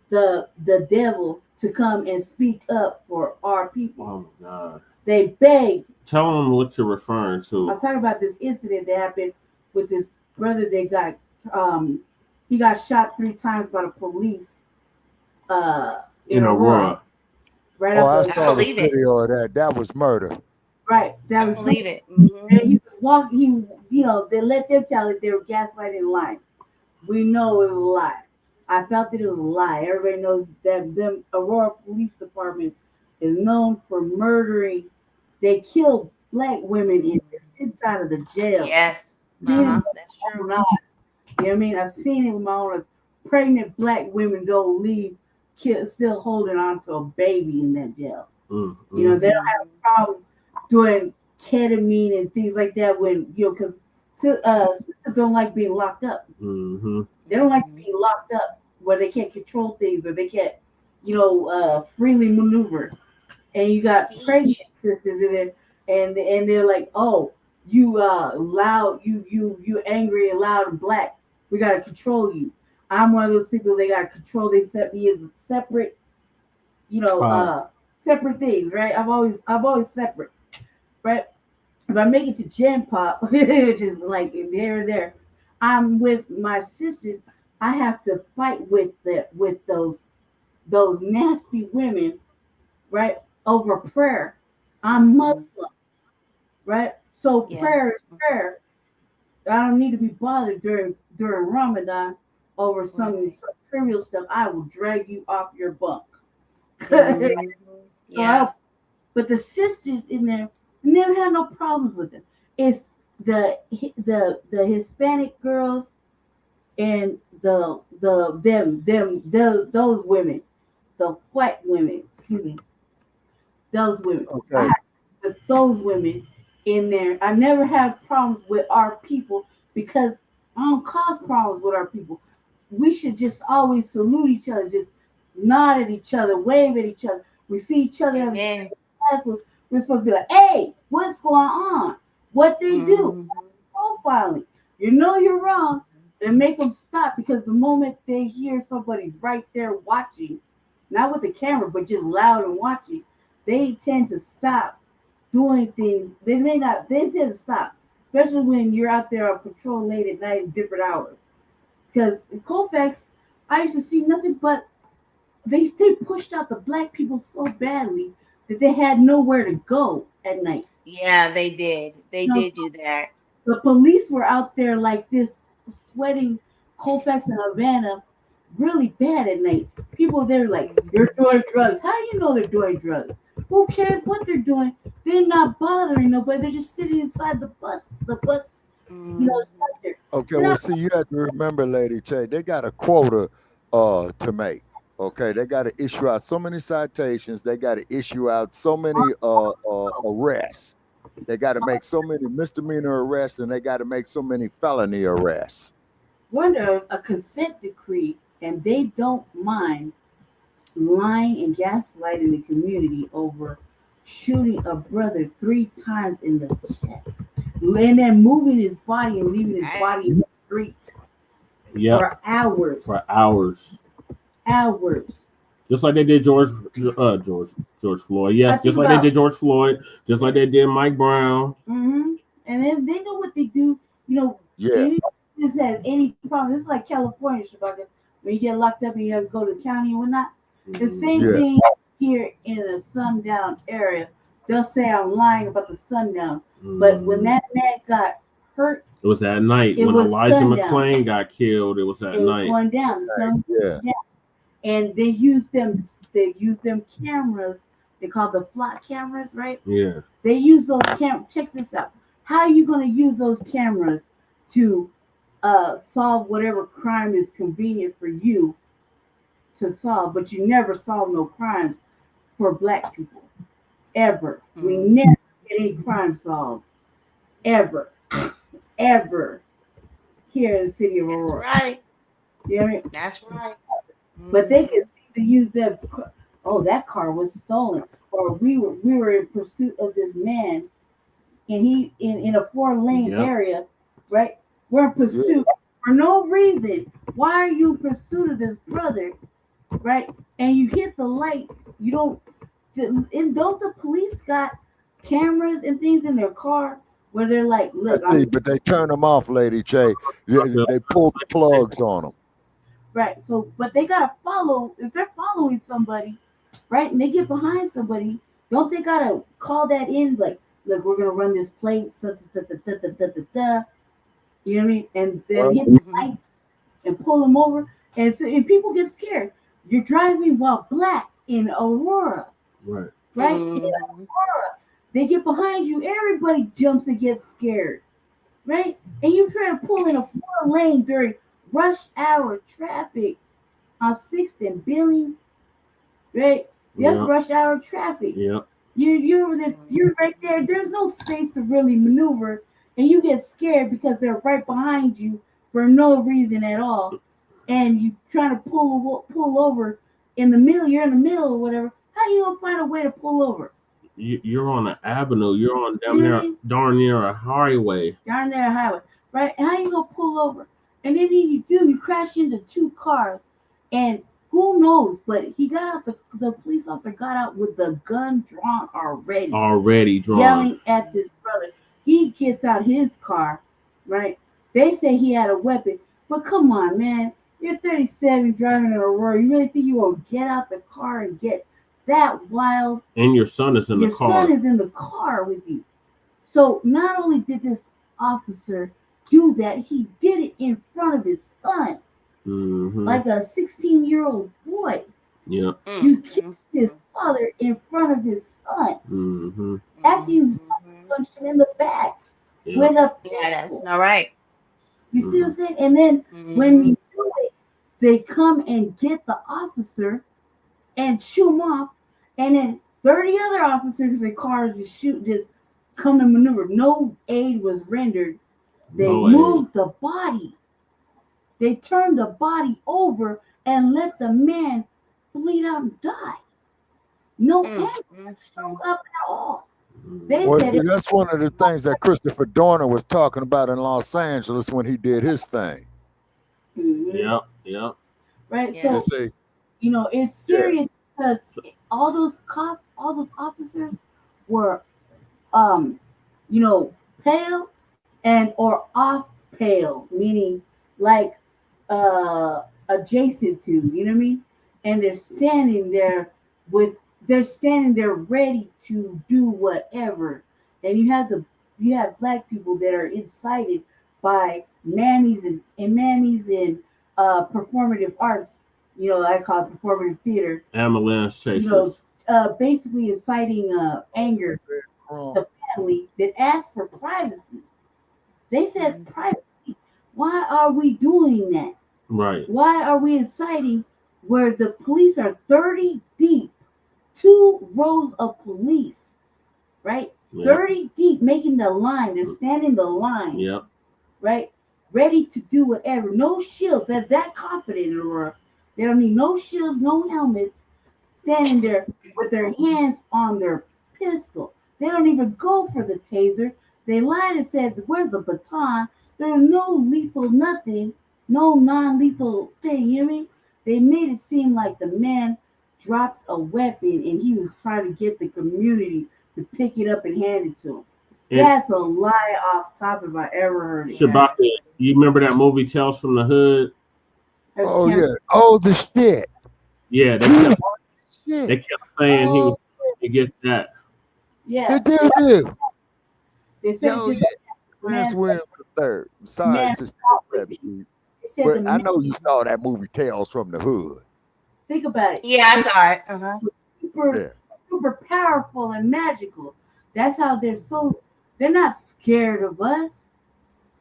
the devil to come and speak up for our people. Oh my God. They beg. Tell them what you're referring to. I'm talking about this incident that happened with this brother that got he got shot 3 times by the police in Aurora. Right I saw the video of that. That was murder. Right. That was believe it. And he was walking. They let them tell it they were gaslighting and lying. We know it was a lie. I felt that it was a lie. Everybody knows that them Aurora Police Department is known for murdering. They kill black women inside of the jail. Yes. That's true. You know what I mean? I've seen it with my own eyes. Pregnant black women don't leave, still holding on to a baby in that jail. They don't have a problem doing ketamine and things like that when because sisters don't like being locked up. They don't like to be locked up where they can't control things or they can't, freely maneuver. And you got pregnant sisters in there, and they're like, "Oh, you loud, you angry and loud and black. We gotta control you." I'm one of those people they gotta control. They set me as separate, separate things, right? I'm always separate, right? If I make it to Gen Pop, which is like here and there, I'm with my sisters. I have to fight with those nasty women, right? Over prayer. I'm Muslim, right? So prayer is prayer. I don't need to be bothered during Ramadan over some trivial stuff. I will drag you off your bunk. But the sisters in there never had no problems with them. It's the Hispanic girls and those women, the white women, excuse me, those women. Okay. I have with those women in there. I never have problems with our people because I don't cause problems with our people. We should just always salute each other, just nod at each other, wave at each other. We see each other on the street. We're supposed to be like, "Hey, what's going on? What they do? Profiling. You know you're wrong." And make them stop because the moment they hear somebody's right there watching, not with the camera, but just loud and watching, they tend to stop doing things. They tend to stop, especially when you're out there on patrol late at night in different hours. Because in Colfax, I used to see nothing but they pushed out the black people so badly that they had nowhere to go at night. Yeah, they did. They did do that. The police were out there like this, sweating Colfax and Havana really bad at night. People they're like, they're doing drugs. How do you know they're doing drugs? Who cares what they're doing? They're not bothering nobody. They're just sitting inside the bus. The bus, shelter. Okay, They're well, not. see, you have to remember, Lady Che, they got a quota to make. Okay, they got to issue out so many citations. They got to issue out so many arrests. They got to make so many misdemeanor arrests, and they got to make so many felony arrests. Under a consent decree, and they don't mind lying and gaslighting the community over shooting a brother 3 times in the chest, and then moving his body and leaving his body in the street for hours. For hours. Hours. Just like they did George Floyd. Yes, just like they did George Floyd. Just like they did Mike Brown. Mm-hmm. And then they know what they do. This has any problem. It's like California, Shabaka, when you get locked up and you have to go to the county and whatnot. The same thing here in the sundown area. They'll say I'm lying about the sundown, but when that man got hurt, it was at night. When Elijah McClain got killed, it was at night. It was going down. The sun was going down. And they use them cameras. They call the flock cameras, right? Yeah. They use those cameras. Check this out. How are you going to use those cameras to solve whatever crime is convenient for you to solve? But you never solve no crimes for Black people. Ever. We never get any crime solved. Ever. Ever. Here in the city of Aurora. That's right. You know what I mean? That's right. But they can seem to use that. Oh, that car was stolen, or we were in pursuit of this man, and he in a 4-lane area, right? We're in pursuit for no reason. Why are you in pursuit of this brother, right? And you hit the lights. You don't. And don't the police got cameras and things in their car where they're like, look, but they turn them off, Lady Che. They pull the plugs on them. Right. So, but they gotta follow. If they're following somebody, right, and they get behind somebody, don't they gotta call that in? Like, look, we're gonna run this plate. You know what I mean? And then hit the lights and pull them over. And so, and people get scared. You're driving while Black in Aurora. Right. Right. In Aurora, they get behind you. Everybody jumps and gets scared. Right. And you try to pull in a 4-lane during rush hour traffic on 6th and Billings, right? That's rush hour traffic. Yeah. You're right there. There's no space to really maneuver, and you get scared because they're right behind you for no reason at all, and you trying to pull over in the middle. You're in the middle or whatever. How you gonna find a way to pull over? You're on an avenue. You're on darn near a highway. Darn near a highway, right? And how you gonna pull over? And then you crash into 2 cars, and who knows? But he got out. The police officer got out with the gun drawn already. Already drawn. Yelling at this brother. He gets out his car, right? They say he had a weapon, but come on, man. You're 37 driving in Aurora. You really think you will get out the car and get that wild? And your son is in the car. Your son is in the car with you. So not only did this officer do that, he did it in front of his son, like a 16-year-old boy. Yeah. You kissed his father in front of his son after you punched him in the back with a pistol. Yeah, that's not right. You see what I'm saying? And then when you do it, they come and get the officer and shoo him off, and then 30 other officers in cars just come and maneuver. No aid was rendered. They moved the body. They turned the body over and let the man bleed out and die. No ambulance showed up at all. They said that's one of the things that Christopher Dorner was talking about in Los Angeles when he did his thing. Yeah. Right. So it's serious because all those cops, all those officers were, pale and or off pale, meaning like adjacent to, you know what I mean? And they're standing there ready to do whatever. And you have Black people that are incited by mammies and performative arts. I call it performative theater. Ambulance chases. Basically inciting anger. The family that asked for privacy. They said privacy. Why are we doing that? Right. Why are we inciting where the police are 30 deep, 2 rows of police, right? Yep. 30 deep, making the line. They're standing the line. Yep. Right? Ready to do whatever. No shields. They're that confident, Aurora. They don't need no shields, no helmets. Standing there with their hands on their pistol. They don't even go for the taser. They lied and said, where's the baton? There's no lethal nothing, no non-lethal thing, you hear me? They made it seem like the man dropped a weapon and he was trying to get the community to pick it up and hand it to him. That's a lie off top if I ever heard it. Shabaka, you remember that movie Tales from the Hood? Oh, yeah. Oh, the shit. Yeah, they kept saying he was trying to get that. Yeah. They do. They said Lance Williams III. I'm sorry, Sister Street. But I know you saw that movie Tales from the Hood. Think about it. Yeah, I saw it. Uh-huh. Super powerful and magical. That's how they're not scared of us.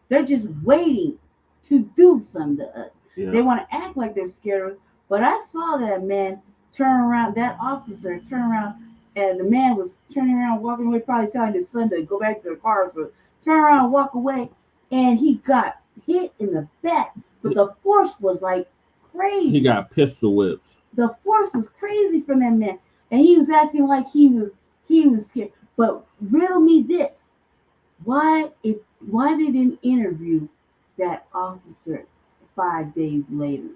They're just waiting to do something to us. Yeah. They want to act like they're scared of us. But I saw that man turn around, that officer turn around, and the man was turning around, walking away, probably telling his son to go back to the car, but turn around, walk away, and he got hit in the back. But the force was like crazy. He got pistol whips. The force was crazy from that man, and he was acting like he was scared. But riddle me this: why they didn't interview that officer 5 days later?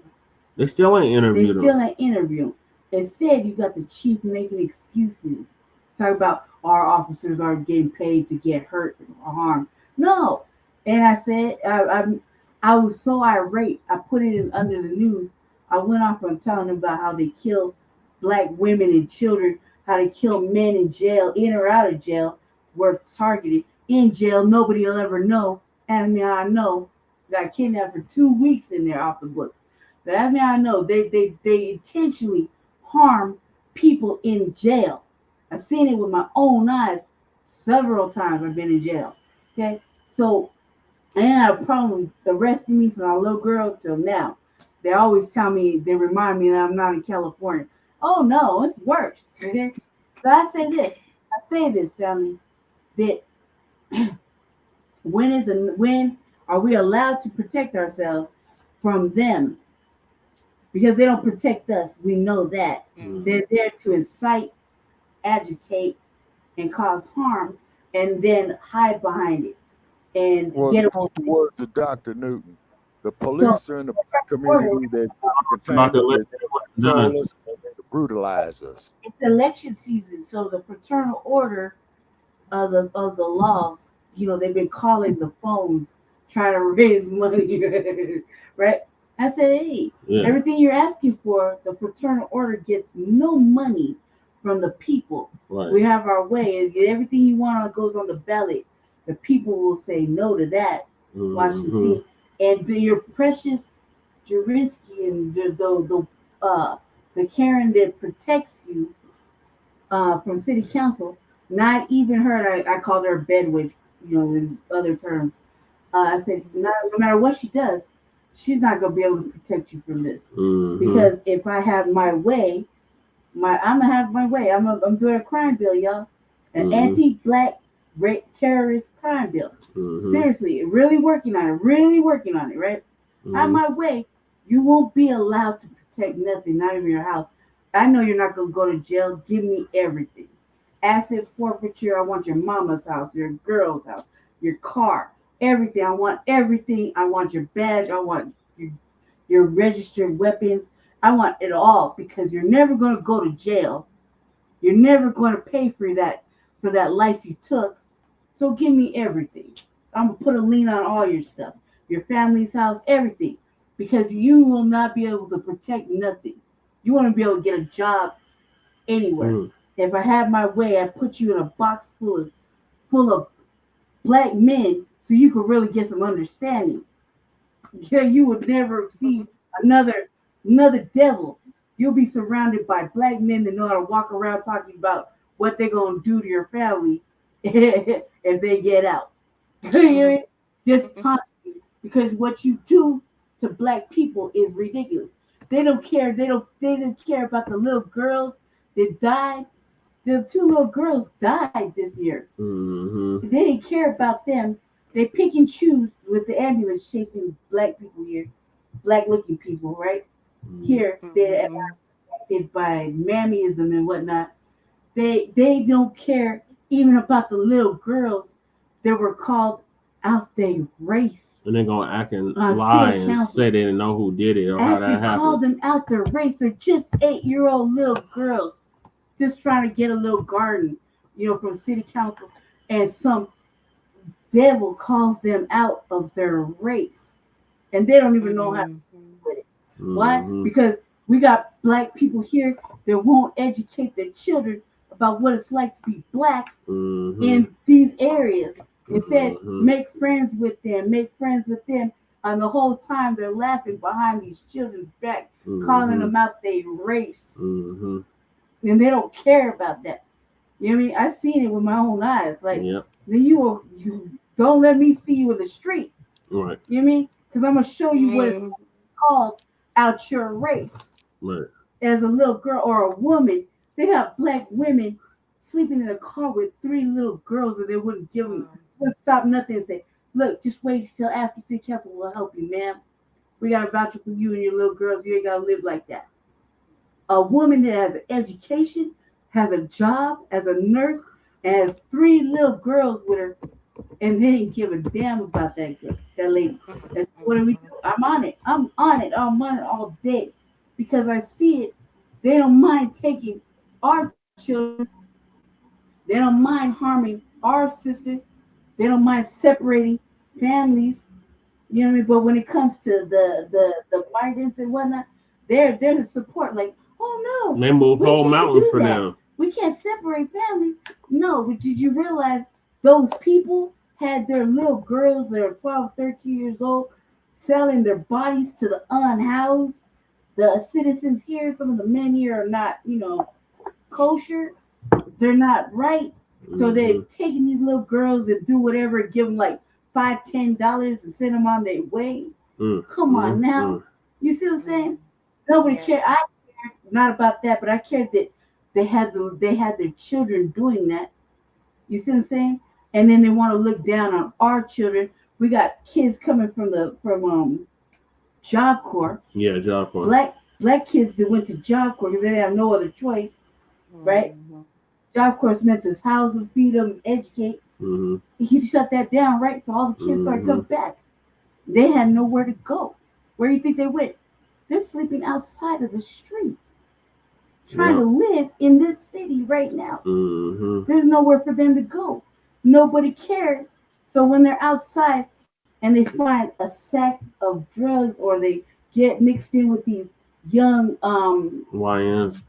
They still ain't interviewed him. Instead, you got the chief making excuses. Talk about our officers aren't getting paid to get hurt or harmed. No. And I said, I was so irate. I put it under the news. I went off on telling them about how they kill Black women and children, how they kill men in jail, in or out of jail, were targeted. In jail, nobody will ever know. And I know, got kidnapped for 2 weeks in there off the books. But I know they intentionally harm people in jail. I've seen it with my own eyes several times. I've been in jail. Okay, so I didn't have a problem arresting me since I was a little girl till now. They always tell me, they remind me that I'm not in California. Oh no, it's worse. Okay, so I say this, family, that when are we allowed to protect ourselves from them? Because they don't protect us. We know that. They're there to incite, agitate, and cause harm, and then hide behind it. And get the words of Dr. Newton. The police are in the Black community that contain to brutalize us. It's election season, so the fraternal order of the laws, they've been calling the phones, trying to raise money, right? I said, hey, everything you're asking for, the fraternal order gets no money from the people. Right. We have our way. Everything you want goes on the ballot. The people will say no to that. Mm-hmm. Watch and see. And your precious Jurinsky and the Karen that protects you from city council, not even her. I called her a bed witch, in other terms. I said, no matter what she does, she's not going to be able to protect you from this. Mm-hmm. Because if I have my way, I'm going to have my way. I'm doing a crime bill, y'all. An anti-Black terrorist crime bill. Mm-hmm. Seriously, really working on it, right? Mm-hmm. On my way, you won't be allowed to protect nothing, not even your house. I know you're not going to go to jail. Give me everything. Asset forfeiture, I want your mama's house, your girl's house, your car. Everything. I want everything. I want your badge. I want your registered weapons. I want it all, because you're never going to go to jail. You're never going to pay for that life you took. So give me everything. I'm going to put a lien on all your stuff, your family's house, everything, because you will not be able to protect nothing. You want to be able to get a job anywhere. If I have my way, I put you in a box full of Black men, so you could really get some understanding. Yeah, you would never see another devil. You'll be surrounded by black men that know how to walk around talking about what they're gonna do to your family if they get out. Just taunting because what you do to black people is ridiculous. They don't care. They didn't care about the little girls that died. The 2 little girls died this year. Mm-hmm. They didn't care about them. They pick and choose with the ambulance chasing black people here, black looking people, right? Here, they're affected by mammyism and whatnot. They don't care even about the little girls that were called out their race. And they're gonna act and lie and say they didn't know who did it or how that happened. Called them out their race. They're just 8-year-old little girls just trying to get a little garden, from city council, and some devil calls them out of their race, and they don't even know how to do it. Why? Because we got black people here that won't educate their children about what it's like to be black in these areas. Instead, make friends with them, and the whole time they're laughing behind these children's back, calling them out their race. And they don't care about that. You know what I mean? I've seen it with my own eyes. Like, then you don't let me see you in the street. Right. You know what I mean? Because I'm going to show you what it's called out your race. Right. As a little girl or a woman, they have black women sleeping in a car with 3 little girls, and they wouldn't give them, wouldn't stop nothing and say, look, just wait until after city council will help you, ma'am. We got a voucher for you and your little girls. You ain't got to live like that. A woman that has an education, has a job as a nurse, and has 3 little girls with her, and they ain't give a damn about that girl, that lady. That's what do we do? I'm on it all day because I see it. They don't mind taking our children. They don't mind harming our sisters. They don't mind separating families. You know what I mean? But when it comes to the migrants and whatnot, they're the support. Like, oh no, they move whole mountains for them. We can't separate families. No, but did you realize those people had their little girls that are 12, 13 years old selling their bodies to the unhoused? The citizens here, some of the men here are not, kosher. They're not right. So they're taking these little girls and do whatever, give them like $5, $10 and send them on their way. Come on now. You see what I'm saying? Nobody cared. I cared not about that, but I cared that they had their children doing that. You see what I'm saying? And then they want to look down on our children. We got kids coming from Job Corps. Yeah, Job Corps. Black kids that went to Job Corps because they have no other choice, right? Job Corps meant to house them, feed them, educate. He shut that down, right? So all the kids started coming back. They had nowhere to go. Where do you think they went? They're sleeping outside of the street, trying to live in this city right now. There's nowhere for them to go. Nobody cares. So when they're outside and they find a sack of drugs, or they get mixed in with these young YNs,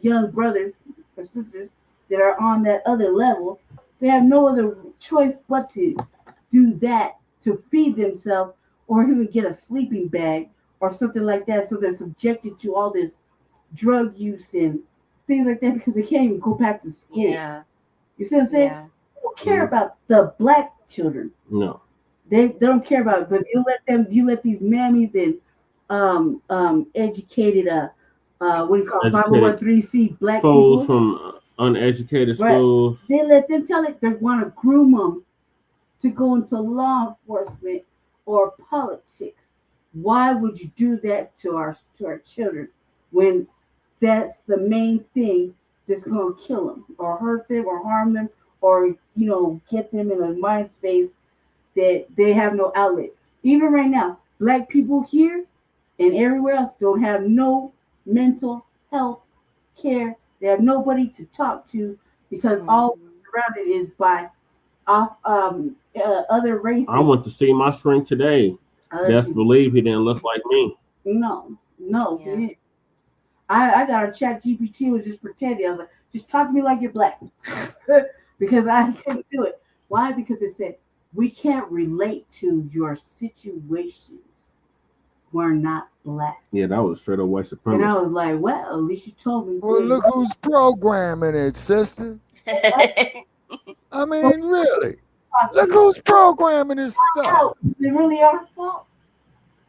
young brothers or sisters that are on that other level, they have no other choice but to do that to feed themselves, or even get a sleeping bag or something like that. So they're subjected to all this drug use and things like that because they can't even go back to school. Yeah. You see what I'm saying? They don't care about the black children. No. They don't care about it, but you let these mammies and educated what do you call it, 501(c) black fools people from uneducated schools. They let them tell it they want to groom them to go into law enforcement or politics. Why would you do that to our children when that's the main thing that's going to kill them or hurt them or harm them or get them in a mind space that they have no outlet? Even right now, black people here and everywhere else don't have no mental health care. They have nobody to talk to because all surrounded is by other races. I went to see my shrink today. Best believe he didn't look like me. No, he didn't. I got on Chat GPT, was just pretending. I was like, just talk to me like you're black. Because I couldn't do it. Why? Because it said, we can't relate to your situations. were not black. Yeah, that was straight up white supremacy. And I was like, well, at least you told me. Well, look who's programming it, sister. I mean, really. Look who's programming this stuff. Is it really our fault?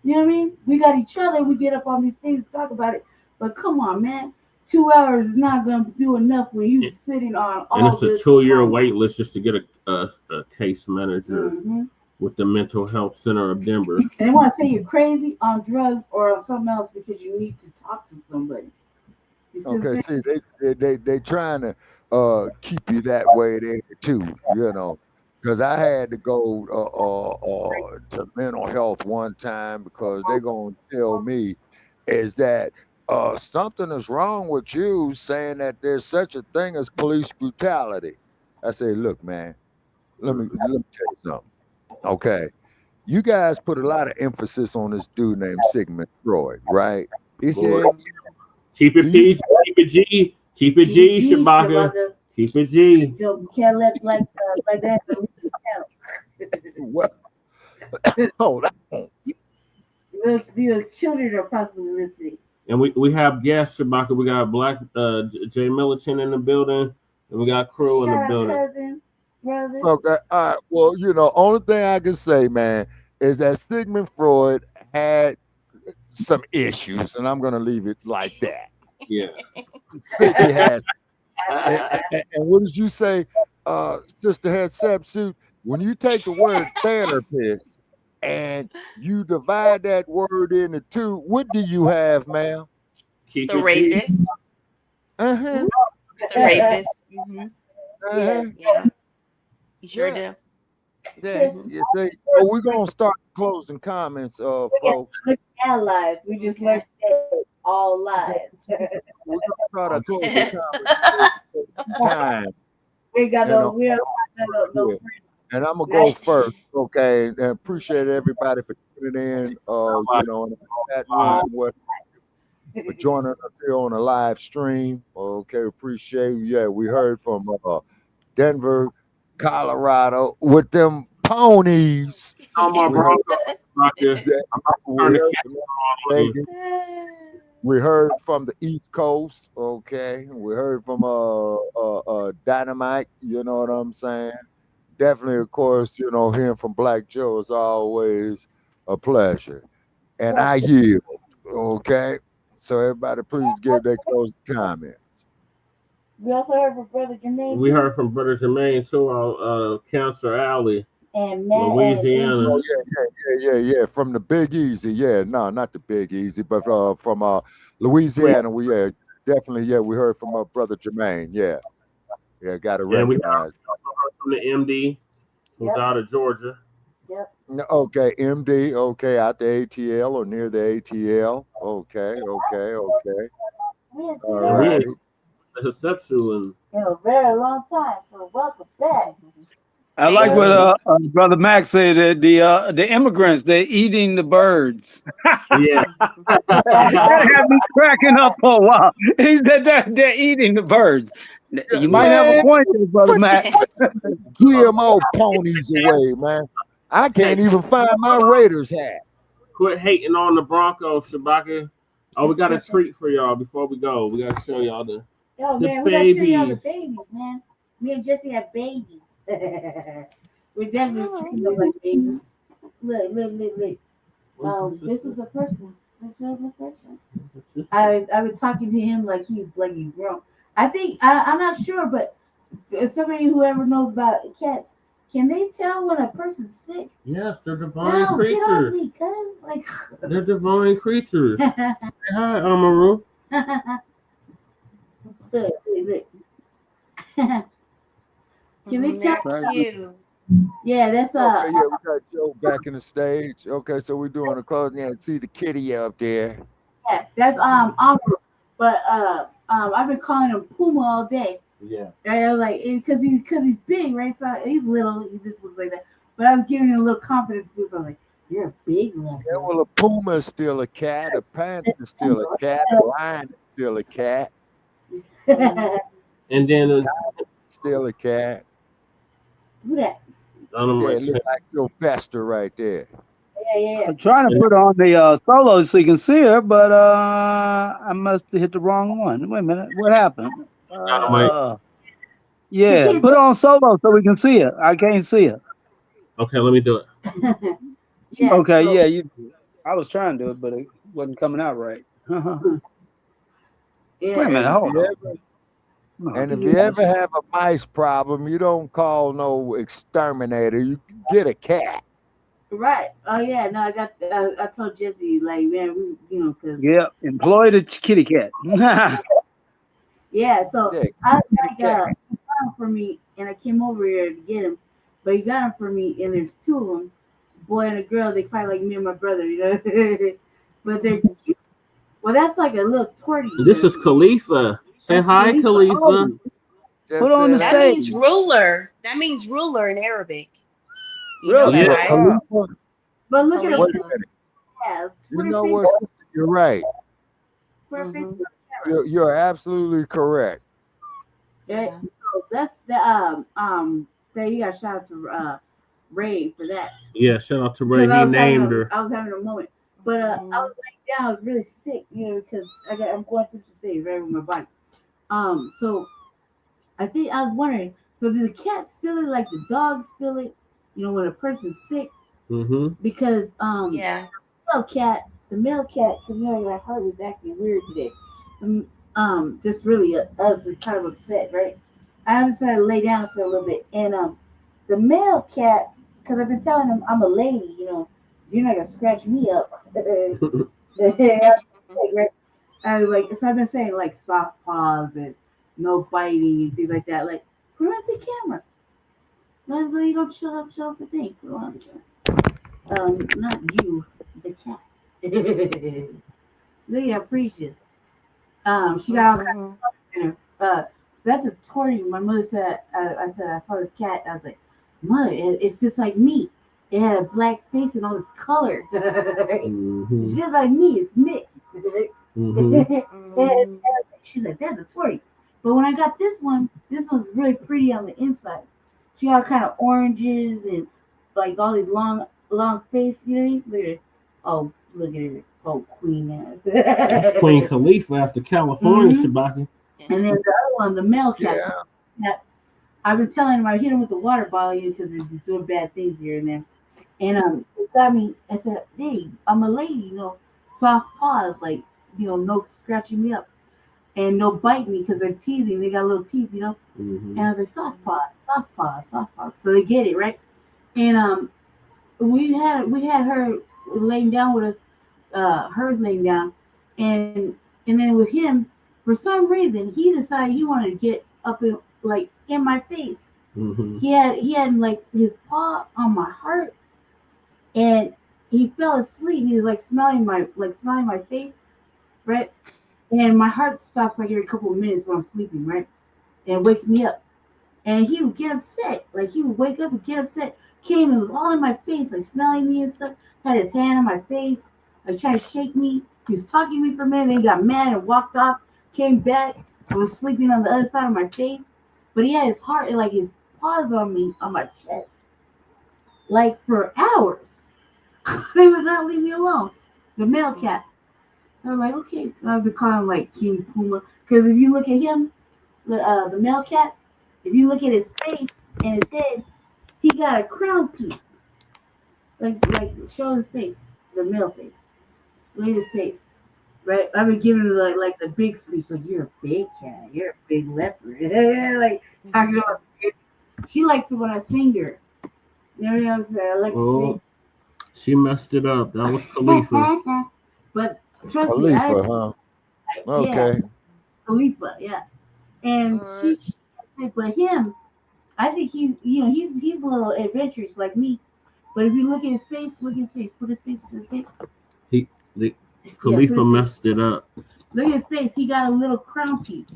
You know what I mean? We got each other. We get up on these things to talk about it. But come on, man. 2 hours is not going to do enough when you sitting on all this. And it's a 2-year wait list just to get a case manager with the Mental Health Center of Denver. And they want to say you're crazy on drugs or on something else because you need to talk to somebody. Okay, see, they trying to keep you that way there too, you know. Because I had to go to mental health one time because they're going to tell me is that something is wrong with you, saying that there's such a thing as police brutality. I say, look, man, let me tell you something. Okay, you guys put a lot of emphasis on this dude named Sigmund Freud, right? He said, keep it PG, keep it G, keep it G, Shabaka. Keep it G. You can't let like that. What? Hold on. The children are possibly listening. And we have guests, Shabaka. We got Black Jay Militant in the building, and we got Crew in the building. Cousin, brother. Okay, all right. Well, you know, only thing I can say, man, is that Sigmund Freud had some issues, and I'm gonna leave it like that. Yeah. He has. And what did you say, Sister Head Subsuit? When you take the word therapist and you divide that word into two, what do you have, ma'am? The rapist. Uh-huh. The rapist. Yeah. You sure do. Yeah. You see, well, we're gonna start closing comments, folks. Allies. We just learned all lies. We're gonna start our closing comments. We got no friends. And I'm gonna go first, okay? And appreciate everybody for tuning in, you know, in that room, for joining us here on the live stream. Okay, appreciate you. Yeah, we heard from Denver, Colorado, with them ponies. We heard from the East Coast, okay? We heard from Dynamite, you know what I'm saying? Definitely, of course, you know, hearing from Black Joe is always a pleasure. And I yield, okay? So everybody please give their closing comments. We also heard from Brother Jermaine. We heard from Brother Jermaine too, Counselor Alley. And Louisiana. Oh, yeah. From the Big Easy. Yeah, no, not the Big Easy, but from Louisiana. We definitely, we heard from our brother Jermaine. Yeah, got to recognize. We heard from the MD, who's out of Georgia. Yep. Okay, MD. Okay, out the ATL or near the ATL. Okay. All right. Conceptual in a very long time. So welcome back. I like what Brother Max said, that the immigrants, they're eating the birds. Yeah. That had me cracking up for a while. He said they're eating the birds. You might have a point there, Brother Max. GMO ponies away, man. I can't even find my Raiders hat. Quit hating on the Broncos, Shabaka. Oh, we got a treat for y'all before we go. We got to show y'all the man, we got to show y'all the babies, man. Me and Jesse have babies. We're definitely treating them like babies. Look. This is the first one. I've been talking to him like he's grown. I think I'm not sure, but somebody whoever knows about cats, can they tell when a person's sick? Yes, they're divine creatures. Get off me, cuz. They're divine creatures. Say hi, Amaru. Look. Can they tell you? Yeah, that's okay, we got Joe back in the stage. Okay, so we're doing a closing. Yeah, see the kitty up there. Yeah, that's Amaru. But I've been calling him Puma all day. Yeah. Right? I was like, because he's big, right? So he's little. He just looks like that. But I was giving him a little confidence boost. I was like, you're a big one. Yeah, well, a puma is still a cat. A panther is still a cat. A lion is still a cat. And then still a cat. Who that? It looks like Sylvester right there. Yeah. I'm trying to put on the solo so you can see her, but I must have hit the wrong one. Wait a minute, what happened? Yeah, put it on solo so we can see her. I can't see her. Okay, let me do it. Yeah. Okay, so- yeah, I was trying to do it, but it wasn't coming out right. Yeah. Wait a minute, hold on. And if you ever have a mice problem, you don't call no exterminator. You get a cat. Right. Oh yeah. No, I told Jesse like, man, because Yeah, employ the kitty cat. yeah. So Yeah, I get a like cat. he got him for me, and I came over here to get him, but he got him for me, and there's two of them, boy and a girl. They fight like me and my brother, but they're cute. Well, that's like a little torty. This is Khalifa. Say That's hi, Khalifa. Oh, Put on the That stage. means ruler. That means ruler in Arabic. You Really? know that, Yeah. right? Khalifa, but look at her. wait a minute. Yeah, You put her know face. what, sister? You're right. Put her face on the camera. You're absolutely correct. Yeah. So that's the that you got shout out to Ray for that. Yeah, shout out to Ray. Because He named her. I was having a moment, but I was like down. I was really sick, because I'm going through some things right with my body. So I think I was wondering. So do the cats feel it like the dogs feel it? When a person's sick, Mm-hmm. because Yeah. the male cat, because my heart was acting weird today. Just really, I was kind of upset, right? I decided to lay down for a little bit, and the male cat, because I've been telling him I'm a lady, you're not gonna scratch me up. Right? So I've been saying like soft paws and no biting and things like that. Like, put it on the camera. No, you don't show up the thing. Put it on the camera. Not you, the cat. Leah Precious. She got all kinds of stuff in her. That's a tortie. My mother said, I saw this cat. I was like, Mother, it's just like me. It had a black face and all this color. Mm-hmm. It's just like me. It's mixed. Mm-hmm. And she's like, that's a tortie. But when I got this one's really pretty on the inside. She got kind of oranges and like all these long face. Look at her. Oh, look at her. Oh, queen ass. That's Queen Khalifa after California, Shabaka. And then the other one, the male cat. Yeah. I've been telling him I hit him with the water bottle because he's doing bad things here and there. And it got me. I said, "Hey, I'm a lady, soft paws, like no scratching me up, and no bite me because they're teething. They got little teeth, Mm-hmm. And I was like, soft paws. So they get it right. And we had her laying down with us, her laying down, and then with him, for some reason, he decided he wanted to get up in my face. Mm-hmm. He had like his paw on my heart, and he fell asleep. He was like smelling my face, right? And my heart stops like every couple of minutes when I'm sleeping, right? And it wakes me up. And he would get upset. Like he would wake up and get upset. Came and was all in my face, like smelling me and stuff. Had his hand on my face, like trying to shake me. He was talking to me for a minute, then he got mad and walked off, came back, and was sleeping on the other side of my face. But he had his heart and like his paws on me, on my chest. Like for hours. They would not leave me alone. The male cat. I was like, okay. I've been calling him like King Puma. Because if you look at him, the male cat, if you look at his face and his head, he got a crown piece. Like show his face. The male face. Look at his face. Right? I've been giving him like the big speech, like you're a big cat, you're a big leopard. Like talking about it. She likes it when I sing her. You know what I'm saying? I like to sing. She messed it up. That was Khalifa. But trust Khalifa, me, huh? Yeah, Okay. Khalifa, yeah. And she but him, I think he's a little adventurous like me. But if you look at his face, put his face to his face. Khalifa messed it up. Look at his face. He got a little crown piece.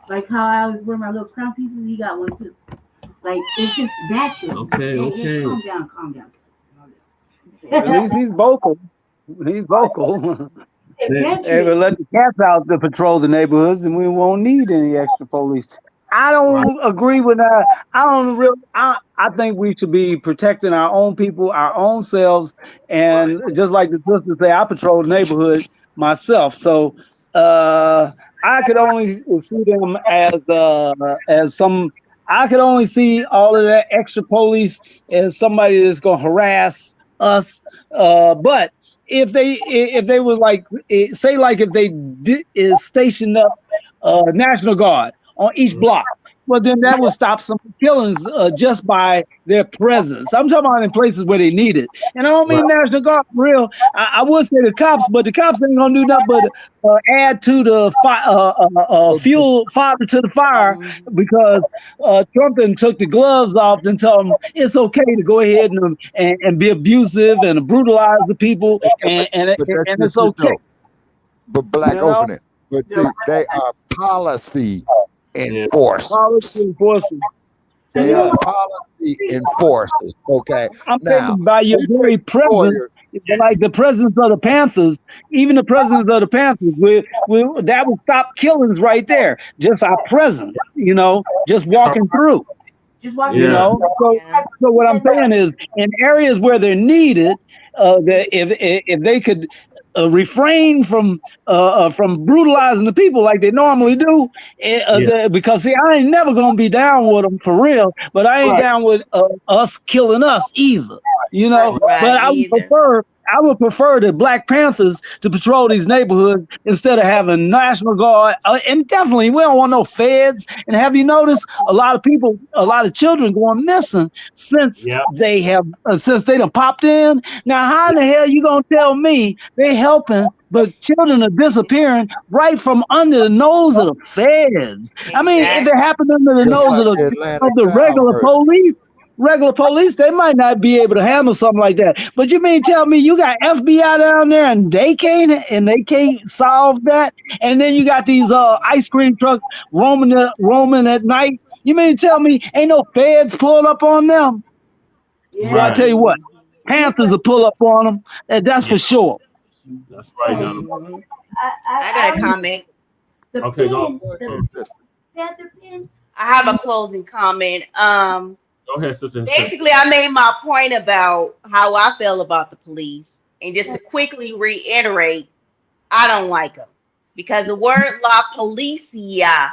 Like how I always wear my little crown pieces, he got one too. Like it's just natural. Okay. Calm down. At least he's vocal. He's vocal. Hey, but let the cats out to patrol the neighborhoods, and we won't need any extra police. I don't agree with that. I don't really. I think we should be protecting our own people, our own selves, and just like the sister say, I patrol the neighborhood myself. So I could only see them as some. I could only see all of that extra police as somebody that's going to harass us. But if they were like say like if they is stationed up National Guard on each block. Well, then that will stop some killings just by their presence. I'm talking about in places where they need it. And I don't mean National Guard for real. I would say the cops, but the cops ain't going to do nothing but add to the fuel fodder to the fire because Trump then took the gloves off and told them it's okay to go ahead and be abusive and brutalize the people. And it's okay. But black opening. But they are policy enforcers. Policy enforcers. They are policy enforcers. Okay. I'm thinking by your very presence, like the presidents of the Panthers, even the presidents of the Panthers, that would stop killings right there. Just our presence, just walking through. Just walking So what I'm saying is, in areas where they're needed, if they could refrain from brutalizing the people like they normally do, because see, I ain't never gonna be down with them for real, but I ain't down with us killing us either, But I would prefer the Black Panthers to patrol these neighborhoods instead of having National Guard, and definitely we don't want no feds. And have you noticed a lot of children going missing since they done popped in? Now, how in the hell you gonna tell me they helping, but children are disappearing right from under the nose of the feds? I mean, if it happened under the nose of the regular police, they might not be able to handle something like that. But you mean tell me you got FBI down there and they can't solve that? And then you got these ice cream trucks roaming at night. You mean tell me ain't no feds pulled up on them? Yeah. Well, I tell you what, Panthers will pull up on them, and that's for sure. That's right. I got a comment. Okay, go. Panther pin. I have a closing comment. Go ahead, sister. Basically, I made my point about how I feel about the police. And just to quickly reiterate, I don't like them. Because the word la policia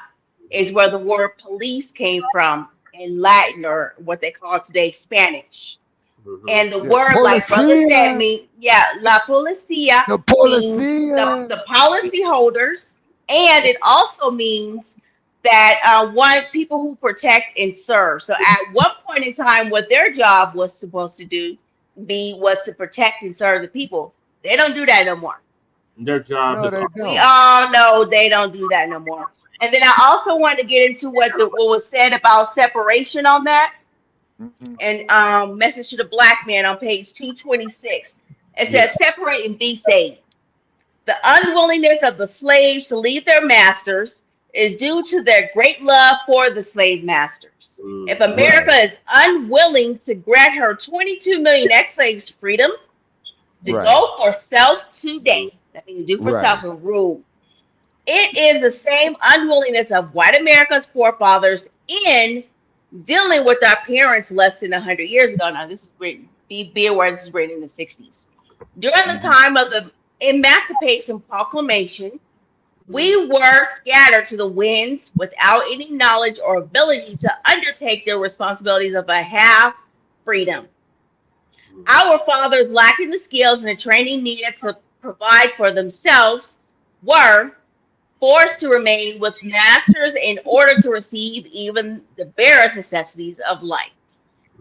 is where the word police came from in Latin, or what they call today Spanish. And the word, like brother said, la policia means the policy holders. And it also means that people who protect and serve. So at one point in time, what their job was supposed to was to protect and serve the people. They don't do that no more. Their job we all know they don't do that no more. And then I also wanted to get into what was said about separation on that. And Message to the Black Man on page 226. It says, separate and be saved. The unwillingness of the slaves to leave their masters is due to their great love for the slave masters. If America is unwilling to grant her 22 million ex-slaves freedom to go for self today, that means do for self and rule, it is the same unwillingness of white America's forefathers in dealing with our parents less than 100 years ago. Now, this is written, be aware this is written in the 60s. During the time of the Emancipation Proclamation, we were scattered to the winds without any knowledge or ability to undertake the responsibilities of a half freedom. Our fathers, lacking the skills and the training needed to provide for themselves, were forced to remain with masters in order to receive even the barest necessities of life.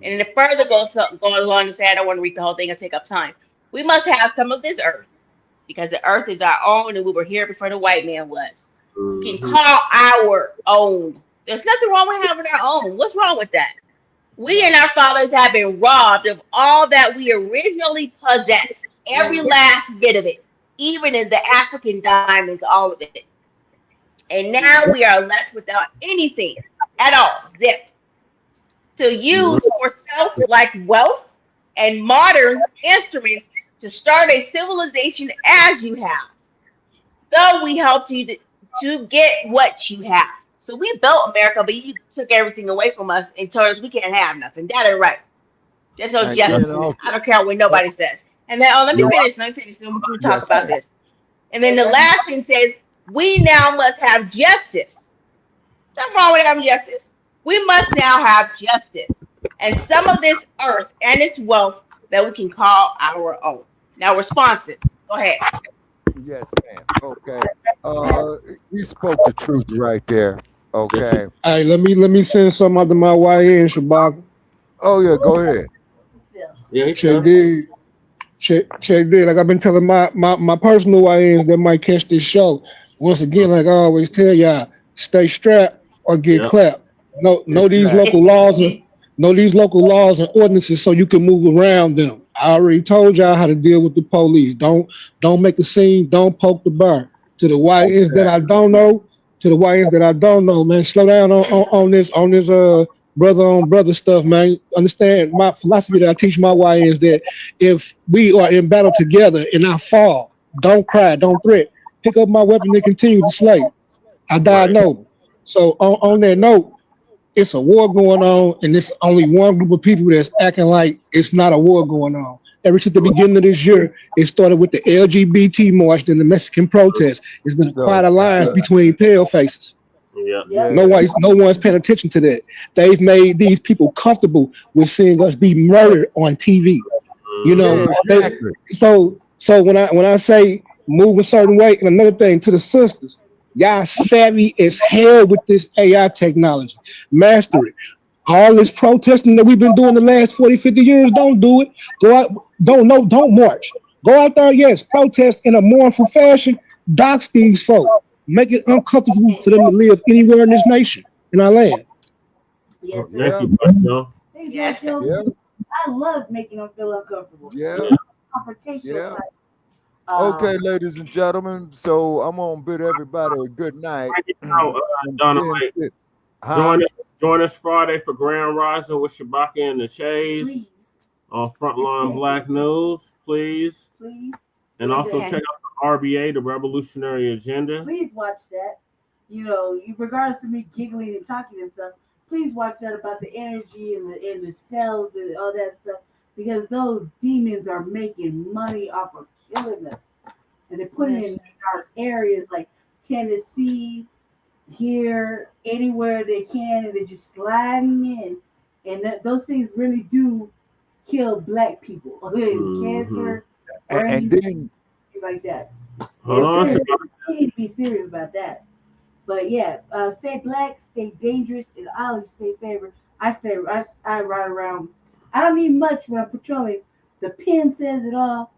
And it further goes on to say, I don't want to read the whole thing and take up time. We must have some of this earth, because the earth is our own and we were here before the white man was. We can call our own. There's nothing wrong with having our own. What's wrong with that? We and our fathers have been robbed of all that we originally possessed, every last bit of it, even in the African diamonds, all of it. And now we are left without anything at all, zip, to use for self, like wealth and modern instruments to start a civilization as you have. Though we helped you to get what you have. So we built America, but you took everything away from us and told us we can't have nothing. That ain't right. There's no And justice in that. I don't care what nobody says. And then, let me finish. Then we can talk Yes, about ma'am. this. And then the last thing says, we now must have justice. Nothing wrong with having justice. We must now have justice. And some of this earth and its wealth that we can call our own. Now, responses. Go ahead. Yes, ma'am. Okay. He spoke the truth right there. Okay. Hey, let me send something out to my YN, Shabaka. Oh yeah, go ahead. Yeah, he Check does. this. Check this. Like I've been telling my personal YNs that might catch this show. Once again, like I always tell y'all, stay strapped or get Yep. clapped. Know these Exactly. local laws and know these local laws and ordinances so you can move around them. I already told y'all how to deal with the police. Don't make a scene. Don't poke the bear. To the YNs that I don't know, man, slow down on this brother on brother stuff, man. Understand my philosophy that I teach my YNs that if we are in battle together and I fall, don't cry, don't threat. Pick up my weapon and continue to slay. I died Right. noble. So on that note, it's a war going on, and it's only one group of people that's acting like it's not a war going on. Ever since the beginning of this year, it started with the LGBT march and the Mexican protest. It's been So, quite a alliance between pale faces. Yeah. Yep. No one's paying attention to that. They've made these people comfortable with seeing us be murdered on TV. You know, yeah, exactly. so when I say move a certain way, and another thing to the sisters, y'all savvy as hell with this AI technology. Master it. All this protesting that we've been doing the last 40, 50 years, don't do it. Go out, don't march. Go out there, yes, protest in a mournful fashion, dox these folk. Make it uncomfortable for them to live anywhere in this nation, in our land. Yes, sir. Thank Yeah. you, Black Joe. Hey, Yes. Black Joe, Yeah. I love making them feel uncomfortable. Yeah. Confrontational Yeah. type. Okay, ladies and gentlemen. So I'm gonna bid everybody a good night. Now, From Dynamite, 10 Huh? join us Friday for Grand Rising with Shabaka and the Chase Please, on Frontline Black News, please. please, And also check out the RBA, the Revolutionary Agenda. please watch that. You know, regardless of me giggling and talking and stuff, please watch that about the energy and the cells and all that stuff because those demons are making money off of killing us, and they're putting it in our areas like Tennessee, here, anywhere they can, and they're just sliding in, and those things really do kill black people. Okay, cancer, And brain, then things like that. Hold on, Serious. Shabaka. We need to be serious about that. But yeah, stay black, stay dangerous, and I always stay favored. I ride around. I don't need much when I'm patrolling. The pin says it all.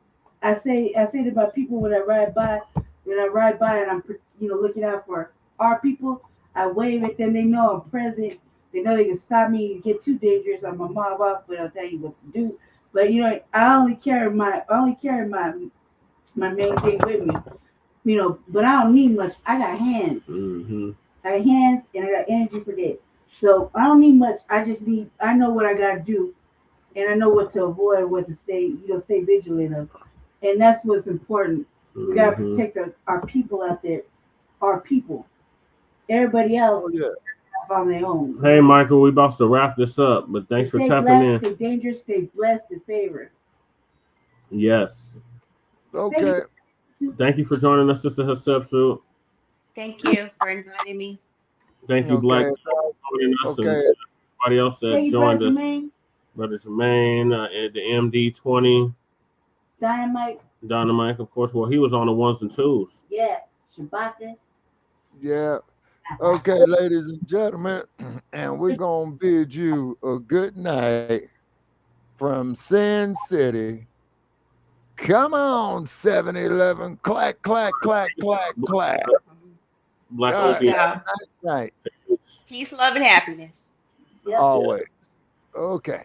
I say to my people when I ride by. When I ride by and I'm looking out for our people, I wave at them. They know I'm present. They know they can stop me and get too dangerous. I'm a mob off, but I'll tell you what to do. But I only carry my main thing with me. But I don't need much. I got hands. Mm-hmm. I got hands and I got energy for this. So I don't need much. I know what I gotta do and I know what to avoid, what to stay vigilant of. And that's what's important. We gotta protect our people out there. Our people. Everybody else is on their own. Hey, Michael, we about to wrap this up, but thanks for stay tapping black, in. Stay dangerous, stay blessed, and favored. Yes. okay. Thank you for joining us, Sister Hasepsu. Thank you for inviting me. Thank you, Black, Okay. for joining us, and Okay. to everybody else that Hey, joined Brother us. Jermaine, Brother Jermaine, at the MD20, Dynamite, Dynamite, of course. Well, he was on the ones and twos. yeah, Shabaka. Yeah. Okay, ladies and gentlemen, and we're gonna bid you a good night from Sin City. Come on, 7-Eleven. Clack, clack, clack, clack, clack. Black All right. Peace Opium. out. Night. Peace, love, and happiness. Yep. Always. Okay.